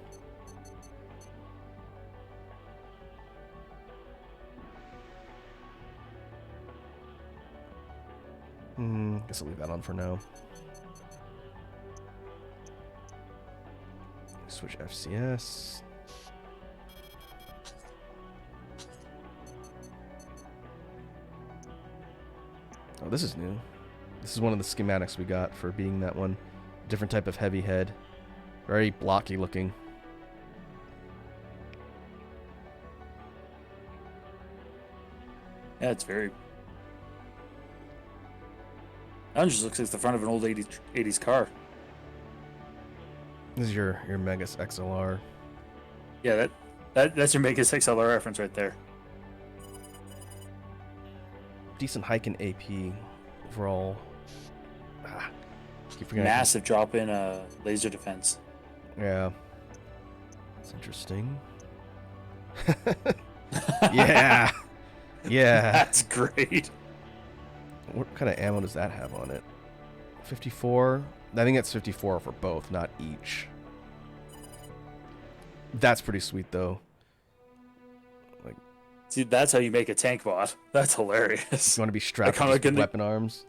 A: Guess I'll leave that on for now. Switch FCS. Oh, this is new. This is one of the schematics we got for being that one. Different type of heavy head. Very blocky looking.
B: Yeah, it's very... That just looks like the front of an old 80s car.
A: This is your Megas XLR.
B: Yeah, that's your Megas XLR reference right there.
A: Decent hike in AP overall. Keep forgetting.
B: Massive drop in laser defense.
A: Yeah. That's interesting. Yeah. Yeah.
B: That's great.
A: What kind of ammo does that have on it? 54? I think that's 54 for both, not each. That's pretty sweet, though. Like,
B: see, that's how you make a tank bot. That's hilarious.
A: You want to be strapped with weapon arms?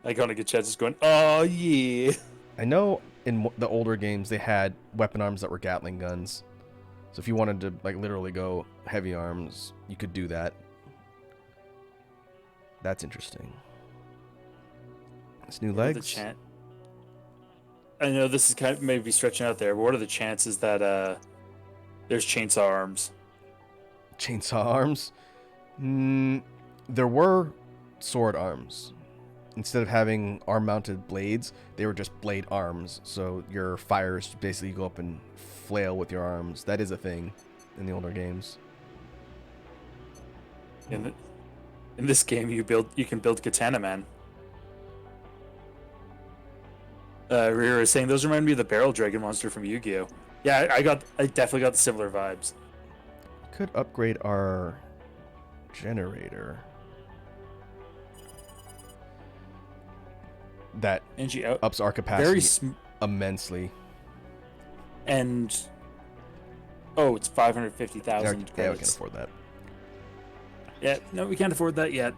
B: Iconic Chet is going, oh yeah.
A: I know in the older games they had weapon arms that were Gatling guns. So if you wanted to like literally go heavy arms, you could do that. That's interesting. It's new legs.
B: I know this is kind of maybe stretching out there, but what are the chances that there's chainsaw arms?
A: Chainsaw arms? There were sword arms. Instead of having arm-mounted blades, they were just blade arms. So your fires basically go up and flail with your arms. That is a thing in the older games.
B: In this game, you can build Katana Man. Rira is saying those remind me of the Barrel Dragon monster from Yu-Gi-Oh. Yeah, I definitely got the similar vibes.
A: Could upgrade our generator. That ups our capacity immensely.
B: And it's 550,000.
A: Yeah, we can afford that.
B: Yeah, no, we can't afford that yet.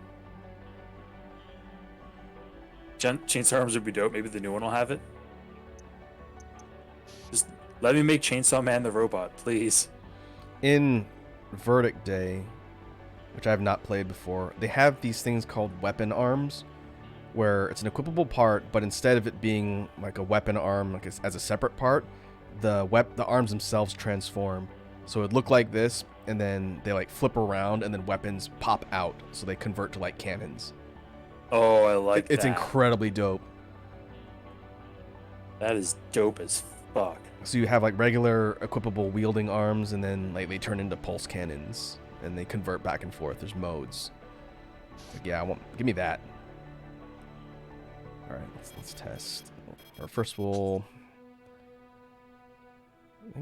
B: Chainsaw arms would be dope. Maybe the new one will have it. Just let me make Chainsaw Man the robot, please.
A: In Verdict Day, which I have not played before, they have these things called weapon arms, where it's an equipable part, but instead of it being like a weapon arm like as a separate part, the arms themselves transform. So it look like this, and then they like flip around, and then weapons pop out, so they convert to like cannons.
B: Oh, I like that.
A: It's incredibly dope.
B: That is dope as fuck.
A: So you have like regular equipable wielding arms, and then like they turn into pulse cannons, and they convert back and forth. There's modes. Like, yeah, give me that. All right, let's test. Or first we'll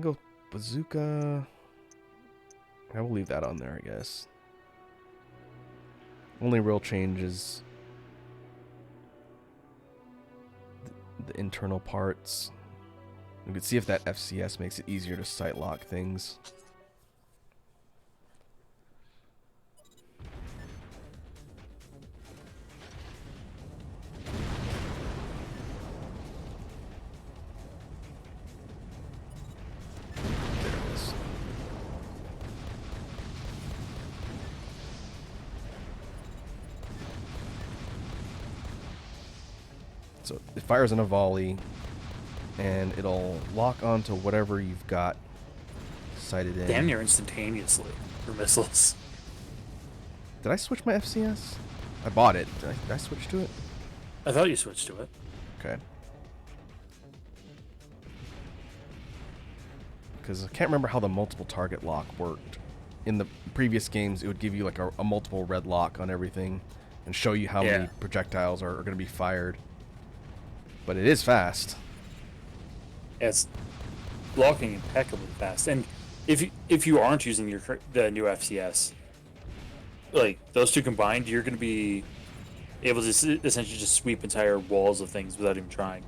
A: go bazooka. I will leave that on there, I guess. Only real change is the internal parts. We can see if that FCS makes it easier to sight lock things. There it is. So it fires in a volley, and it'll lock onto whatever you've got sighted in.
B: Damn near instantaneously for missiles.
A: Did I switch my FCS? I bought it. Did I switch to it?
B: I thought you switched to it.
A: Okay. Because I can't remember how the multiple target lock worked. In the previous games, it would give you like a multiple red lock on everything and show you how many projectiles are going to be fired. But it is fast.
B: It's blocking impeccably fast. And if you aren't using the new FCS, like those two combined, you're going to be able to essentially just sweep entire walls of things without even trying.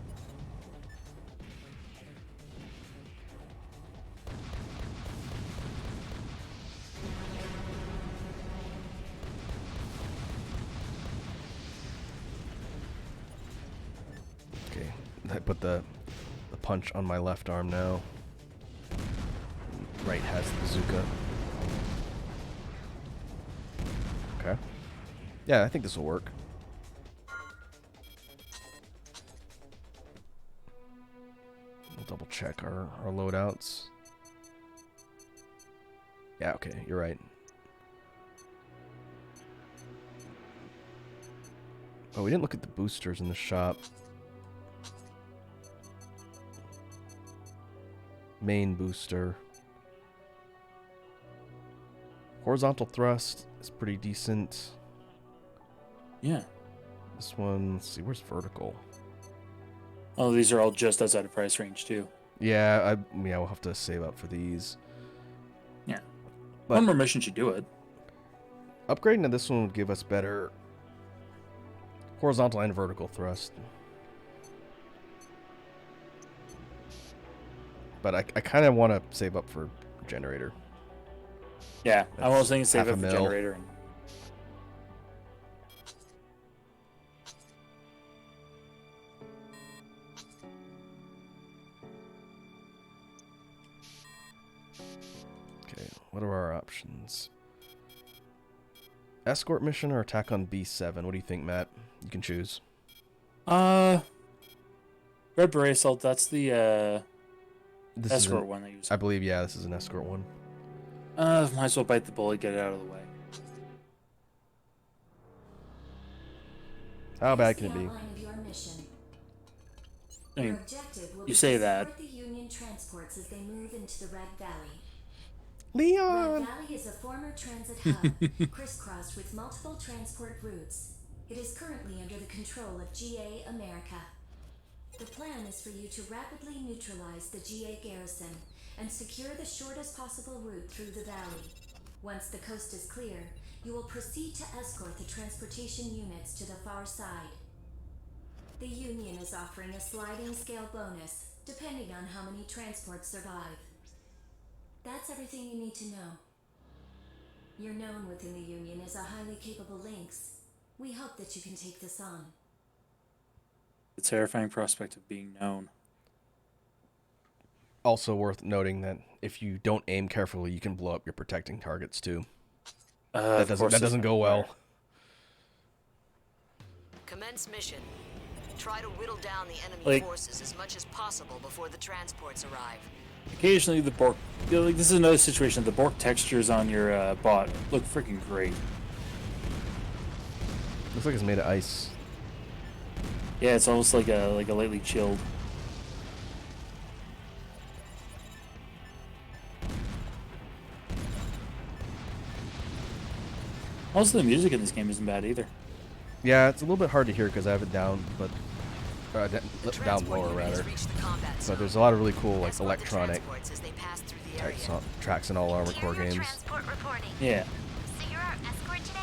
A: Okay, I put the punch on my left arm now. Right has the bazooka. Okay. Yeah, I think this will work. We'll double check our loadouts. Yeah, okay, you're right. Oh, we didn't look at the boosters in the shop. Main booster. Horizontal thrust is pretty decent.
B: Yeah.
A: This one, let's see, where's vertical?
B: Oh, these are all just outside of price range too.
A: Yeah, we'll have to save up for these.
B: Yeah.
A: But
B: one more mission should do it.
A: Upgrading to this one would give us better horizontal and vertical thrust. But I kind of want to save up for generator.
B: Yeah, I was thinking
A: That's
B: save
A: half
B: up
A: a
B: for
A: mil.
B: generator. And
A: Okay, what are our options? Escort mission or attack on B7? What do you think, Matt? You can choose.
B: Red Beret Assault, that's the
A: This
B: escort one they use.
A: I believe, yeah, this is an escort one.
B: Might as well bite the bullet, get it out of the way.
A: How bad can it be?
B: I mean,
E: Your objective will
B: you
E: be
B: say
E: to
B: that.
E: support the Union transports as they move into the Red Valley.
A: Leon!
E: Red Valley is a former transit hub, crisscrossed with multiple transport routes. It is currently under the control of GA America. The plan is for you to rapidly neutralize the GA garrison and secure the shortest possible route through the valley. Once the coast is clear, you will proceed to escort the transportation units to the far side. The Union is offering a sliding scale bonus, depending on how many transports survive. That's everything you need to know. You're known within the Union as a highly capable Lynx. We hope that you can take this on.
B: The terrifying prospect of being known.
A: Also worth noting that if you don't aim carefully, you can blow up your protecting targets too. That doesn't go well.
G: Commence mission. Try to whittle down the enemy forces as much as possible before the transports arrive.
B: Occasionally the Bork, this is another situation. The Bork textures on your bot look freaking great.
A: Looks like it's made of ice.
B: Yeah, it's almost like a lightly chilled. Also, the music in this game isn't bad either.
A: Yeah, it's a little bit hard to hear because I have it down, but down
G: Transport
A: lower
G: unit has
A: rather.
G: reached the combat
A: But
G: zone.
A: there's a lot of really cool like
G: Escort the
A: electronic
G: transports as they pass through the
A: type
G: area.
A: tracks in all Armored Core
I: Carrier
A: games.
I: transport reporting.
B: Yeah.
I: So you're our escort today?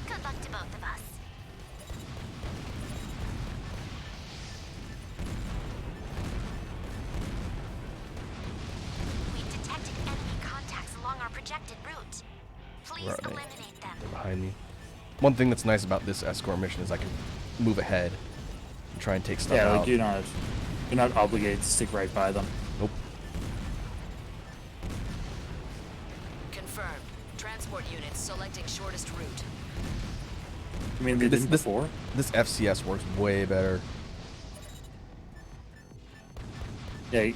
I: Good luck to both of us. We detected enemy contacts along our projected route. Please
A: Where are they?
I: eliminate them.
A: They're behind me. One thing that's nice about this escort mission is I can move ahead and try and take stuff
B: Yeah,
A: out.
B: like you're not obligated to stick right by them.
A: Nope.
G: Confirmed. Transport units selecting shortest route.
B: I mean, they did before.
A: This FCS works way better.
B: Yeah,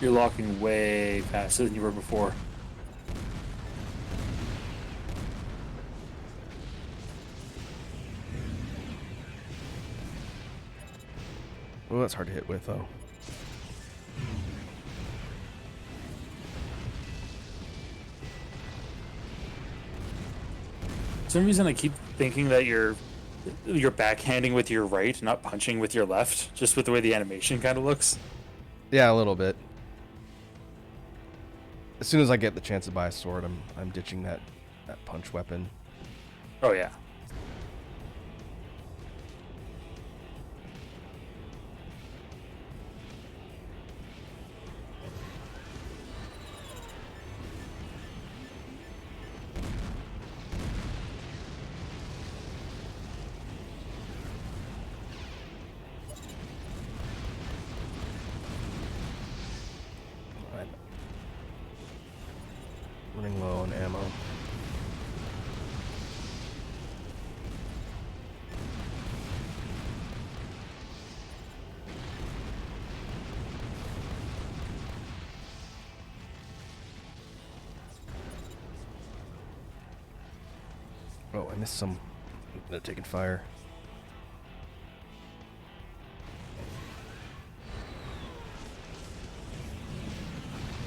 B: you're locking way faster than you were before.
A: Oh, that's hard to hit with though.
B: For some reason, I keep thinking that you're backhanding with your right, not punching with your left, just with the way the animation kind of looks.
A: Yeah, a little bit. As soon as I get the chance to buy a sword, I'm ditching that punch weapon.
B: Oh yeah.
A: I'm running low on ammo. Oh, I missed some. They're taking fire.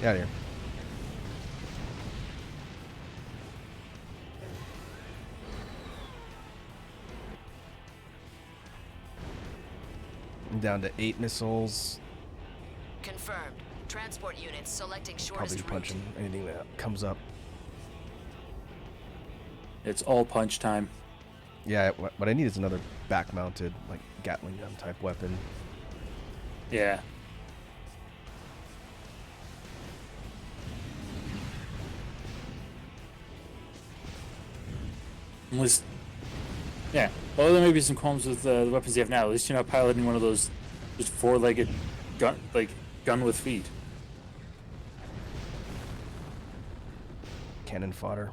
A: Get out of here. I'm down to 8 missiles.
G: Confirmed. Transport units selecting
A: Probably
G: shortest
A: be
G: route.
A: punching anything that comes up.
B: It's all punch time.
A: Yeah, what I need is another back-mounted, like Gatling gun type weapon.
B: Yeah. Unless, yeah. Well, there may be some qualms with the weapons you have now. At least you're not piloting one of those just four-legged gun, like gun with feet.
A: Cannon fodder.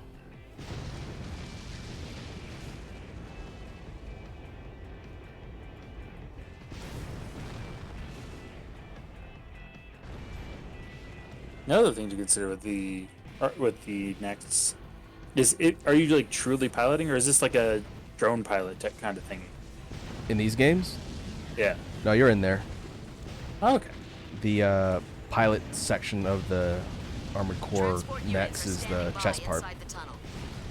B: Another thing to consider with the next is it. Are you like truly piloting, or is this like a drone pilot type kind of thingy?
A: In these games?
B: Yeah.
A: No, you're in there.
B: Oh, okay.
A: The pilot section of the Armored Core
G: Transport units
A: mechs
G: are
A: is the
G: standing by
A: chest part.
G: inside the tunnel.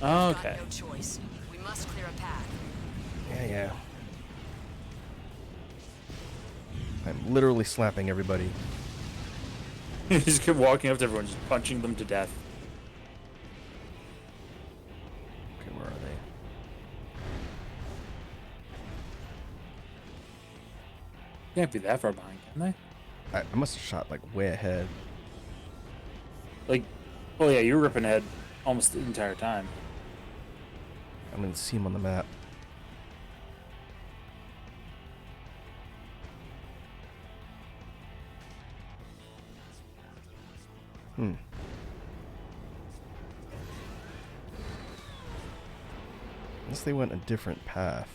B: Oh,
G: We've
B: okay.
G: got no choice. We must clear a path.
A: Yeah. I'm literally slapping everybody.
B: You just keep walking up to everyone, just punching them to death.
A: Okay, where are they?
B: Can't be that far behind, can they?
A: I must have shot like way ahead.
B: Like, oh yeah, you were ripping ahead almost the entire time.
A: I don't even see him on the map. Unless they went a different path.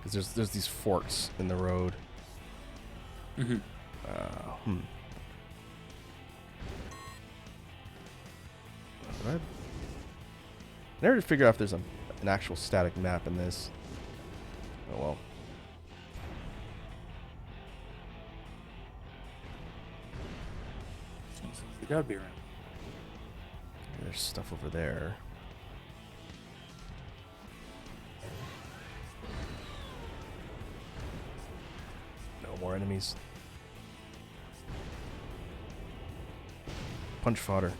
A: Because there's these forks in the road.
B: Mm-hmm.
A: I never figure out if there's an actual static map in this. Oh well.
B: You gotta be around.
A: There's stuff over there. Nope. more enemies. Punch fodder.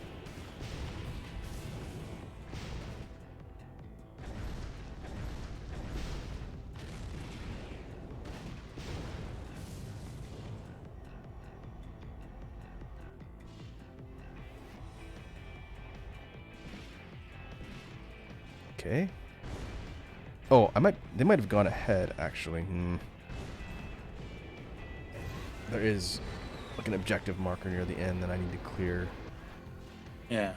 A: Okay. Oh, they might have gone ahead, actually. There is like an objective marker near the end that I need to clear.
B: Yeah.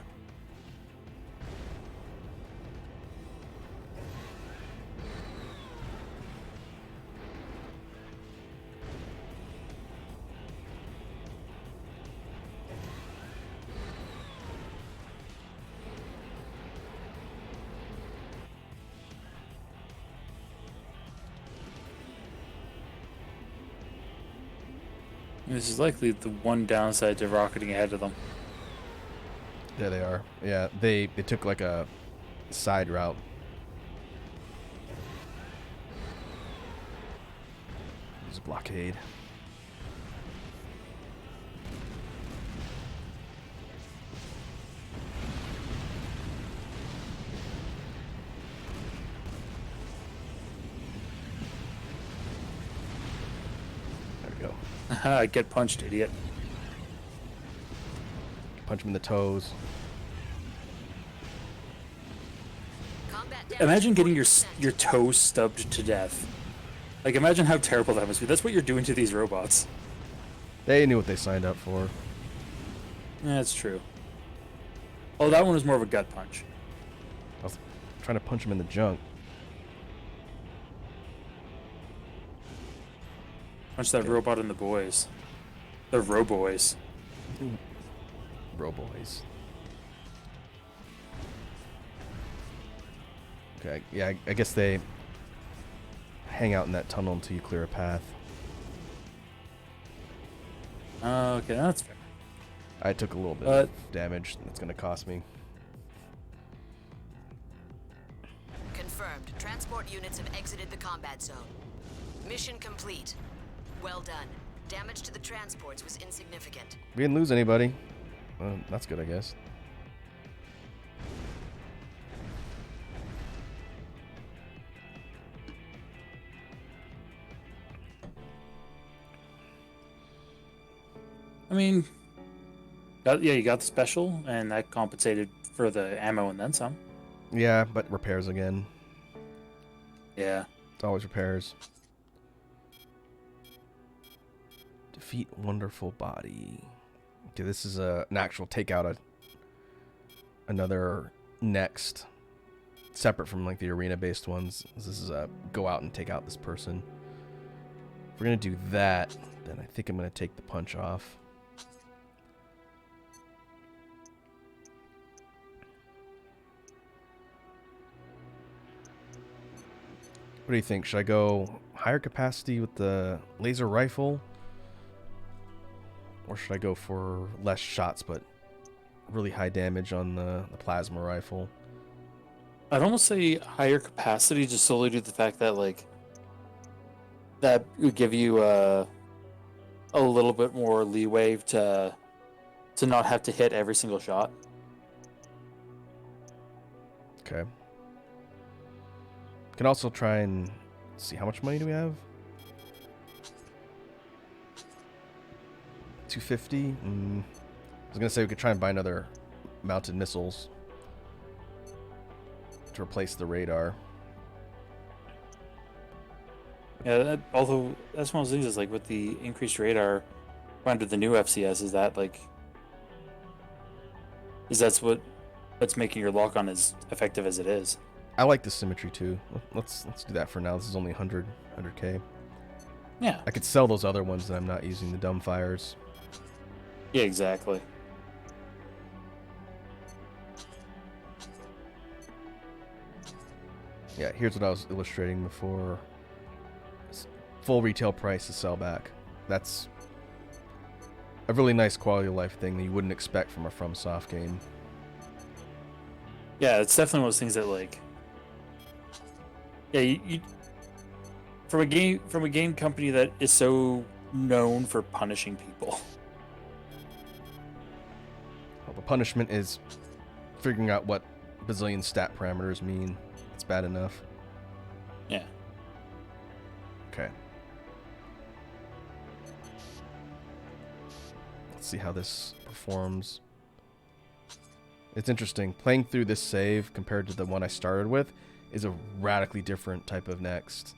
B: This is likely the one downside to rocketing ahead of them.
A: There they are. Yeah, they took like a side route. There's a blockade. There we go.
B: Get punched, idiot.
A: Punch him in the toes.
G: Combat damage
B: Imagine getting your
G: 40%.
B: toes stubbed to death. Like, imagine how terrible that must be. That's what you're doing to these robots.
A: They knew what they signed up for.
B: Yeah, that's true. Oh, that one was more of a gut punch.
A: I was trying to punch him in the junk.
B: Punch that robot in the boys. The Roboys.
A: Roboys. Okay, yeah, I guess they hang out in that tunnel until you clear a path.
B: Okay, that's fair.
A: I took a little bit of damage. That's going to cost me.
G: Confirmed. Transport units have exited the combat zone. Mission complete. Well done. Damage to the transports was insignificant.
A: We didn't lose anybody. Well, that's good, I guess.
B: I mean, you got the special, and that compensated for the ammo and then some.
A: Yeah, but repairs again.
B: Yeah.
A: It's always repairs. Defeat wonderful body. Okay, this is an actual takeout. Another next, separate from like the arena-based ones. This is a go out and take out this person. If we're gonna do that, then I think I'm gonna take the punch off. What do you think? Should I go higher capacity with the laser rifle? Or should I go for less shots but really high damage on the plasma rifle?
B: I'd almost say higher capacity just solely due to the fact that, like, that would give you a little bit more leeway to not have to hit every single shot.
A: Okay. Can also try and see how much money do we have? 250. I was gonna say we could try and buy another mounted missiles to replace the radar.
B: Yeah, although that's one of those things is like with the increased radar under the new FCS is that like that's what's making your lock on as effective as it is.
A: I like the symmetry too. Let's do that for now. This is only 100k.
B: Yeah.
A: I could sell those other ones that I'm not using, the dumbfires.
B: Yeah, exactly.
A: Yeah, here's what I was illustrating before. Full retail price to sell back. That's a really nice quality of life thing that you wouldn't expect from a FromSoft game.
B: Yeah, it's definitely one of those things that like yeah, you from a game company that is so known for punishing people.
A: Well, the punishment is figuring out what bazillion stat parameters mean. It's bad enough.
B: Yeah.
A: Okay. Let's see how this performs. It's interesting. Playing through this save compared to the one I started with is a radically different type of next.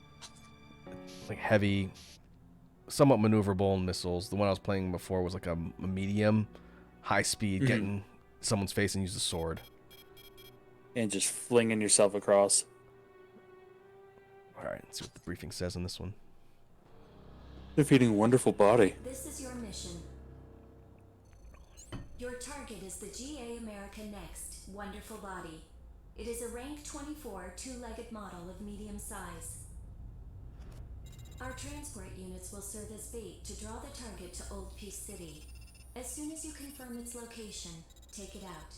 A: Like heavy, somewhat maneuverable missiles. The one I was playing before was like a medium, high speed, get in someone's face and use the sword.
B: And just flinging yourself across.
A: Alright, let's see what the briefing says on this one.
B: Defeating Wonderful Body.
E: This is your mission. Your target is the GA America Next Wonderful Body. It is a rank 24 two-legged model of medium size. Our transport units will serve as bait to draw the target to Old Peace City. As soon as you confirm its location, take it out.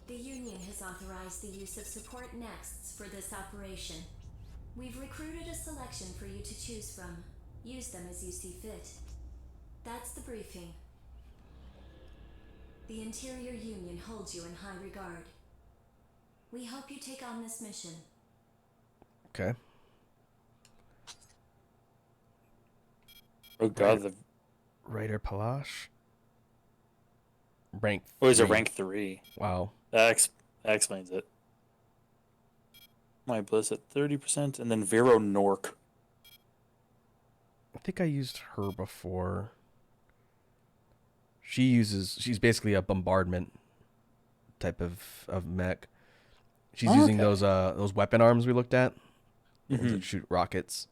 E: The Union has authorized the use of support nexts for this operation. We've recruited a selection for you to choose from. Use them as you see fit. That's the briefing. The Interior Union holds you in high regard. We hope you take on this mission.
A: Okay.
B: Oh god, the
A: Raider Palash. Rank 3.
B: oh, he's a rank 3.
A: Wow.
B: That explains it. My Bliss at 30%, and then Vero Nork.
A: I think I used her before. She's basically a bombardment type of mech. She's using those weapon arms we looked at. Ones that shoot rockets.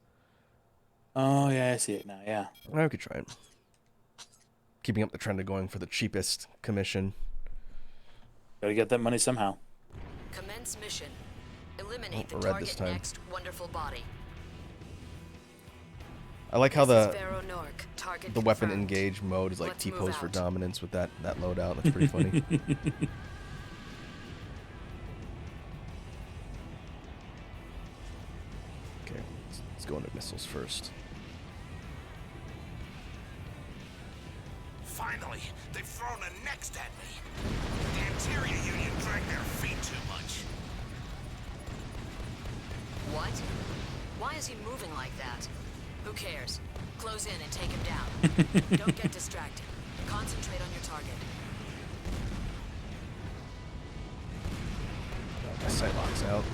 B: Oh yeah, I see it now, yeah.
A: I could try it. Keeping up the trend of going for the cheapest commission.
B: Gotta get that money somehow.
G: Commence mission. Eliminate
A: Oh,
G: the
A: we're red this
G: target
A: time.
G: next wonderful body.
A: I like how
G: This is
A: the
G: Vero Nork. Target
A: the weapon
G: confirmed.
A: engage mode is like
G: Let's move
A: T-pose for
G: out.
A: dominance with that loadout. That's pretty funny. Okay, let's go into missiles first.
H: Finally, they've thrown a next at me. The Interior Union dragged their feet too much.
G: What? Why is he moving like that? Who cares? Close in and take him down. Don't get distracted. Concentrate on your target.
A: My sight locks out.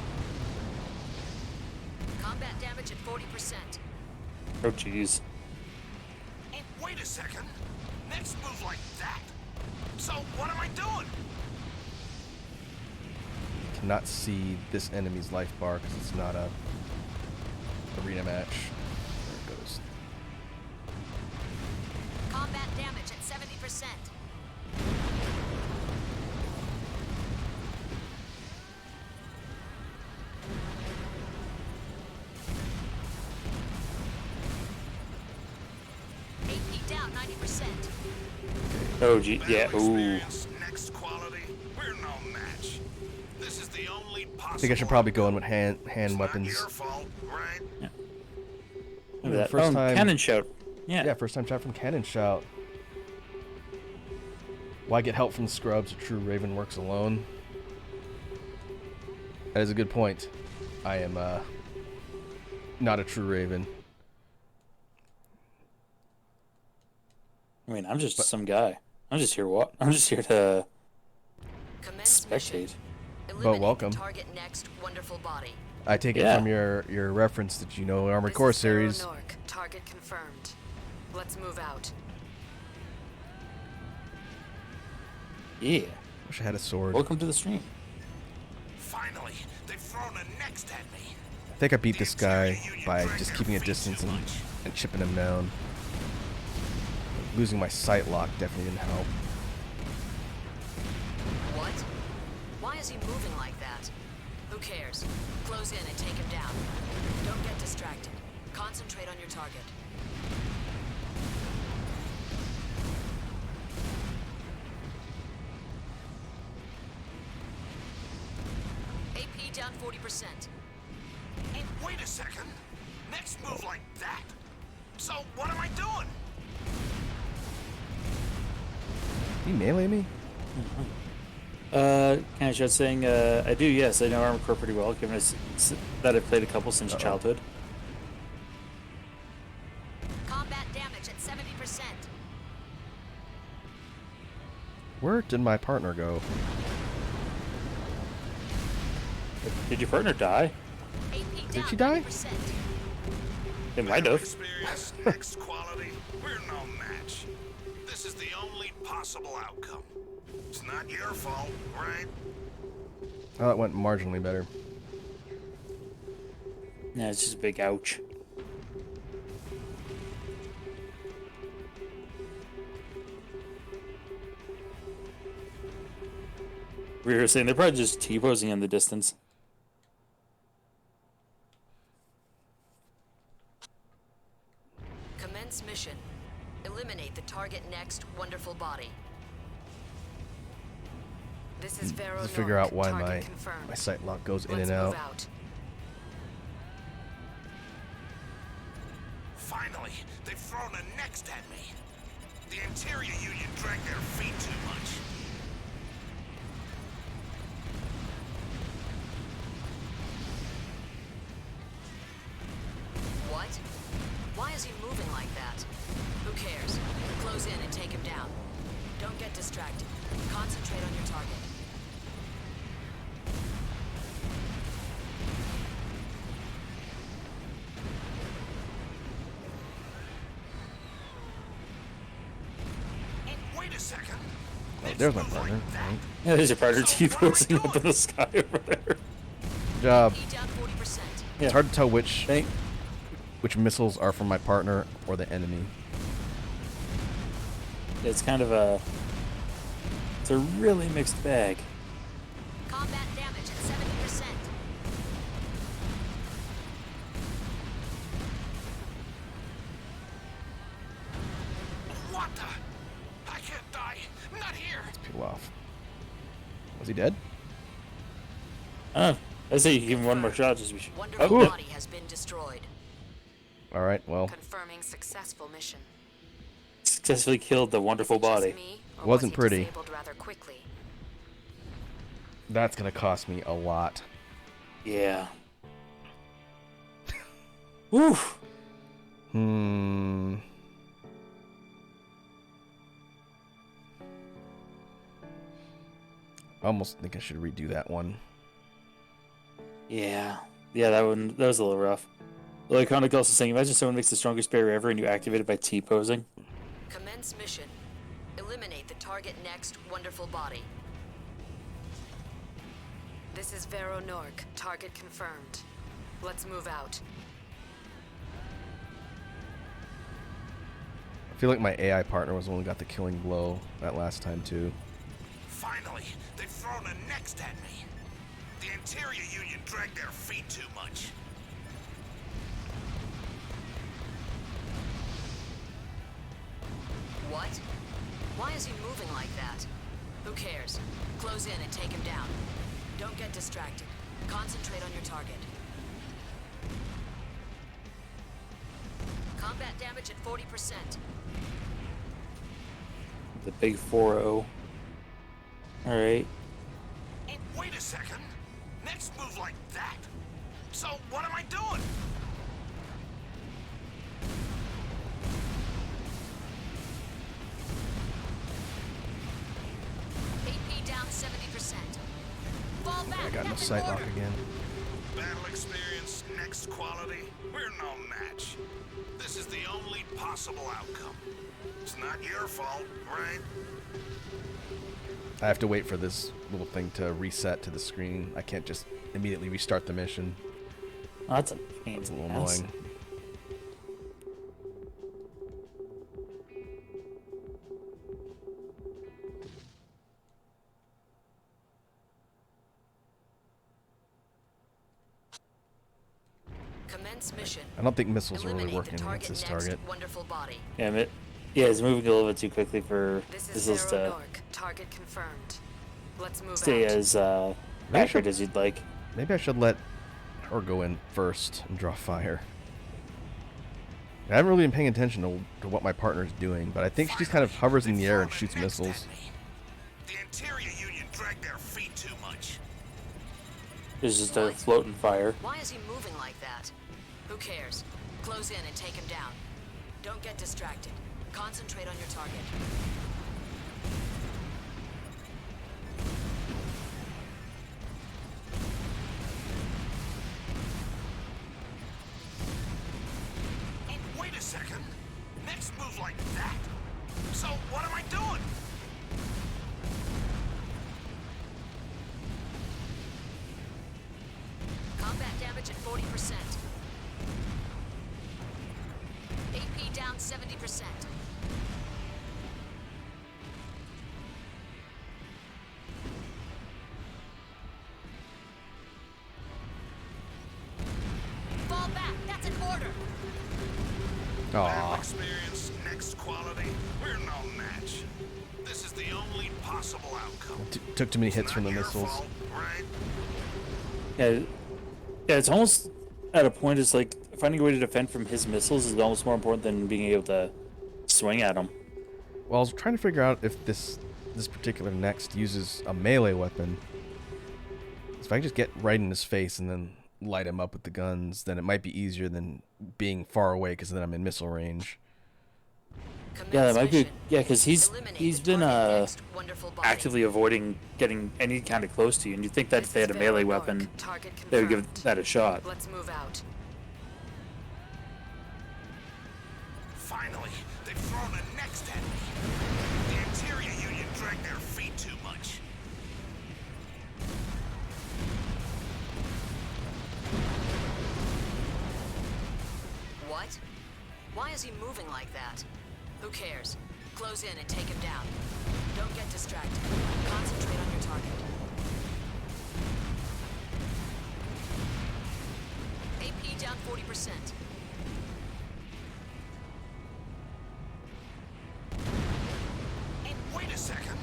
G: Combat damage at 40%.
B: Oh jeez.
H: Oh, wait a second. Next move like that. So what am I doing?
A: Cannot see this enemy's life bar because it's not a arena match. There it goes.
G: Combat damage at 70%. AP down 90%.
B: Oh gee, yeah.
H: Battle
B: Ooh.
H: experience, next quality. We're no match. This is the only possible.
A: I think I should probably go in with hand
H: It's not
A: weapons.
H: your fault, right?
B: Look at that.
A: First
B: Oh,
A: time-
B: cannon shout. Yeah.
A: Yeah, first time shot from Cannon Shout. Why get help from the scrubs? A true Raven works alone. That is a good point. I am not a true Raven.
B: I mean, I'm just some guy. I'm just here. What? I'm just here to
G: Commence mission.
B: spectate.
G: Eliminate
A: welcome.
G: the target next wonderful body.
A: I take it
B: Yeah.
A: from your reference that you know Armored
G: This
A: Core
G: is Vero
A: series.
G: Nork. Target confirmed. Let's move out.
B: Yeah.
A: Wish I had a sword.
B: Welcome to the stream.
H: Finally, they've thrown a next at me.
A: I think I beat this guy by just keeping a distance and chipping him down. Losing my sight lock definitely didn't help.
G: What? Why is he moving like that? Who cares? Close in and take him down. Don't get distracted. Concentrate on your target. AP down 40%.
H: Oh, wait a second. Next move like that. So what am I doing?
A: You melee me?
B: Kind of just saying, I do, yes. I know Armored Core pretty well, given that I've played a couple since childhood.
G: Combat damage at 70%.
A: Where did my partner go?
B: Did your partner die?
G: AP
A: Did
G: down
A: she die?
G: 90%.
B: It might have.
H: Experience, next quality. We're no match. This is the only possible outcome. It's not your fault, right?
A: Oh, that went marginally better.
B: Yeah, it's just a big ouch. We were saying they're probably just T-posing in the distance.
G: Commence mission. Eliminate the target next wonderful body. This is Vero
A: To figure out why
G: Target
A: my
G: confirmed.
A: sight lock goes in
G: Let's
A: and
G: move
A: out.
G: out.
H: Finally, they've thrown a next at me. The Interior Union dragged their feet too much.
G: What? Why is he moving like that? Who cares? Close in and take him down. Don't get distracted. Concentrate on your target.
H: Wait a second.
A: Oh, there's my partner. Right.
B: Yeah, there's your partner T-posing up in the sky over there.
A: Good job.
G: E down 40%.
A: It's hard to tell which
B: Thank.
A: missiles are from my partner or the enemy.
B: It's kind of a. It's a really mixed bag.
G: Combat damage at 70%.
H: What the? I can't die. Not here.
A: Peel off. Was he dead?
B: I say you give him one more shot. Just be.
G: Wonderful
B: Oh,
G: body has been destroyed.
A: All right. Well,
G: Confirming successful mission.
B: successfully killed the wonderful body.
G: Just me, or
A: Wasn't
G: was he
A: pretty.
G: disabled rather quickly?
A: that's gonna cost me a lot.
B: Yeah. Woof.
A: Hmm. I almost think I should redo that one.
B: Yeah. Yeah, that was a little rough. Lyconic also saying, imagine someone makes the strongest barrier ever and you activate it by T-posing.
G: Commence mission. Eliminate the target next wonderful body. This is Vero Nork. Target confirmed. Let's move out.
A: I feel like my AI partner was the one who got the killing blow that last time too.
H: Finally, they've thrown a next at me. The Interior Union dragged their feet too much.
G: What? Why is he moving like that? Who cares? Close in and take him down. Don't get distracted. Concentrate on your target. Combat damage at 40%.
B: The big 4-0. Alright.
H: Wait a second. Next move like that. So what am I doing?
G: AP down 70%. Fall back.
A: I got no
G: Captain
A: sight lock
G: Order.
A: again.
H: Battle experience, next quality. We're no match. This is the only possible outcome. It's not your fault, right?
A: I have to wait for this little thing to reset to the screen. I can't just immediately restart the mission.
B: Oh, that's a pain.
A: It's a
B: in
A: little
B: the ass.
A: annoying.
G: Commence mission.
A: I don't think missiles are really
G: Eliminate
A: working
G: the
A: against this
G: next
A: target.
G: wonderful body.
B: Damn it. Yeah, it's moving a little bit too quickly for
G: This is
B: missiles
G: Vero
B: to
G: Nork. Target confirmed. Let's move
B: stay
G: out.
B: as
A: Maybe I
B: accurate
A: should-
B: as you'd like.
A: Maybe I should let her go in first and draw fire. I haven't really been paying attention to what my partner's doing, but I think she just kind of hovers in the air and shoots missiles.
H: The Interior Union dragged their feet too much.
B: There's just a floating fire.
G: Why is he moving like that? Who cares? Close in and take him down. Don't get distracted. Concentrate on your target.
H: Hey, wait a second. Next move like that. So what am I doing?
G: Combat damage at 40%. AP down 70%. Fall back. That's an order.
H: Battle
A: Aww.
H: experience, next quality. We're no match. This is the only possible outcome.
A: Took too many hits
H: It's
A: from the
H: not your
A: missiles.
H: fault, right?
B: Yeah, it's almost at a point. It's like finding a way to defend from his missiles is almost more important than being able to swing at them.
A: Well, I was trying to figure out if this particular next uses a melee weapon. So if I just get right in his face and then light him up with the guns, then it might be easier than being far away because then I'm in missile range.
B: Yeah, that might be.
G: Mission.
B: Yeah, because he's
G: Eliminate the
B: been
G: target next. Wonderful body.
B: actively avoiding getting any kind of close to you, and you'd think that if
G: This
B: they had a
G: is
B: melee
G: Veil
B: weapon,
G: Mark. Target
B: they would give
G: confirmed.
B: that a shot.
G: Let's move out.
H: Finally, they've thrown a next at me. The Interior Union dragged their feet too much.
G: What? Why is he moving like that? Who cares? Close in and take him down. Don't get distracted. Concentrate on your target. AP down 40%.
H: Hey, wait a second.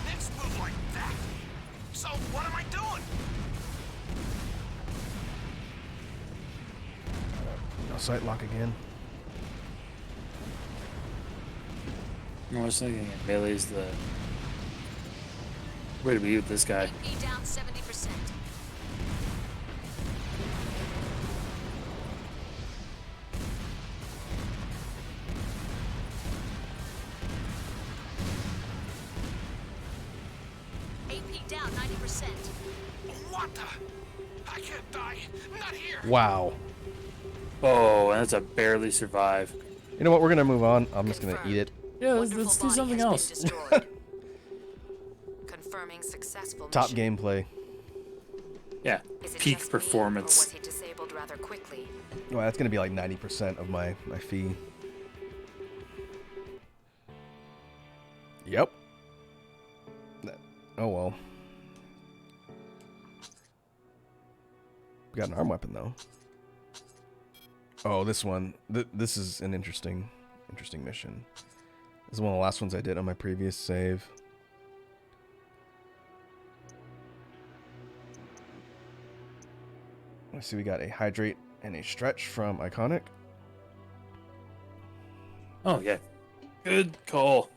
H: Next move like that. So what am I doing?
A: No sight lock again.
B: I was thinking melee is the way to be with this guy.
G: AP down 70%. AP down 90%.
H: What the? I can't die. Not here.
A: Wow.
B: Oh, and that's a barely survive.
A: You know what? We're gonna move on. I'm just gonna
G: Confirmed.
A: eat it.
B: Yeah,
G: Wonderful
B: let's do
G: body
B: something
G: has been
B: else.
G: destroyed. Confirming successful
A: Top
G: mission.
A: gameplay.
B: Yeah,
G: Is it
B: peak
G: just me, or
B: performance.
G: was he disabled rather quickly?
A: Well, that's gonna be like 90% of my fee. Yep. Oh well. We got an arm weapon though. Oh, this one. This is an interesting mission. This is one of the last ones I did on my previous save. I see we got a hydrate and a stretch from Iconic.
B: Oh yeah, good call.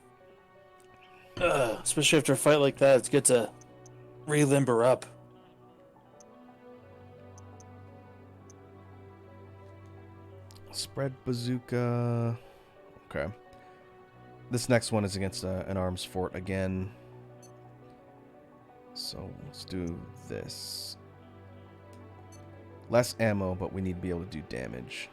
B: Especially after a fight like that, it's good to re-limber up.
A: Spread bazooka. Okay. This next one is against an arms fort again. So let's do this. Less ammo, but we need to be able to do damage.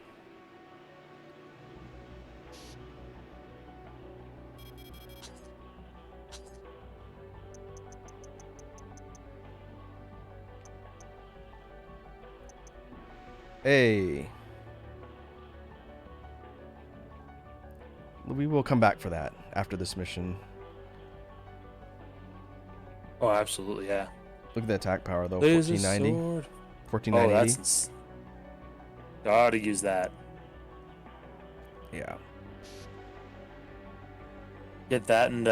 A: Hey. We will come back for that after this mission.
B: Oh, absolutely, yeah.
A: Look at the attack power though.
B: Laser
A: 1490.
B: sword.
A: 1490.
B: Oh, that's gotta use that.
A: Yeah.
B: Get that and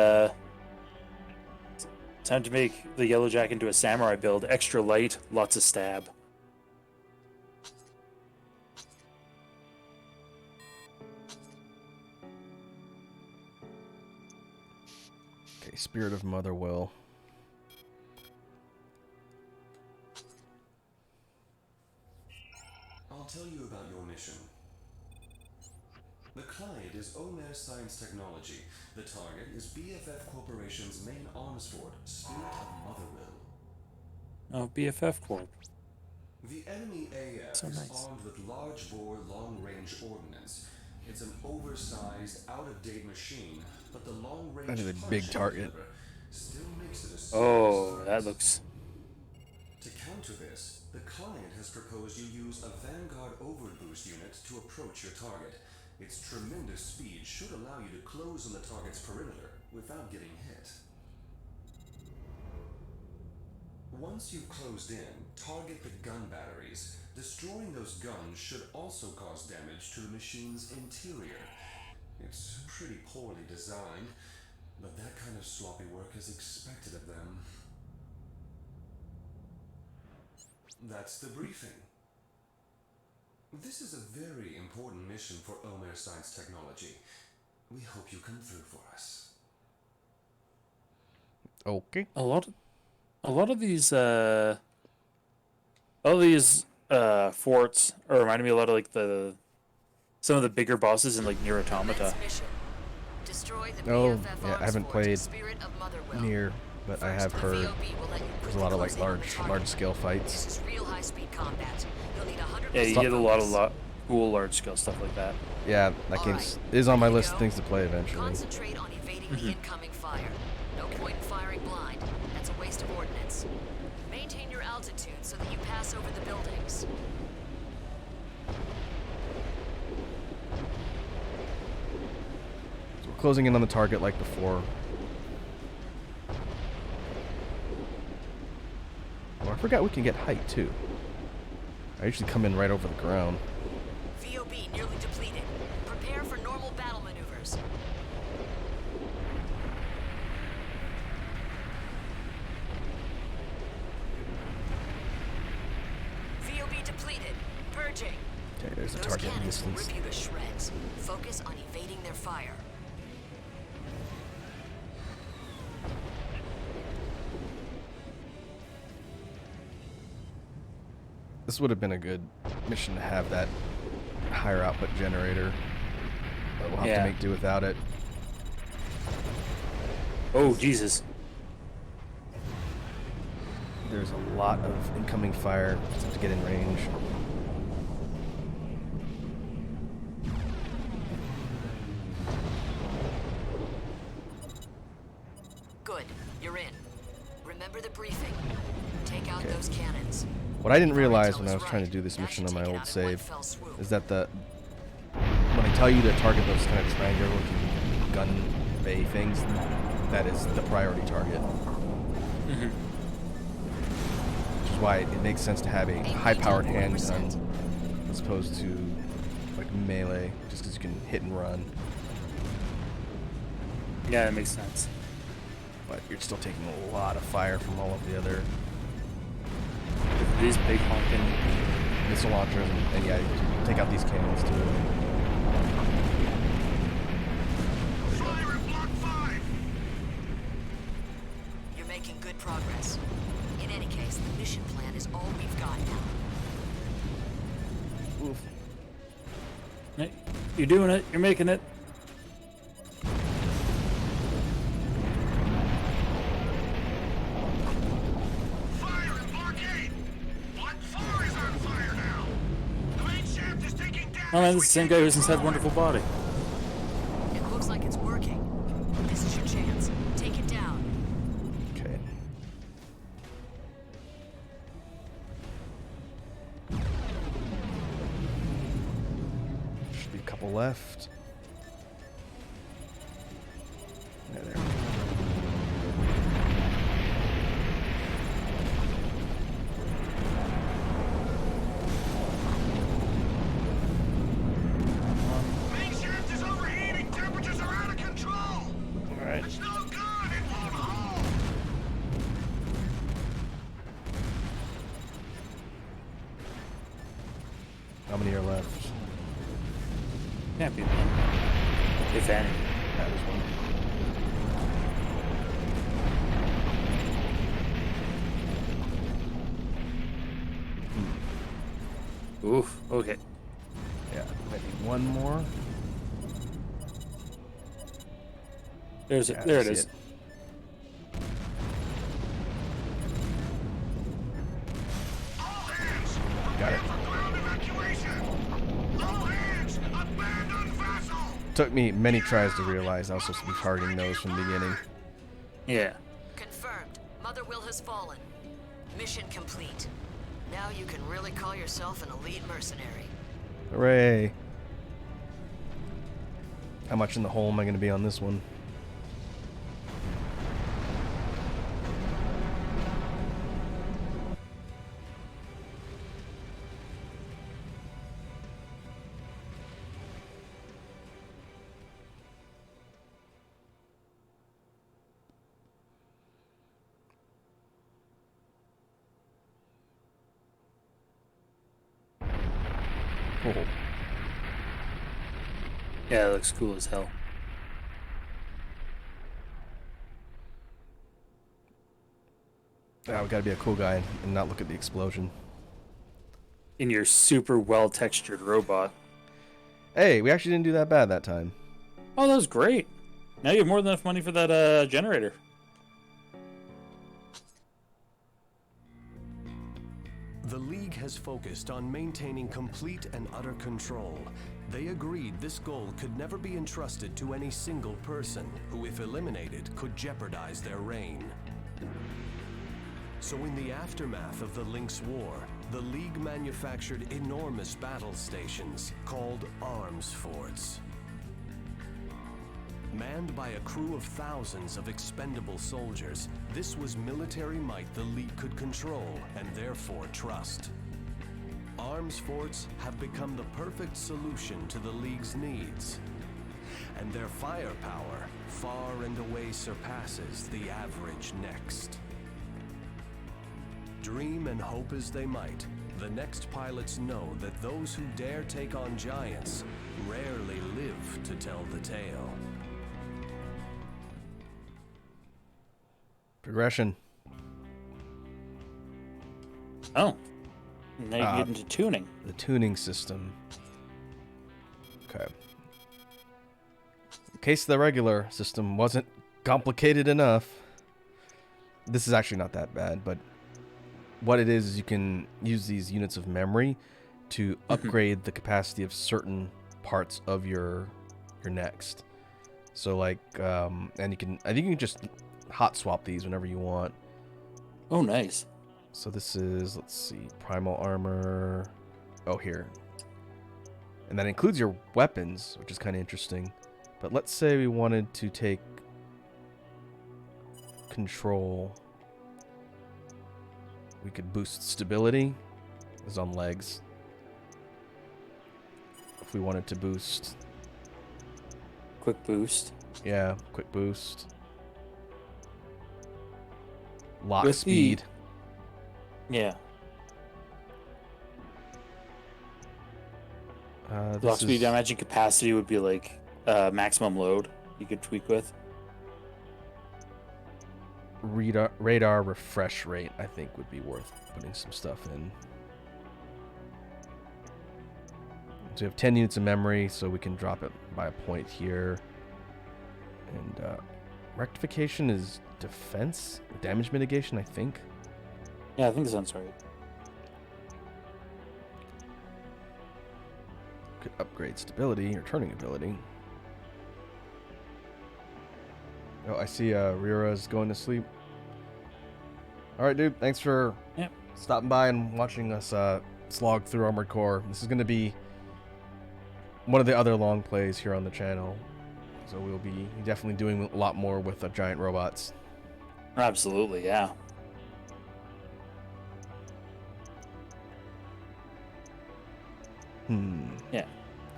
B: time to make the yellow jack into a samurai build. Extra light, lots of stab.
A: Okay, Spirit of Mother Will.
D: I'll tell you about your mission. The client is Omer Science Technology. The target is BFF Corporation's main arms fort, Spirit of Motherwill.
B: Oh, BFF Corp.
D: The enemy AF
B: So
D: is
B: nice.
D: armed with large-bore, long-range ordnance. It's an oversized, out-of-date machine, but the long-range
A: That is a big
D: punch
A: target.
D: caliber still makes it a serious
B: Oh,
D: threat.
B: that looks.
D: To counter this, the client has proposed you use a Vanguard overboost unit to approach your target. Its tremendous speed should allow you to close on the target's perimeter without getting hit. Once you've closed in, target the gun batteries. Destroying those guns should also cause damage to the machine's interior. It's pretty poorly designed, but that kind of sloppy work is expected of them. That's the briefing. This is a very important mission for Omer Science Technology. We hope you come through for us.
A: Okay.
B: A lot of these forts are reminding me a lot of like some of the bigger bosses in like Nier Automata.
G: Commence mission. Destroy the
A: Oh,
G: BFF
A: yeah, I
G: arms
A: haven't
G: fort,
A: played
G: Spirit of Motherwill.
A: Nier, but I have
G: First, the
A: heard
G: VOB will let you
A: there's a
G: quickly
A: lot of
G: close
A: like
G: in on the target.
A: large scale
G: This
A: fights.
G: is real high-speed combat. You'll need 100%
B: Yeah, you get a lot
G: focus.
B: of cool large scale stuff like that.
A: Yeah, that game
G: Alright,
A: is on my
G: here we
A: list of
G: go.
A: things to play eventually.
G: Concentrate on evading the incoming fire. No point in firing blind. That's a waste of ordnance. Maintain your altitude so that you pass over the buildings.
A: So we're closing in on the target like before. Oh, I forgot we can get height too. I usually come in right over the ground.
G: VOB nearly depleted. Prepare for normal battle maneuvers. VOB depleted. Purging.
A: Okay, there's a
G: Those
A: target in
G: cannons will
A: distance.
G: rip you to shreds. Focus on evading their fire.
A: This would have been a good mission to have that higher output generator. But we'll have
B: Yeah.
A: to make do without it.
B: Oh Jesus!
A: There's a lot of incoming fire. Just have to get in range.
G: Good. You're in. Remember the briefing. Take out
A: Okay.
G: those cannons.
A: What I didn't
G: Fire
A: realize
G: intel
A: when I
G: is
A: was trying to
G: right.
A: do this
G: That
A: mission
G: should
A: on my
G: take it
A: old
G: out in one
A: save
G: fell swoop.
A: is that when I tell you to target those kind of triangular looking gun bay things, that is the priority target. Which is why it makes sense to have a high-powered handgun as opposed to like melee, just because you can hit and run.
B: Yeah, that makes sense.
A: But you're still taking a lot of fire from all of the other
B: These big honking.
A: missile launchers, and yeah, you can take out these cannons too.
H: Fire at Block 5!
G: You're making good progress. In any case, the mission plan is all we've got now.
A: Oof.
B: Hey, you're doing it. You're making it.
H: Fire at Block 8! Block 4 is on fire now! The main shaft is taking damage!
B: Oh man, this is the same guy who's inside Wonderful Body.
G: It looks like it's working. This is your chance. Take it down.
A: Okay. Should be a couple left. Yeah, there.
H: Main shaft is overheating! Temperatures are out of control!
B: Alright.
H: It's no good! It won't hold!
A: How many are left?
B: Can't be one. If any.
A: That is one.
B: Oof. Okay.
A: Yeah, maybe one more.
B: There's
A: Yeah,
B: there
A: I
B: it
A: see
B: is.
H: All hands!
A: Got it.
H: Prepare for ground evacuation! All hands! Abandon vessel!
A: Took me many tries to realize I was supposed to be targeting those from the beginning.
B: Yeah.
G: Confirmed. Mother Will has fallen. Mission complete. Now you can really call yourself an elite mercenary.
A: Hooray. How much in the hole am I going to be on this one? Oh.
B: Yeah, it looks cool as hell.
A: Yeah, we gotta be a cool guy and not look at the explosion.
B: In your super well textured robot.
A: Hey, we actually didn't do that bad that time.
B: Oh, that was great. Now you have more than enough money for that generator.
D: The League has focused on maintaining complete and utter control. They agreed this goal could never be entrusted to any single person, who, if eliminated, could jeopardize their reign. So in the aftermath of the Lynx War, the League manufactured enormous battle stations called arms forts. Manned by a crew of thousands of expendable soldiers, this was military might the League could control and therefore trust. Arms forts have become the perfect solution to the League's needs, and their firepower far and away surpasses the average Next. Dream and hope as they might, the Next pilots know that those who dare take on giants rarely live to tell the tale.
A: Progression.
B: Oh. Now you get into tuning.
A: The tuning system. Okay. In case the regular system wasn't complicated enough, this is actually not that bad, but what it is you can use these units of memory to upgrade the capacity of certain parts of your Next. So like, and I think you can just hot swap these whenever you want.
B: Oh, nice.
A: So this is, let's see, primal armor. Oh, here. And that includes your weapons, which is kind of interesting. But let's say we wanted to take control. We could boost stability. Is on legs. If we wanted to boost.
B: Quick boost.
A: Yeah, quick boost. Lock
B: With the-
A: speed.
B: Yeah.
A: This
B: Lock speed,
A: is
B: I imagine capacity would be like maximum load you could tweak with.
A: radar refresh rate, I think, would be worth putting some stuff in. So we have 10 units of memory, so we can drop it by a point here. And rectification is defense? Damage mitigation, I think.
B: Yeah, I think that sounds right.
A: Could upgrade stability or turning ability. Oh, I see Rira's going to sleep. Alright, dude. Thanks for stopping by and watching us slog through Armored Core. This is going to be one of the other long plays here on the channel. So we'll be definitely doing a lot more with giant robots.
B: Absolutely, yeah. Yeah.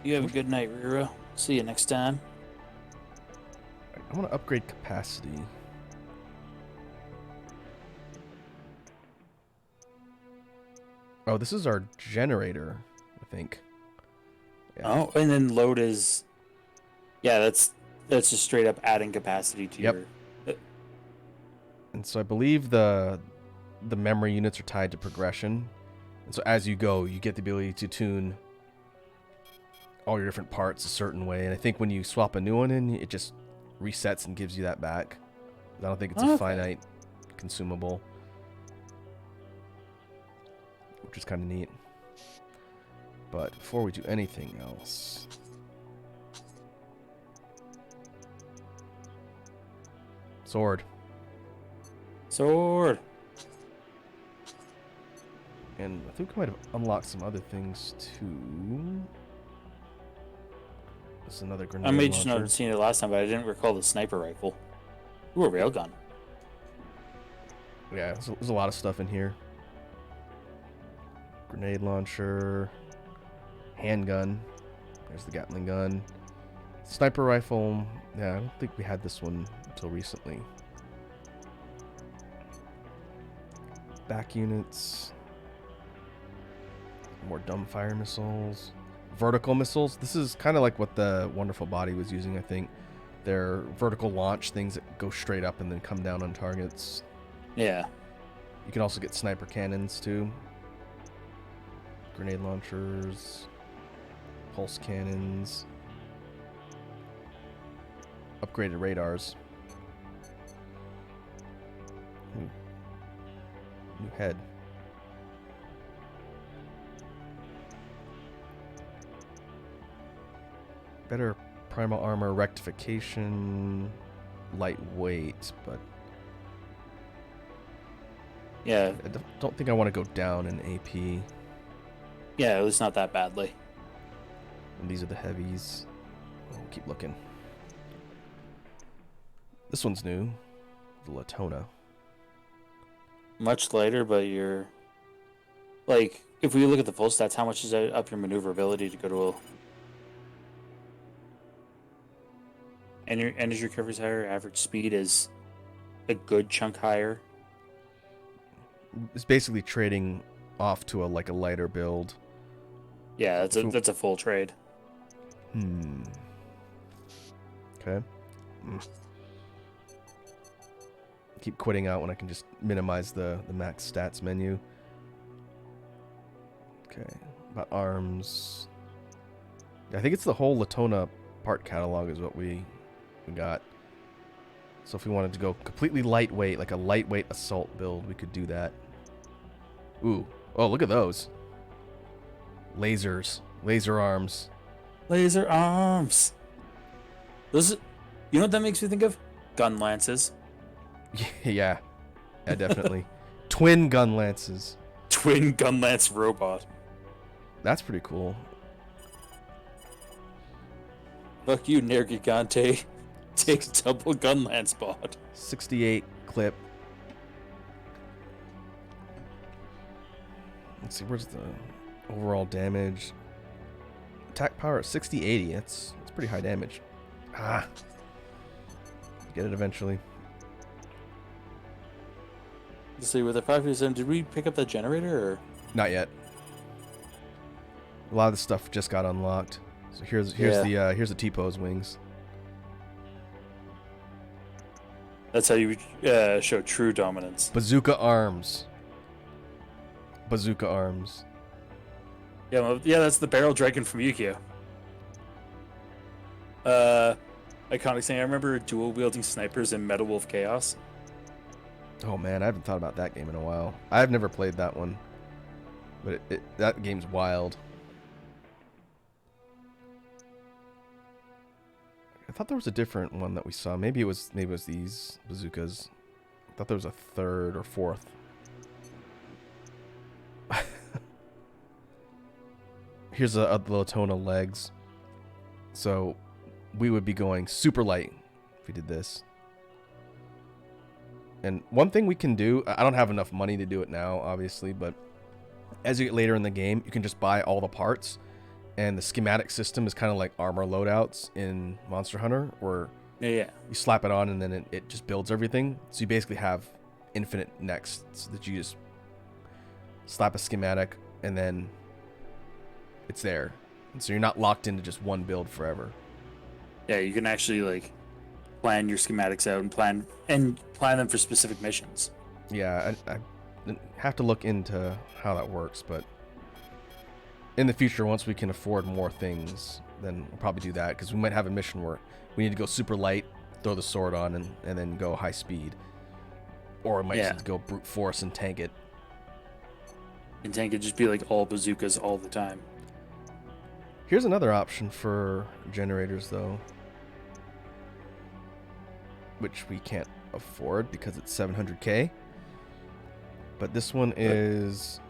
B: You have a good night, Rira. See you next time.
A: I want to upgrade capacity. Oh, this is our generator, I think. Yeah.
B: Oh, and then load is... Yeah, that's just straight up adding capacity to your...
A: And so I believe the memory units are tied to progression. And so as you go, you get the ability to tune all your different parts a certain way. And I think when you swap a new one in, it just resets and gives you that back. I don't think it's a finite consumable, which is kind of neat. But before we do anything else, sword. And I think we might have unlocked some other things too. There's another grenade
B: I may
A: launcher.
B: just not have seen it last time, but I didn't recall the sniper rifle. Ooh, a railgun.
A: Yeah, there's a lot of stuff in here. Grenade launcher, handgun. There's the Gatling gun. Sniper rifle. Yeah, I don't think we had this one until recently. Back units. More dumbfire missiles. Vertical missiles. This is kind of like what the Wonderful Body was using, I think. They're vertical launch things that go straight up and then come down on targets.
B: Yeah.
A: You can also get sniper cannons too. Grenade launchers. Pulse cannons. Upgraded radars. Ooh. New head. Better primal armor, rectification, lightweight, but
B: Yeah.
A: I don't think I want to go down in AP.
B: Yeah, at least not that badly.
A: And these are the heavies. We'll keep looking. This one's new. The Latona.
B: Much lighter, but you're... Like, if we look at the full stats, how much does that up your maneuverability to go to a... And your energy recovery is higher, average speed is a good chunk higher.
A: It's basically trading off to a lighter build.
B: Yeah, that's a full trade.
A: Okay. Keep quitting out when I can just minimize the max stats menu. Okay. About arms. I think it's the whole Latona part catalog is what we got. So if we wanted to go completely lightweight, like a lightweight assault build, we could do that. Ooh. Oh, look at those. Lasers. Laser arms.
B: Laser arms. Those, you know what that makes me think of? Gun lances.
A: Yeah. Yeah, definitely. Twin gun lances.
B: Twin gun lance robot.
A: That's pretty cool.
B: Fuck you, Nergigante. Take double gun lance bot.
A: 68 clip. Let's see, where's the overall damage? Attack power at 60-80. That's pretty high damage. Ah. Get it eventually.
B: Let's see, with the 557, did we pick up that generator or?
A: Not yet. A lot of the stuff just got unlocked. So here's the T-pose wings.
B: That's how you show true dominance.
A: Bazooka arms. Bazooka arms.
B: Yeah, well, yeah, that's the barrel dragon from Yu-Gi-Oh. Iconic thing. I remember dual wielding snipers in Metal Wolf Chaos.
A: Oh man, I haven't thought about that game in a while. I've never played that one, but that game's wild. I thought there was a different one that we saw. Maybe it was these bazookas. I thought there was a third or fourth. Here's the Latona legs. So we would be going super light if we did this. And one thing we can do, I don't have enough money to do it now, obviously, but as you get later in the game, you can just buy all the parts. And the schematic system is kind of like armor loadouts in Monster Hunter, where
B: Yeah.
A: you slap it on and then it just builds everything. So you basically have infinite nexts that you just slap a schematic and then it's there. And so you're not locked into just one build forever.
B: Yeah, you can actually like plan your schematics out and plan them for specific missions.
A: Yeah, I have to look into how that works, but in the future, once we can afford more things, then we'll probably do that, because we might have a mission where we need to go super light, throw the sword on, and then go high speed. Or we might just go brute force and tank it.
B: And tank could just be like all bazookas all the time.
A: Here's another option for generators, though, which we can't afford because it's 700k. But this one is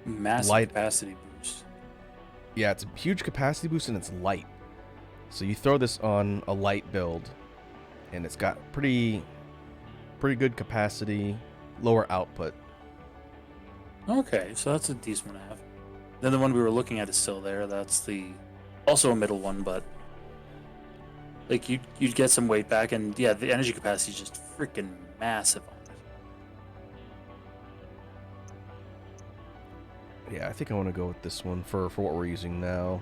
B: massive capacity boost.
A: Yeah, it's a huge capacity boost and it's light. So you throw this on a light build, and it's got pretty good capacity, lower output.
B: Okay, so that's a decent one to have. Then the one we were looking at is still there. That's also a middle one, but like you'd get some weight back, and yeah, the energy capacity is just freaking massive on it.
A: Yeah, I think I want to go with this one for what we're using now.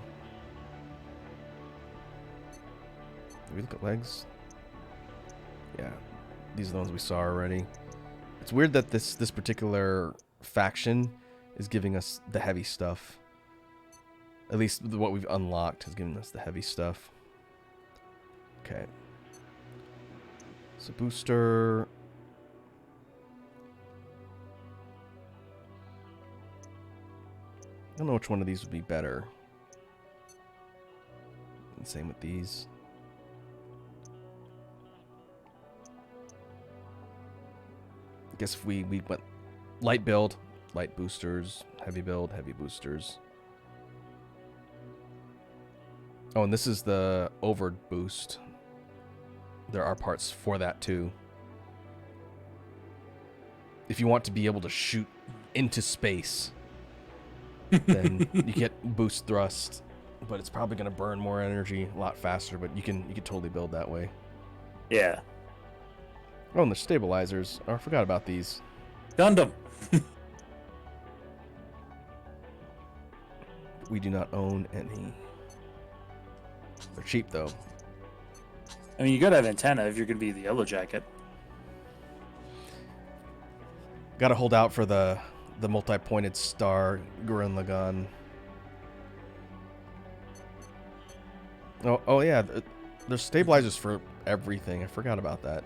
A: Did we look at legs? Yeah, these are the ones we saw already. It's weird that this particular faction is giving us the heavy stuff. At least what we've unlocked is giving us the heavy stuff. Okay. So booster. I don't know which one of these would be better. And same with these. I guess if we went light build, light boosters, heavy build, heavy boosters. Oh, and this is the over boost. There are parts for that too. If you want to be able to shoot into space, then you get boost thrust, but it's probably going to burn more energy a lot faster, but you can totally build that way.
B: Yeah.
A: Oh, and the stabilizers. Oh, I forgot about these.
B: Gundam.
A: We do not own any. They're cheap though.
B: I mean, you gotta have antenna if you're gonna be the Yellow Jacket.
A: Gotta hold out for the multi-pointed star Gurren Lagann. Oh yeah, there's stabilizers for everything. I forgot about that.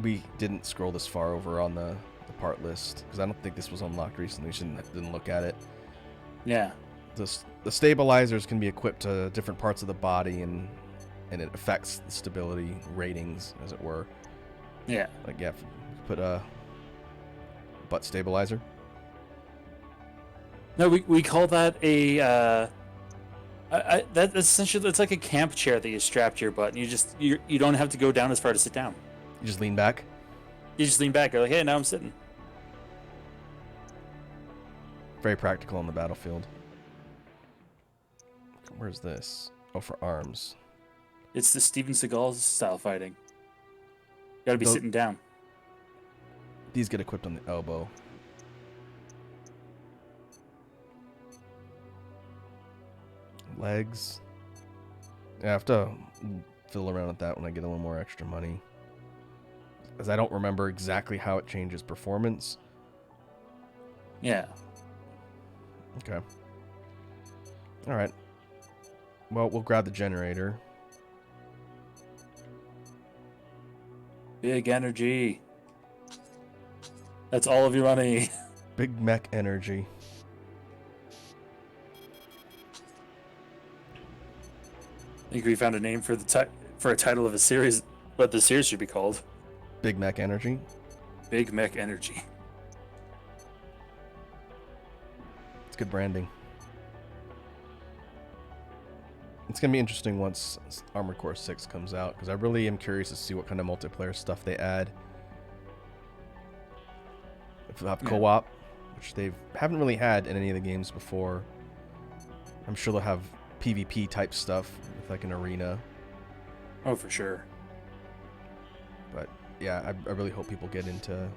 A: We didn't scroll this far over on the part list because I don't think this was unlocked recently. We didn't look at it.
B: Yeah.
A: The stabilizers can be equipped to different parts of the body, and it affects the stability ratings, as it were.
B: Yeah.
A: Like, yeah, put a butt stabilizer.
B: No, we call that a that's essentially, it's like a camp chair that you strap to your butt, and you don't have to go down as far to sit down.
A: You just lean back.
B: You just lean back. You're like, hey, now I'm sitting.
A: Very practical on the battlefield. Where's this? Oh, for arms.
B: It's the Steven Seagal style fighting. You gotta be sitting down.
A: These get equipped on the elbow. Legs. Yeah, I have to fiddle around with that when I get a little more extra money, as I don't remember exactly how it changes performance.
B: Yeah.
A: Okay. All right. Well, we'll grab the generator.
B: Big energy. That's all of your money.
A: Big mech energy.
B: I think we found a name for for a title of a series. What the series should be called.
A: Big mech energy.
B: Big mech energy.
A: It's good branding. It's going to be interesting once Armored Core 6 comes out, because I really am curious to see what kind of multiplayer stuff they add. If they'll have co-op, which they haven't really had in any of the games before. I'm sure they'll have PvP type stuff with like an arena.
B: Oh, for sure.
A: But yeah, I really hope people get into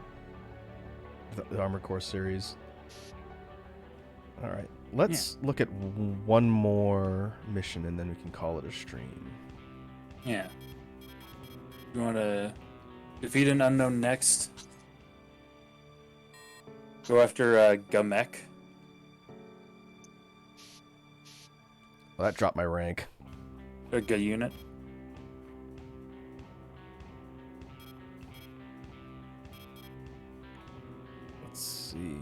A: the Armored Core series. All right, let's look at one more mission and then we can call it a stream.
B: Yeah. You want to defeat an unknown next? Go after Gamek.
A: Well, that dropped my rank.
B: Or Ga unit.
A: Let's see.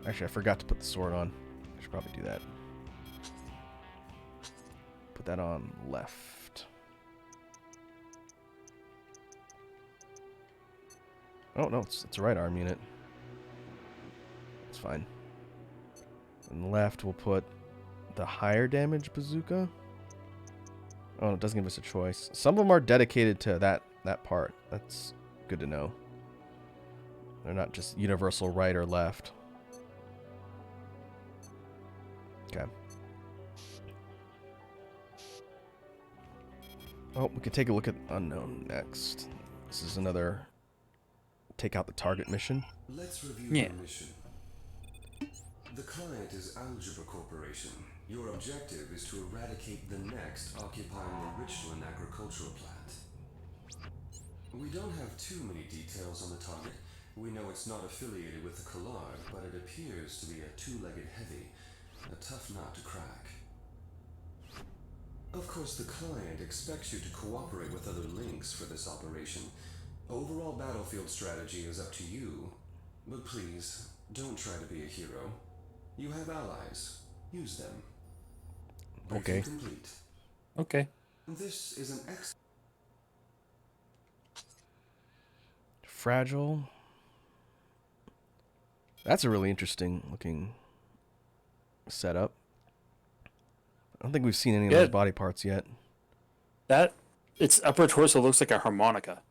A: Actually, I forgot to put the sword on. I should probably do that. Put that on left. Oh, no, it's a right arm unit. It's fine. And left, we'll put the higher damage bazooka. Oh, it doesn't give us a choice. Some of them are dedicated to that part. That's good to know. They're not just universal right or left. Okay. Oh, we could take a look at Unknown next. This is another take out the target mission.
D: Let's review
B: Yeah.
D: the mission. The client is Algebra Corporation. Your objective is to eradicate the next occupying the Richland agricultural plant. We don't have too many details on the target. We know it's not affiliated with the Collard, but it appears to be a two-legged heavy, a tough nut to crack. Of course, the client expects you to cooperate with other links for this operation. Overall battlefield strategy is up to you, but please, don't try to be a hero. You have allies. Use them. Briefing
A: Okay.
D: complete.
B: Okay.
D: This is an
A: Fragile. That's a really interesting looking setup. I don't think we've seen any of those body parts yet.
B: That its upper torso looks like a harmonica.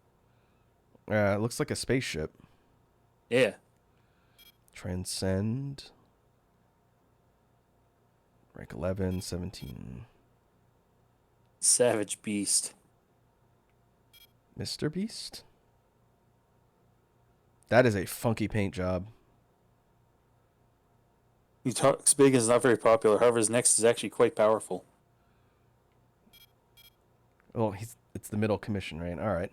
A: It looks like a spaceship.
B: Yeah.
A: Transcend. Rank 11, 17.
B: Savage Beast.
A: Mr. Beast? That is a funky paint job.
B: He talks big and is not very popular. However, his next is actually quite powerful.
A: Oh, it's the middle commission, right? All right.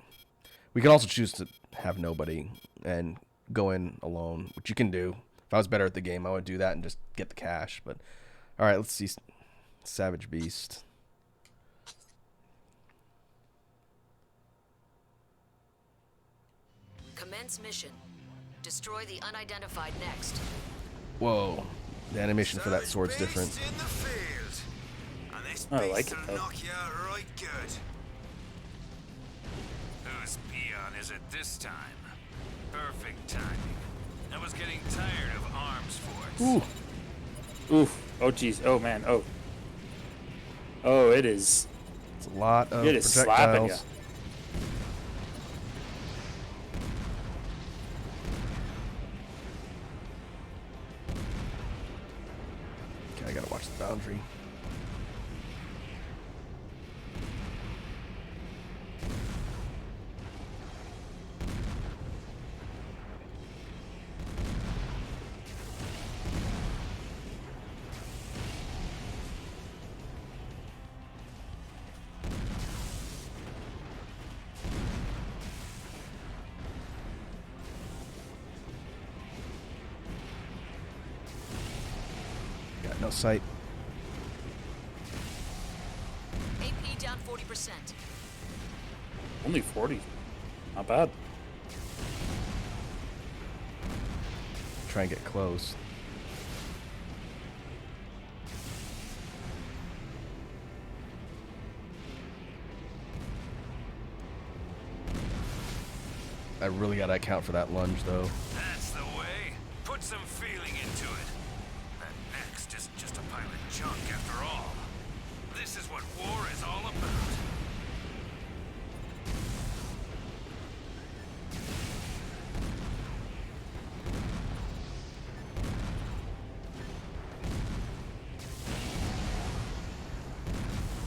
A: We can also choose to have nobody and go in alone, which you can do. If I was better at the game, I would do that and just get the cash. But all right, let's see. Savage Beast.
G: Commence mission. Destroy the unidentified next.
A: Whoa. The animation for that sword's different.
H: In the field. And this
B: I like
H: beast
B: it,
H: will
B: though.
H: knock you out right good. Whose peon is it this time? Perfect timing. I was getting tired of arms forts.
A: Ooh.
B: Oof. Oh, jeez. Oh, man. Oh. Oh, it is.
A: It's a lot of
B: It is slapping
A: projectiles. Okay, I gotta watch the boundary. Got no sight.
G: AP down 40%.
B: Only 40. Not bad.
A: Try and get close. I really gotta account for that lunge, though.
H: That's the way. Put some feeling into it. That next is just a pile of junk after all. This is what war is all about.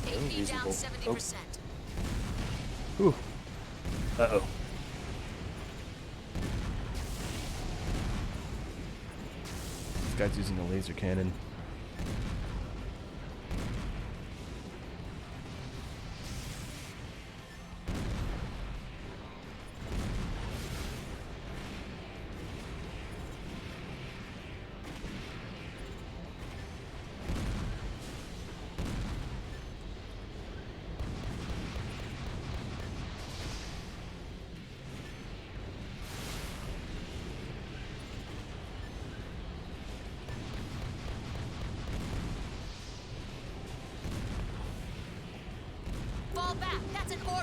G: AP down
B: reasonable.
G: 70%.
A: Whew.
B: Uh-oh.
A: This guy's using a laser cannon.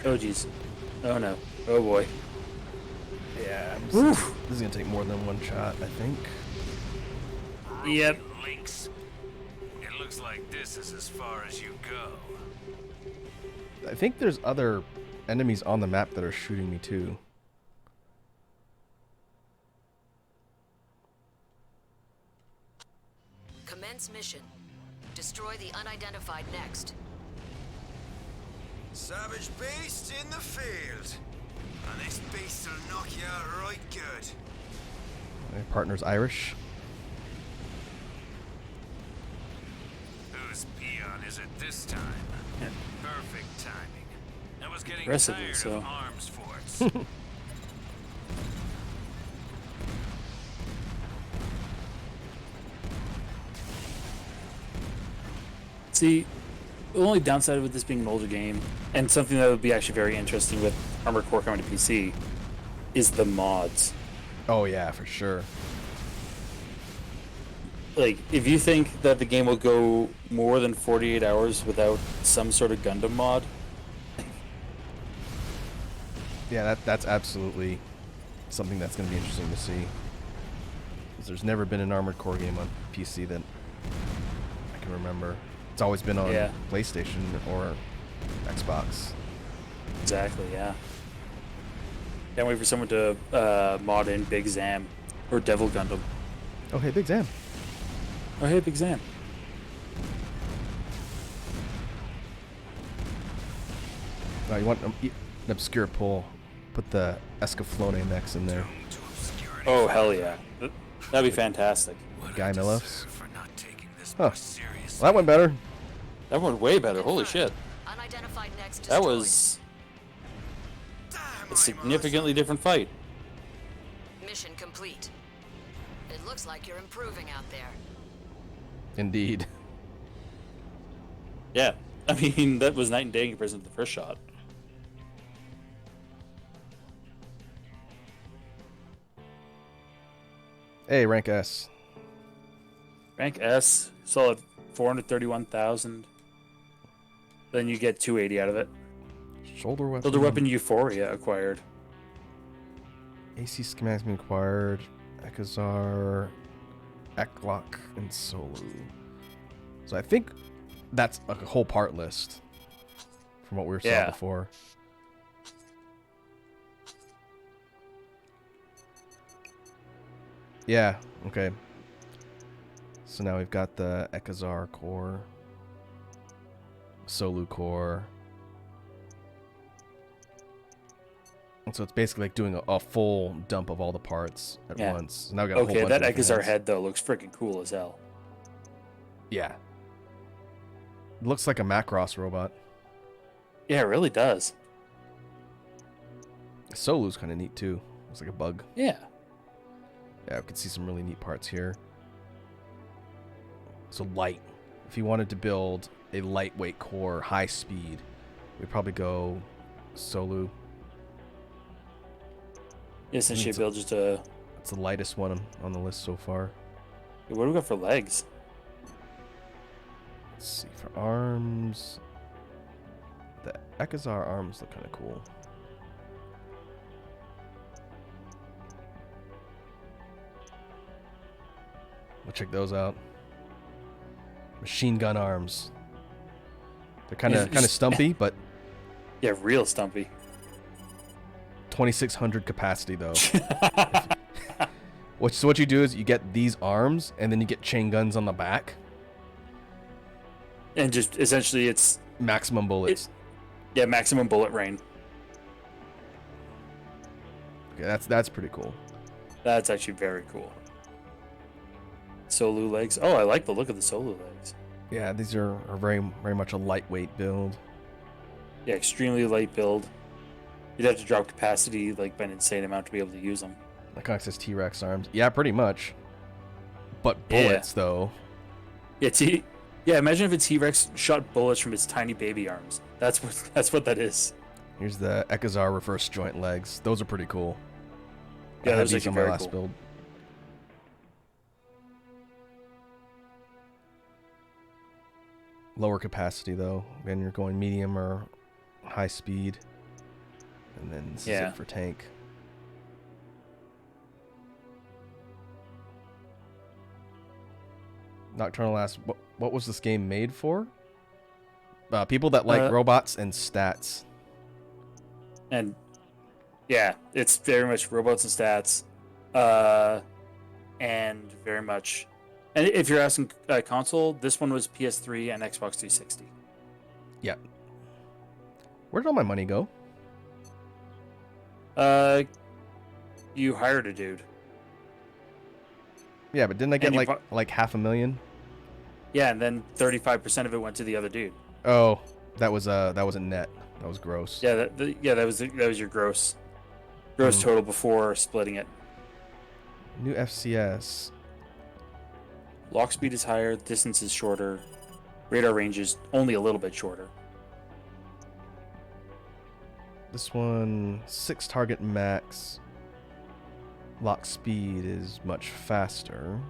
B: Oh jeez. Oh no. Oh boy.
A: Yeah,
B: Oof.
A: this is gonna take more than one shot, I think.
B: Yep.
H: Links. It looks like this is as far as you go.
A: I think there's other enemies on the map that are shooting me too.
G: Commence mission. Destroy the unidentified next.
J: Savage beast in the field. And this beast will knock you out right good.
A: My partner's Irish.
H: Whose peon is it this time? Perfect timing. I was getting
B: Aggressively
H: tired
B: so.
H: of arms forts.
B: See, the only downside with this being an older game, and something that would be actually very interesting with Armored Core coming to PC, is the mods.
A: Oh yeah, for sure.
B: Like, if you think that the game will go more than 48 hours without some sort of Gundam mod,
A: Yeah, that's absolutely something that's going to be interesting to see. 'Cause there's never been an Armored Core game on PC that I can remember. It's always been on
B: Yeah.
A: PlayStation or Xbox.
B: exactly, yeah. Can't wait for someone to mod in Big Zam or Devil Gundam.
A: Oh, hey, Big Zam.
B: Oh, hey, Big Zam.
A: Oh, you want an obscure pull? Put the Escaflowne mechs in there.
B: Oh, hell yeah. That'd be fantastic.
A: Guy Milofs.
H: For not taking this
A: Huh.
H: more seriously.
A: Well, that went better.
B: That went way better. Holy shit.
G: Unidentified next
B: That
G: destroyed.
B: was a significantly different fight.
G: Mission complete. It looks like you're improving out there.
A: Indeed.
B: Yeah. I mean, that was night and day in comparison to the first shot.
A: Hey, rank S.
B: Rank S, solid 431,000. Then you get 280 out of it.
A: Shoulder weapon.
B: Builder weapon Euphoria acquired.
A: AC schematics been acquired. Ekazar, Eklock, and Solu. So I think that's a whole part list from what we saw
B: Yeah.
A: before. Yeah, okay. So now we've got the Ekazar core, Solu core. And so it's basically like doing a full dump of all the parts at
B: Yeah.
A: once. So now we got a whole
B: Okay,
A: bunch
B: that
A: of different
B: Ekazar
A: heads.
B: head, though, looks freaking cool as hell.
A: Yeah. It looks like a Macross robot.
B: Yeah, it really does.
A: Solu's kind of neat too. Looks like a bug.
B: Yeah.
A: Yeah, we can see some really neat parts here. So light. If you wanted to build a lightweight core, high speed, we'd probably go Solu.
B: Yeah, since
A: It's
B: you build just a...
A: It's the lightest one on the list so far.
B: What do we got for legs?
A: Let's see, for arms, the Ekazar arms look kind of cool. We'll check those out. Machine gun arms. They're kind of stumpy, but
B: Yeah, real stumpy.
A: 2600 capacity though. So what you do is you get these arms, and then you get chain guns on the back.
B: And just essentially it's...
A: Maximum bullets.
B: Yeah, maximum bullet rain.
A: Okay, that's pretty cool.
B: That's actually very cool. Solu legs. Oh, I like the look of the Solu legs.
A: Yeah, these are very much a lightweight build.
B: Yeah, extremely light build. You'd have to drop capacity like by an insane amount to be able to use them.
A: That kind of says T-Rex arms. Yeah, pretty much. But bullets, though.
B: Yeah, imagine if a T-Rex shot bullets from its tiny baby arms. That's what that is.
A: Here's the Ekazar reverse joint legs. Those are pretty cool.
B: Yeah,
A: I had
B: those are
A: these on
B: actually
A: my
B: very
A: last
B: cool.
A: build. Lower capacity, though. Again, you're going medium or high speed. And then this is
B: Yeah.
A: it for tank. Nocturnal asks, what was this game made for? People that like robots and stats.
B: And yeah, it's very much robots and stats, and very much. And if you're asking console, this one was PS3 and Xbox 360.
A: Yeah. Where did all my money go?
B: You hired a dude.
A: Yeah, but didn't I get
B: And you
A: like $500,000?
B: Yeah, and then 35% of it went to the other dude.
A: Oh, that was a net. That was gross.
B: Yeah, that was your gross total before splitting it.
A: New FCS.
B: Lock speed is higher, distance is shorter, radar range is only a little bit shorter.
A: This one, 6 target max. Lock speed is much faster.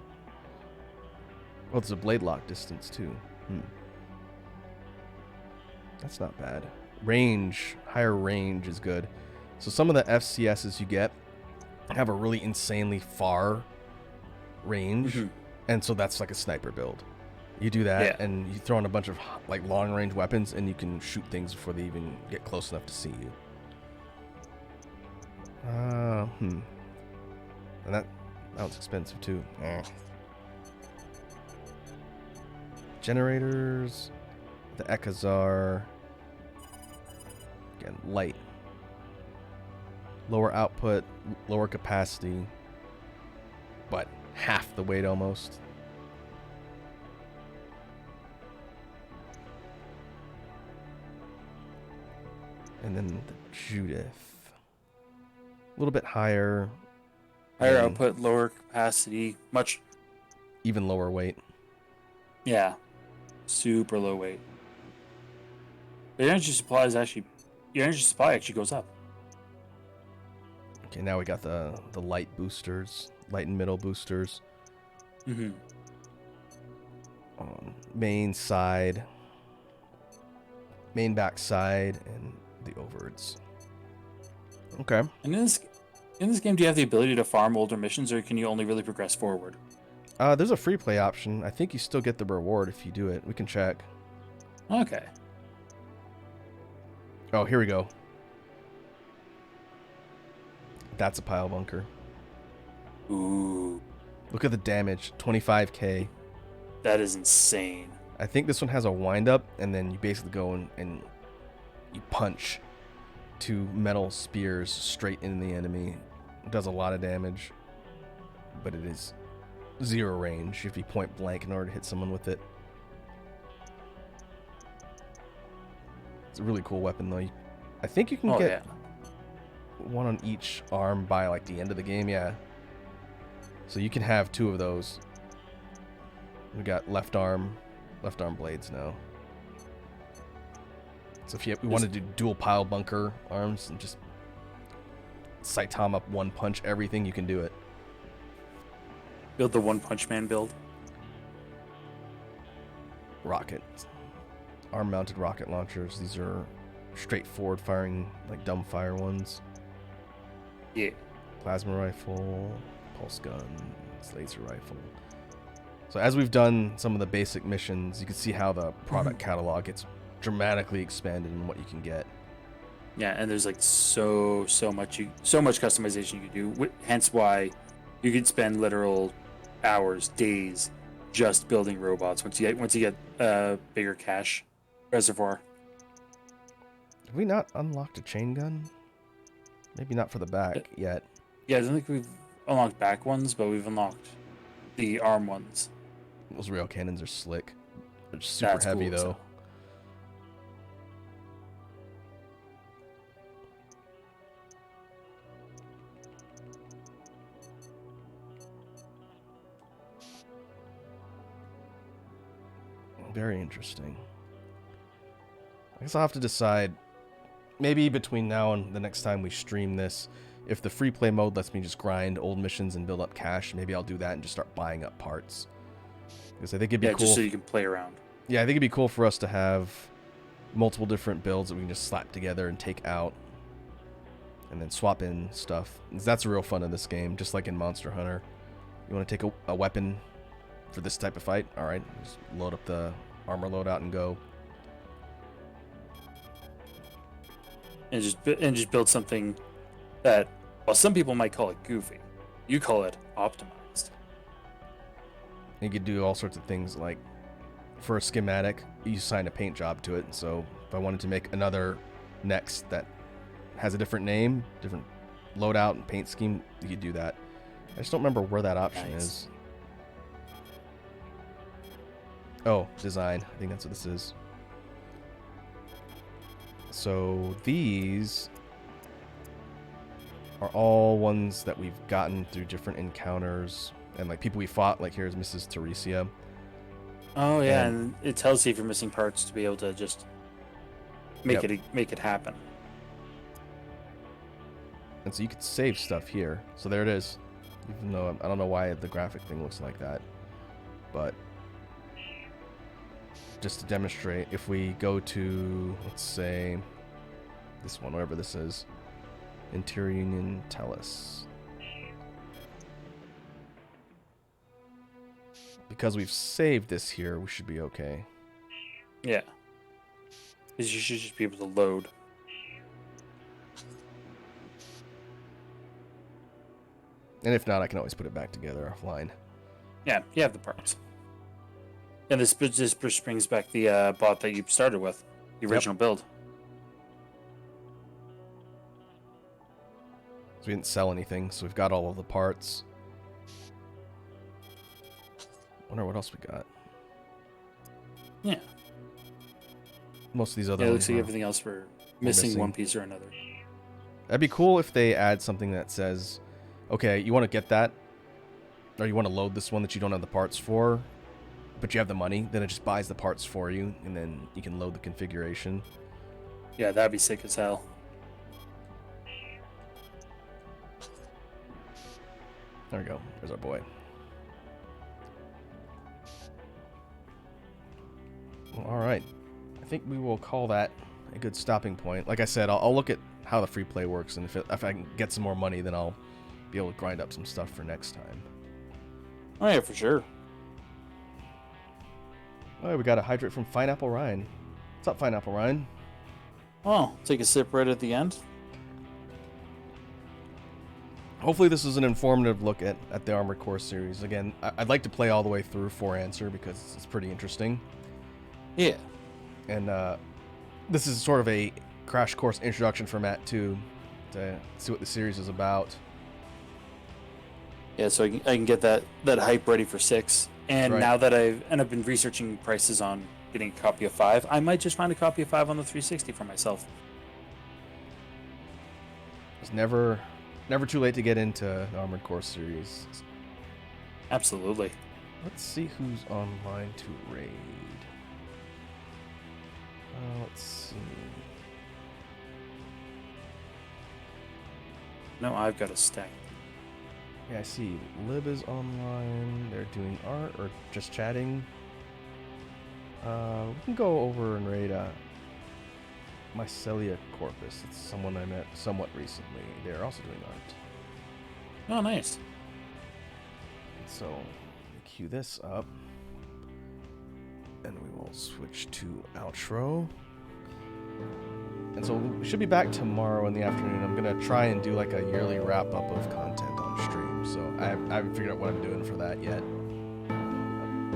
A: Oh, there's a blade lock distance too. That's not bad. Range, higher range is good. So some of the FCSs you get have a really insanely far range. And so that's like a sniper build. You do that and you throw in a bunch of like long range weapons and you can shoot things before they even get close enough to see you. And that one's expensive too. Generators. The Ekazar. Again, light. Lower output, lower capacity, but half the weight almost. And then the Judith. A little bit higher.
B: Higher output, lower capacity, much.
A: Even lower weight.
B: Yeah. Super low weight. The energy supply actually goes up.
A: Okay, now we got the light boosters, light and middle boosters. Main side, main back side, and the overards. Okay.
B: And in this game, do you have the ability to farm older missions, or can you only really progress forward?
A: There's a free play option. I think you still get the reward if you do it. We can check.
B: Okay.
A: Oh, here we go. That's a pile bunker.
B: Ooh.
A: Look at the damage. 25k.
B: That is insane.
A: I think this one has a wind up, and then you basically go and you punch 2 metal spears straight into the enemy. It does a lot of damage, but it is 0 range. You have to be point blank in order to hit someone with it. It's a really cool weapon, though. I think you can get one on each arm by like the end of the game. Yeah. So you can have 2 of those. We got left arm blades now. So if we want to do dual pile bunker arms and just Saitama one punch everything, you can do it.
B: Build the One Punch Man build.
A: Rocket. Arm-mounted rocket launchers. These are straightforward firing, like dumb fire ones.
B: Yeah.
A: Plasma rifle, pulse gun, laser rifle. So as we've done some of the basic missions, you can see how the product catalog gets dramatically expanded in what you can get.
B: Yeah, and there's like so much customization you can do. Hence why you can spend literal hours, days, just building robots once you get a bigger cash reservoir.
A: Have we not unlocked a chain gun? Maybe not for the back yet.
B: Yeah, I don't think we've unlocked back ones, but we've unlocked the arm ones.
A: Those rail cannons are slick. They're super heavy
B: cool,
A: though.
B: so.
A: Very interesting. I guess I'll have to decide, maybe between now and the next time we stream this, if the free play mode lets me just grind old missions and build up cash, maybe I'll do that and just start buying up parts. Because I think it'd be cool.
B: Just so you can play around.
A: Yeah, I think it'd be cool for us to have multiple different builds that we can just slap together and take out. and then swap in stuff. That's the real fun of this game, just like in Monster Hunter. You want to take a weapon for this type of fight? All right, just load up the armor loadout and go.
B: And just build something that, well, some people might call it goofy. You call it optimized.
A: You could do all sorts of things, like for a schematic, you assign a paint job to it. So if I wanted to make another next that has a different name, different loadout and paint scheme, you could do that. I just don't remember where that option is. Oh, design. I think that's what this is. So these are all ones that we've gotten through different encounters and like people we fought. Like here's Mrs. Teresia.
B: Oh yeah, and it tells you if you're missing parts to be able to just make it happen.
A: And so you could save stuff here. So there it is. Even though I don't know why the graphic thing looks like that, but just to demonstrate, if we go to, let's say, this one, whatever this is, Interior Union Tellus. Because we've saved this here, we should be okay.
B: Yeah. Because you should just be able to load.
A: And if not, I can always put it back together offline.
B: Yeah, you have the parts. And this just brings back the bot that you started with, the original build.
A: So we didn't sell anything, so we've got all of the parts. Wonder what else we got.
B: Yeah.
A: Most of these other
B: it
A: ones
B: looks like everything else we're missing one piece or another.
A: That'd be cool if they add something that says, okay, you want to get that, or you want to load this one that you don't have the parts for, but you have the money, then it just buys the parts for you, and then you can load the configuration.
B: Yeah, that'd be sick as hell.
A: There we go. There's our boy. Well, all right. I think we will call that a good stopping point. Like I said, I'll look at how the free play works, and if I can get some more money, then I'll be able to grind up some stuff for next time.
B: Oh yeah, for sure.
A: Oh, we got a hydrate from Pineapple Ryan. What's up, Pineapple Ryan?
B: Oh, take a sip right at the end.
A: Hopefully this is an informative look at the Armored Core series. Again, I'd like to play all the way through For Answer because it's pretty interesting.
B: Yeah.
A: And this is sort of a crash course introduction for Matt too, to see what the series is about.
B: Yeah, so I can get that hype ready for 6. And
A: right.
B: Now that I've been researching prices on getting a copy of 5, I might just find a copy of 5 on the 360 for myself.
A: It's never too late to get into the Armored Core series.
B: Absolutely.
A: Let's see who's online to raid. Let's see.
B: No, I've got a stack.
A: Yeah, I see. Lib is online. They're doing art or just chatting. We can go over and raid Mycelia Corpus. It's someone I met somewhat recently. They're also doing art.
B: Oh, nice.
A: So, cue this up. And we will switch to outro. And so we should be back tomorrow in the afternoon. I'm going to try and do like a yearly wrap-up of content on stream. So I haven't figured out what I'm doing for that yet.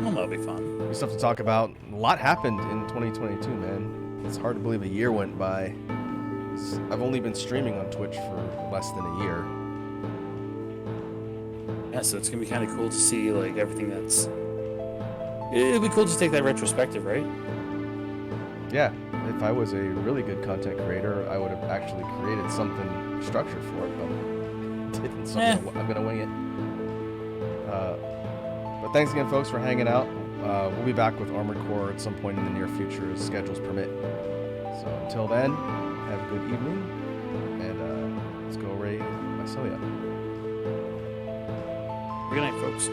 B: Well, that'll be fun.
A: We stuff to talk about. A lot happened in 2022, man. It's hard to believe a year went by. I've only been streaming on Twitch for less than a year.
B: Yeah, so it's going to be kind of cool to see like everything that's... It'd be cool to take that retrospective, right?
A: Yeah, if I was a really good content creator, I would have actually created something structured for it, but didn't. So I'm gonna wing it. But thanks again, folks, for hanging out. We'll be back with Armored Core at some point in the near future as schedules permit. So until then, have a good evening, and let's go raid Mycelia.
B: Good night, folks.